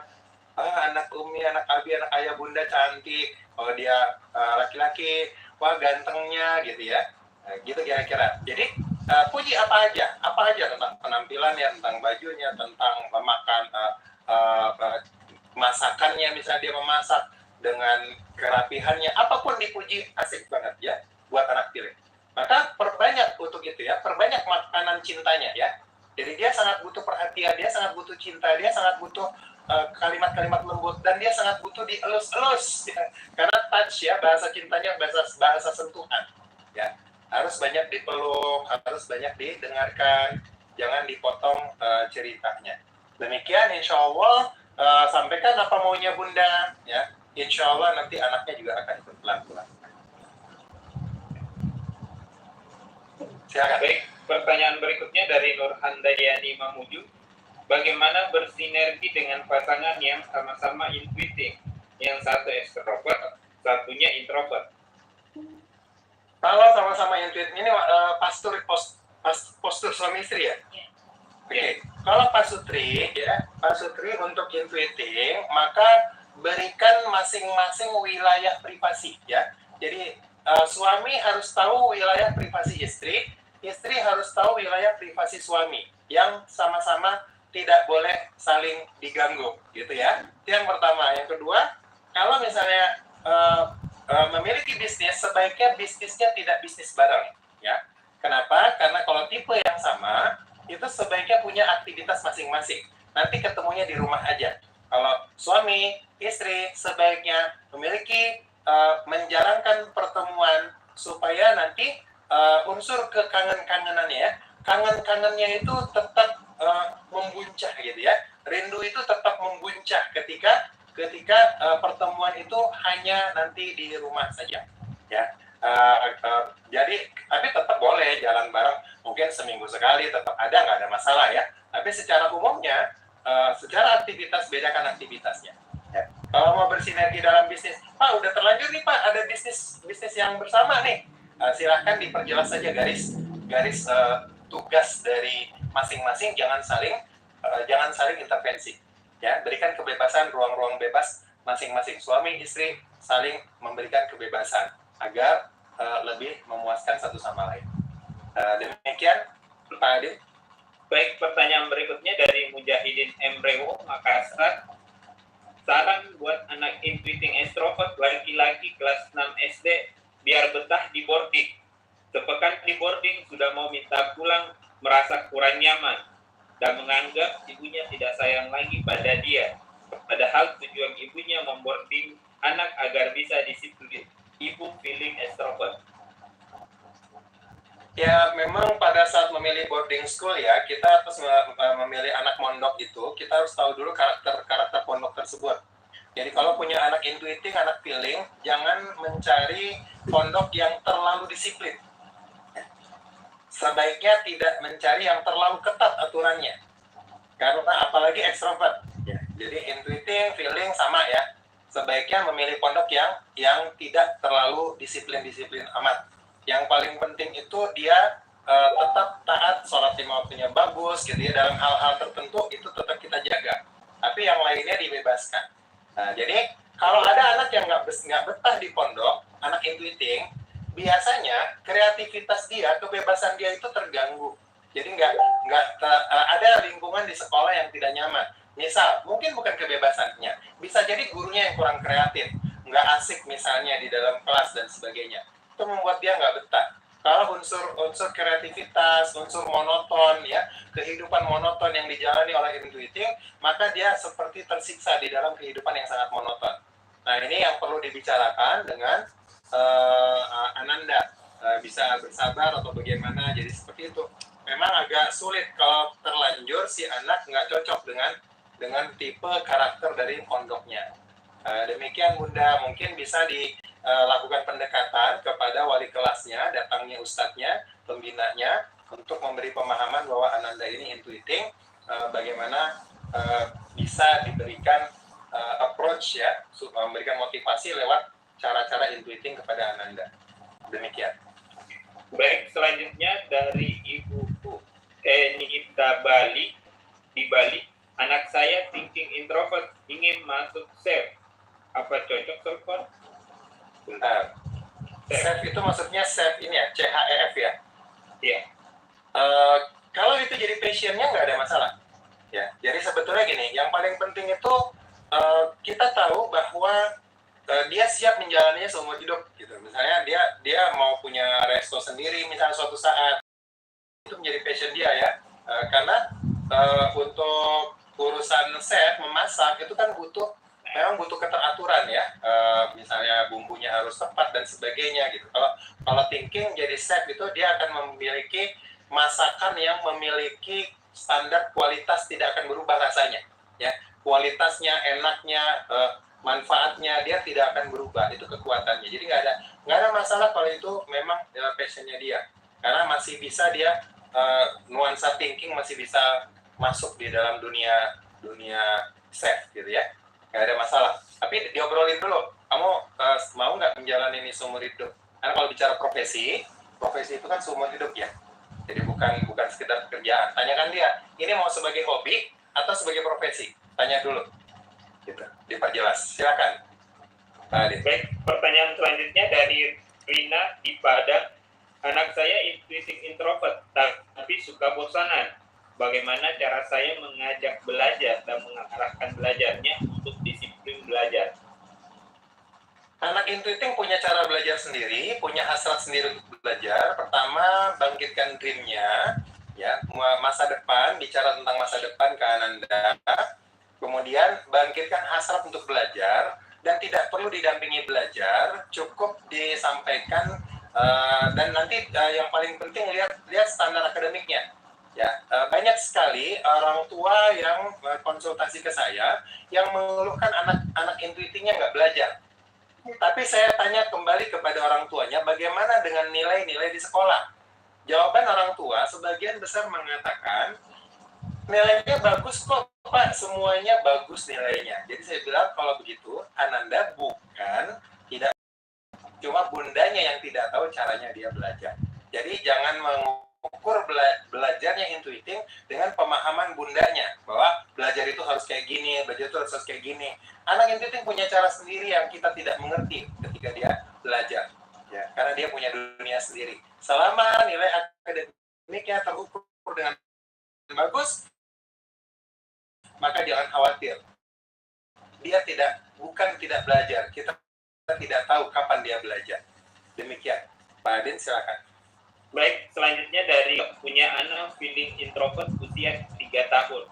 anak Umi, anak Abi, anak Ayah Bunda cantik. Kalau dia laki-laki, wah gantengnya, gitu ya. Gitu kira-kira. Jadi puji apa aja tentang penampilannya, tentang bajunya, tentang memakan masakannya, misalnya dia memasak dengan kerapihannya, apapun dipuji, asik banget ya buat anak feeling. Maka perbanyak untuk itu ya, perbanyak makanan cintanya ya. Jadi dia sangat butuh perhatian, dia sangat butuh cinta, dia sangat butuh kalimat-kalimat lembut, dan dia sangat butuh dielus-elus ya. Karena touch ya, bahasa cintanya bahasa sentuhan ya. Harus banyak dipeluk, harus banyak didengarkan, jangan dipotong ceritanya. Demikian insya Allah, sampaikan apa maunya Bunda, ya. Insya Allah nanti anaknya juga akan ikut pelan-pelan. Silakan. Baik, pertanyaan berikutnya dari Nur Handayani Mamuju. Bagaimana bersinergi dengan pasangan yang sama-sama intuitif, yang satu extrovert, satunya introvert? Kalau sama-sama intuitif, ini postur suami istri ya? Oke. Kalau Pak Sutri untuk intuiting, maka berikan masing-masing wilayah privasi ya. Jadi suami harus tahu wilayah privasi istri, istri harus tahu wilayah privasi suami, yang sama-sama tidak boleh saling diganggu, gitu ya. Itu yang pertama. Yang kedua, kalau misalnya memiliki bisnis, sebaiknya bisnisnya tidak bisnis bareng, ya. Kenapa? Karena kalau tipe yang sama, itu sebaiknya punya aktivitas masing-masing. Nanti ketemunya di rumah aja. Kalau suami, istri, sebaiknya memiliki menjalankan pertemuan supaya nanti unsur kekangen-kangenannya ya, kangen-kangennya itu tetap membuncah gitu ya. Rindu itu tetap membuncah ketika pertemuan itu hanya nanti di rumah saja ya. Jadi tapi tetap boleh jalan bareng, mungkin seminggu sekali tetap ada, nggak ada masalah ya. Tapi secara umumnya secara aktivitas, bedakan aktivitasnya ya. Kalau mau bersinergi dalam bisnis, Pak udah terlanjur nih Pak, ada bisnis yang bersama nih, silahkan diperjelas saja garis tugas dari masing-masing, jangan saling jangan saling intervensi. Ya, berikan kebebasan, ruang-ruang bebas masing-masing. Suami istri saling memberikan kebebasan agar lebih memuaskan satu sama lain. Demikian, Pak Adi. Baik, pertanyaan berikutnya dari Mujahidin Emrewo, Makassar. Saran buat anak intuiting extrovert laki-laki kelas 6 SD biar betah di boarding. Sepekan di boarding sudah mau minta pulang, merasa kurang nyaman dan menganggap ibunya tidak sayang lagi pada dia. Padahal tujuan ibunya memboarding anak agar bisa disiplin. Ibu feeling extrovert. Ya, memang pada saat memilih boarding school ya, kita harus memilih anak mondok itu, kita harus tahu dulu karakter pondok tersebut. Jadi kalau punya anak intuiting, anak feeling, jangan mencari pondok yang terlalu disiplin. Sebaiknya tidak mencari yang terlalu ketat aturannya. Karena apalagi ekstrovert. Ya, jadi intuiting, feeling sama ya. Sebaiknya memilih pondok yang tidak terlalu disiplin amat. Yang paling penting itu dia tetap taat, sholat lima waktunya bagus, gitu ya. Dalam hal-hal tertentu itu tetap kita jaga. Tapi yang lainnya dibebaskan. Nah, jadi kalau ada anak yang nggak betah di pondok, anak intuiting, biasanya kreativitas dia, kebebasan dia itu terganggu. Jadi ada lingkungan di sekolah yang tidak nyaman. Misal, mungkin bukan kebebasannya, bisa jadi gurunya yang kurang kreatif, nggak asik misalnya di dalam kelas dan sebagainya. Itu membuat dia nggak betah. Kalau unsur kreativitas, unsur monoton, ya, kehidupan monoton yang dijalani oleh intuiting, maka dia seperti tersiksa di dalam kehidupan yang sangat monoton. Nah, ini yang perlu dibicarakan dengan Ananda. Bisa bersabar atau bagaimana, jadi seperti itu. Memang agak sulit kalau terlanjur si anak nggak cocok dengan tipe karakter dari pondoknya. Demikian Bunda, mungkin bisa dilakukan pendekatan kepada wali kelasnya, datangnya ustadznya, pembinanya, untuk memberi pemahaman bahwa Ananda ini intuiting, bagaimana bisa diberikan approach ya, memberikan motivasi lewat cara-cara intuiting kepada Ananda. Demikian. Baik, selanjutnya dari Ibu Nita Bali di Bali. Anak saya thinking introvert, ingin masuk SEF. Apa cocok, Sobat? Bentar. SEF itu maksudnya SEF ini ya, CHEF ya? Iya. Kalau itu jadi passionnya nggak ada masalah. Ya, jadi sebetulnya gini, yang paling penting itu kita tahu bahwa dia siap menjalaninya seumur hidup gitu. Misalnya dia mau punya resto sendiri misalnya suatu saat, itu menjadi passion dia ya. Karena untuk urusan chef memasak itu kan memang butuh keteraturan ya. Misalnya bumbunya harus tepat dan sebagainya gitu. Kalau thinking jadi chef itu dia akan memiliki masakan yang memiliki standar kualitas, tidak akan berubah rasanya ya. Kualitasnya, enaknya, manfaatnya dia tidak akan berubah, itu kekuatannya. Jadi nggak ada masalah kalau itu memang passionnya dia, karena masih bisa dia nuansa thinking masih bisa masuk di dalam dunia chef gitu ya, nggak ada masalah. Tapi diobrolin dulu, kamu mau nggak menjalani ini seumur hidup? Karena kalau bicara profesi itu kan seumur hidup ya, jadi bukan sekedar pekerjaan. Tanyakan dia, ini mau sebagai hobi atau sebagai profesi? Tanya dulu. Gitu, diperjelas. Silakan. Baik, pertanyaan selanjutnya dari Rina di Padang. Anak saya intuiting introvert, tapi suka bosanan. Bagaimana cara saya mengajak belajar dan mengarahkan belajarnya untuk disiplin belajar? Anak intuiting punya cara belajar sendiri, punya hasrat sendiri untuk belajar. Pertama, bangkitkan dream-nya, ya, masa depan, bicara tentang masa depan ke Ananda. Kemudian bangkitkan hasrat untuk belajar, dan tidak perlu didampingi belajar, cukup disampaikan, dan nanti yang paling penting lihat standar akademiknya. Ya, banyak sekali orang tua yang konsultasi ke saya yang mengeluhkan anak intuitingnya nggak belajar. Tapi saya tanya kembali kepada orang tuanya, bagaimana dengan nilai-nilai di sekolah? Jawaban orang tua sebagian besar mengatakan, nilainya bagus kok Pak, semuanya bagus nilainya. Jadi saya bilang kalau begitu Ananda tidak, cuma bundanya yang tidak tahu caranya dia belajar. Jadi jangan mengukur belajarnya intuitif dengan pemahaman bundanya bahwa belajar itu harus kayak gini, belajar itu harus kayak gini. Anak intuitif punya cara sendiri yang kita tidak mengerti ketika dia belajar, ya, karena dia punya dunia sendiri. Selama nilai akademiknya terukur dengan bagus, maka jangan khawatir. Dia bukan tidak belajar, kita tidak tahu kapan dia belajar. Demikian, Pak Adin, silakan. Baik, selanjutnya dari punya anak feeling introvert usia 3 tahun.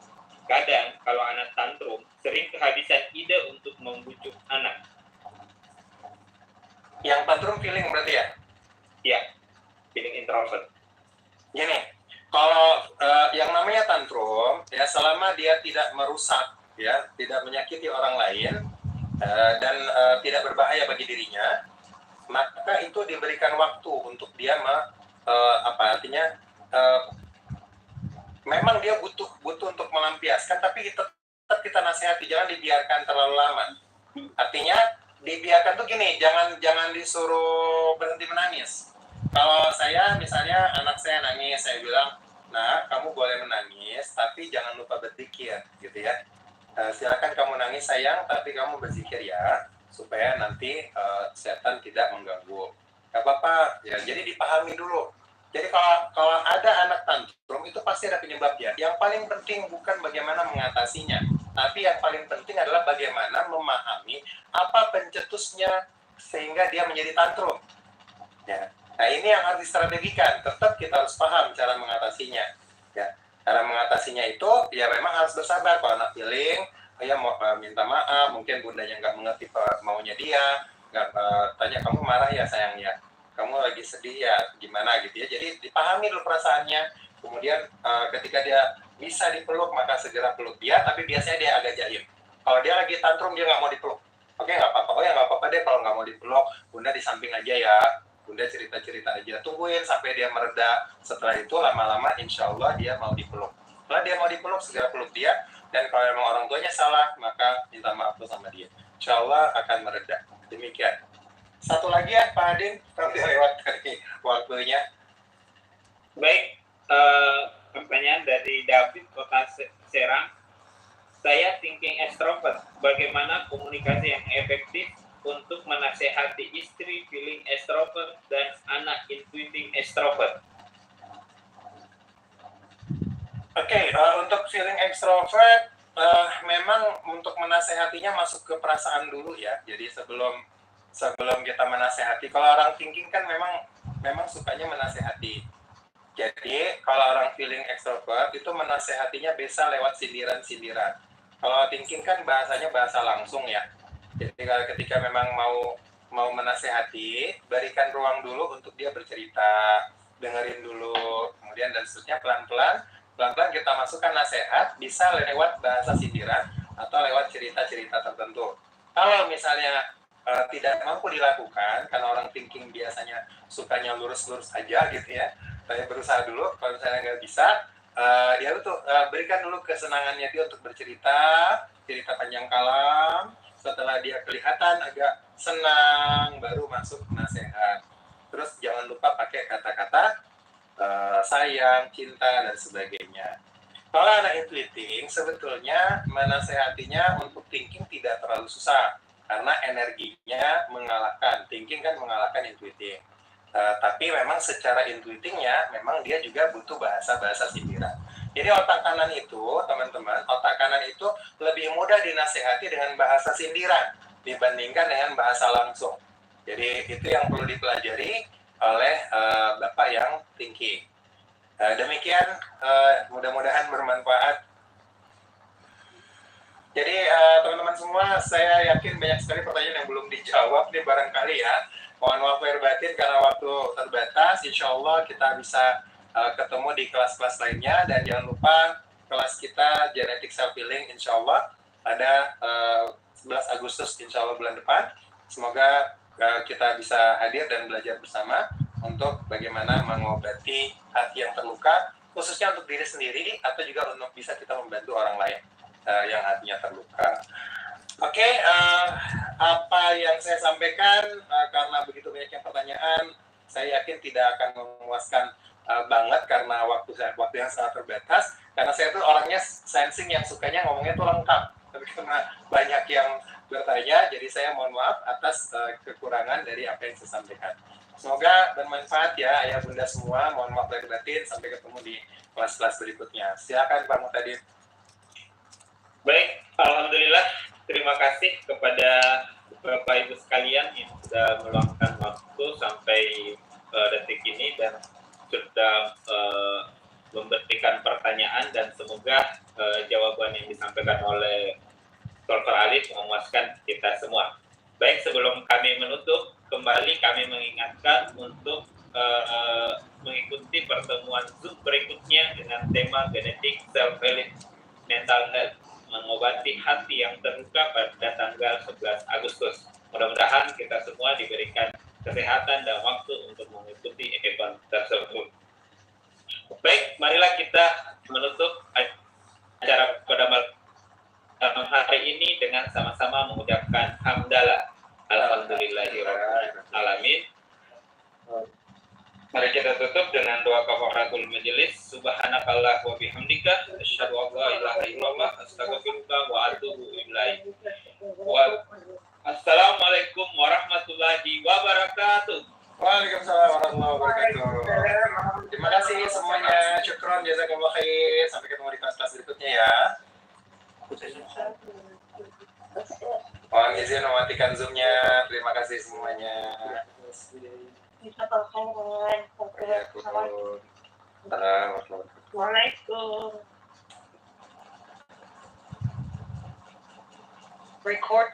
Kadang kalau anak tantrum, sering kehabisan ide untuk membujuk anak. Yang tantrum feeling berarti ya? Iya, feeling introvert. Gini, kalau yang namanya tantrum, ya selama dia tidak merusak, ya tidak menyakiti orang lain, dan tidak berbahaya bagi dirinya, maka itu diberikan waktu untuk dia memang dia butuh untuk melampiaskan, tapi tetap kita nasihati, jangan dibiarkan terlalu lama. Artinya dibiarkan tuh gini, jangan disuruh berhenti menangis. Kalau saya misalnya anak saya nangis, saya bilang, nah kamu boleh menangis, tapi jangan lupa berzikir, gitu ya. Silakan kamu nangis sayang, tapi kamu berzikir ya, supaya nanti setan tidak mengganggu. Gak apa-apa, ya. Jadi dipahami dulu. Jadi kalau ada anak tantrum itu pasti ada penyebabnya. Yang paling penting bukan bagaimana mengatasinya, tapi yang paling penting adalah bagaimana memahami apa pencetusnya sehingga dia menjadi tantrum. Ya. Nah ini yang harus distrategikan. Tetap kita harus paham cara mengatasinya. Ya. Cara mengatasinya itu ya memang harus bersabar. Kalau anak feeling, ya mau minta maaf, mungkin bundanya nggak mengerti maunya dia, nggak tanya kamu marah ya sayang ya, kamu lagi sedih ya gimana gitu ya. Jadi dipahami dulu perasaannya, kemudian ketika dia bisa dipeluk maka segera peluk dia, tapi biasanya dia agak jahil. Kalau dia lagi tantrum dia nggak mau dipeluk, oke nggak apa-apa, oh ya nggak apa-apa deh kalau nggak mau dipeluk, bunda di samping aja ya, bunda cerita-cerita aja, tungguin sampai dia mereda. Setelah itu lama-lama insya Allah dia mau dipeluk. Kalau dia mau dipeluk segera peluk dia, dan kalau memang orang tuanya salah maka minta maaf sama dia, insya Allah akan mereda. Demikian. Satu lagi ya Pak Adin, nanti lewat dari waktunya. Baik, pertanyaan dari David Kota Serang. Saya thinking extrovert, bagaimana komunikasi yang efektif untuk menasehati istri feeling extrovert dan anak intuiting extrovert? Oke, untuk feeling extrovert, memang untuk menasehatinya masuk ke perasaan dulu ya. Jadi sebelum kita menasehati, kalau orang thinking kan memang sukanya menasehati. Jadi kalau orang feeling extrovert itu menasehatinya bisa lewat sindiran-sindiran. Kalau thinking kan bahasanya bahasa langsung ya. Jadi kalau ketika memang mau menasehati, berikan ruang dulu untuk dia bercerita, dengerin dulu, kemudian dan seterusnya pelan-pelan kita masukkan nasihat, bisa lewat bahasa sindiran atau lewat cerita-cerita tertentu. Kalau misalnya tidak mampu dilakukan, karena orang thinking biasanya sukanya lurus-lurus aja gitu ya, saya berusaha dulu. Kalau misalnya nggak bisa, ya itu berikan dulu kesenangannya dia untuk bercerita panjang kalam. Setelah dia kelihatan agak senang, baru masuk nasihat. Terus jangan lupa pakai kata-kata sayang, cinta, dan sebagainya. Kalau anak intuiting, sebetulnya menasehatinya untuk thinking tidak terlalu susah, karena energinya mengalahkan, thinking kan mengalahkan intuiting. Tapi memang secara intuitingnya, memang dia juga butuh bahasa-bahasa sindiran. Jadi otak kanan itu, teman-teman, otak kanan itu lebih mudah dinasehati dengan bahasa sindiran dibandingkan dengan bahasa langsung. Jadi itu yang perlu dipelajari oleh Bapak yang thinking. Demikian, mudah-mudahan bermanfaat. Jadi teman-teman semua, saya yakin banyak sekali pertanyaan yang belum dijawab nih barangkali ya. Mohon maaf lahir batin karena waktu terbatas. Insya Allah kita bisa ketemu di kelas-kelas lainnya, dan jangan lupa kelas kita Genetic Self Healing insya Allah pada 11 Agustus insya Allah bulan depan. Semoga kita bisa hadir dan belajar bersama untuk bagaimana mengobati hati yang terluka, khususnya untuk diri sendiri atau juga untuk bisa kita membantu orang lain yang hatinya terluka. Oke, apa yang saya sampaikan karena begitu banyaknya pertanyaan, saya yakin tidak akan memuaskan banget karena waktu yang sangat terbatas. Karena saya tuh orangnya sensing yang sukanya ngomongnya tuh lengkap. Tapi karena banyak yang bertanya, jadi saya mohon maaf atas kekurangan dari apa yang saya sampaikan. Semoga bermanfaat ya ayah bunda semua. Mohon maaf lahir batin. Sampai ketemu di kelas-kelas berikutnya. Silakan Pak Muhtadin. Baik, alhamdulillah. Terima kasih kepada Bapak Ibu sekalian yang sudah meluangkan waktu sampai detik ini dan sudah memberikan pertanyaan, dan semoga jawaban yang disampaikan oleh Dr. Alif memuaskan kita semua. Baik, sebelum kami menutup, kembali kami mengingatkan untuk mengikuti pertemuan Zoom berikutnya dengan tema Genetik Self-Healing Mental Health, mengobati hati yang terluka pada tanggal 11 Agustus. Mudah-mudahan kita semua diberikan kesehatan dan waktu untuk mengikuti event tersebut. Baik, marilah kita menutup acara pada malam hari ini dengan sama-sama mengucapkan hamdalah. Alhamdulillahirabbil alamin. Mari kita tutup dengan doa kafaratul majelis. Subhanakallah wa bihamdika asyhadu an la ilaha illallah astaghfiruka wa atubu ilaik. Assalamualaikum warahmatullahi wabarakatuh. Waalaikumsalam warahmatullahi wabarakatuh. Terima kasih semuanya. Syukron, jazakallah khair. Sampai ketemu di kelas-kelas berikutnya ya. Mohon izin mematikan Zoom-nya. Terima kasih semuanya. Assalamualaikum. Record.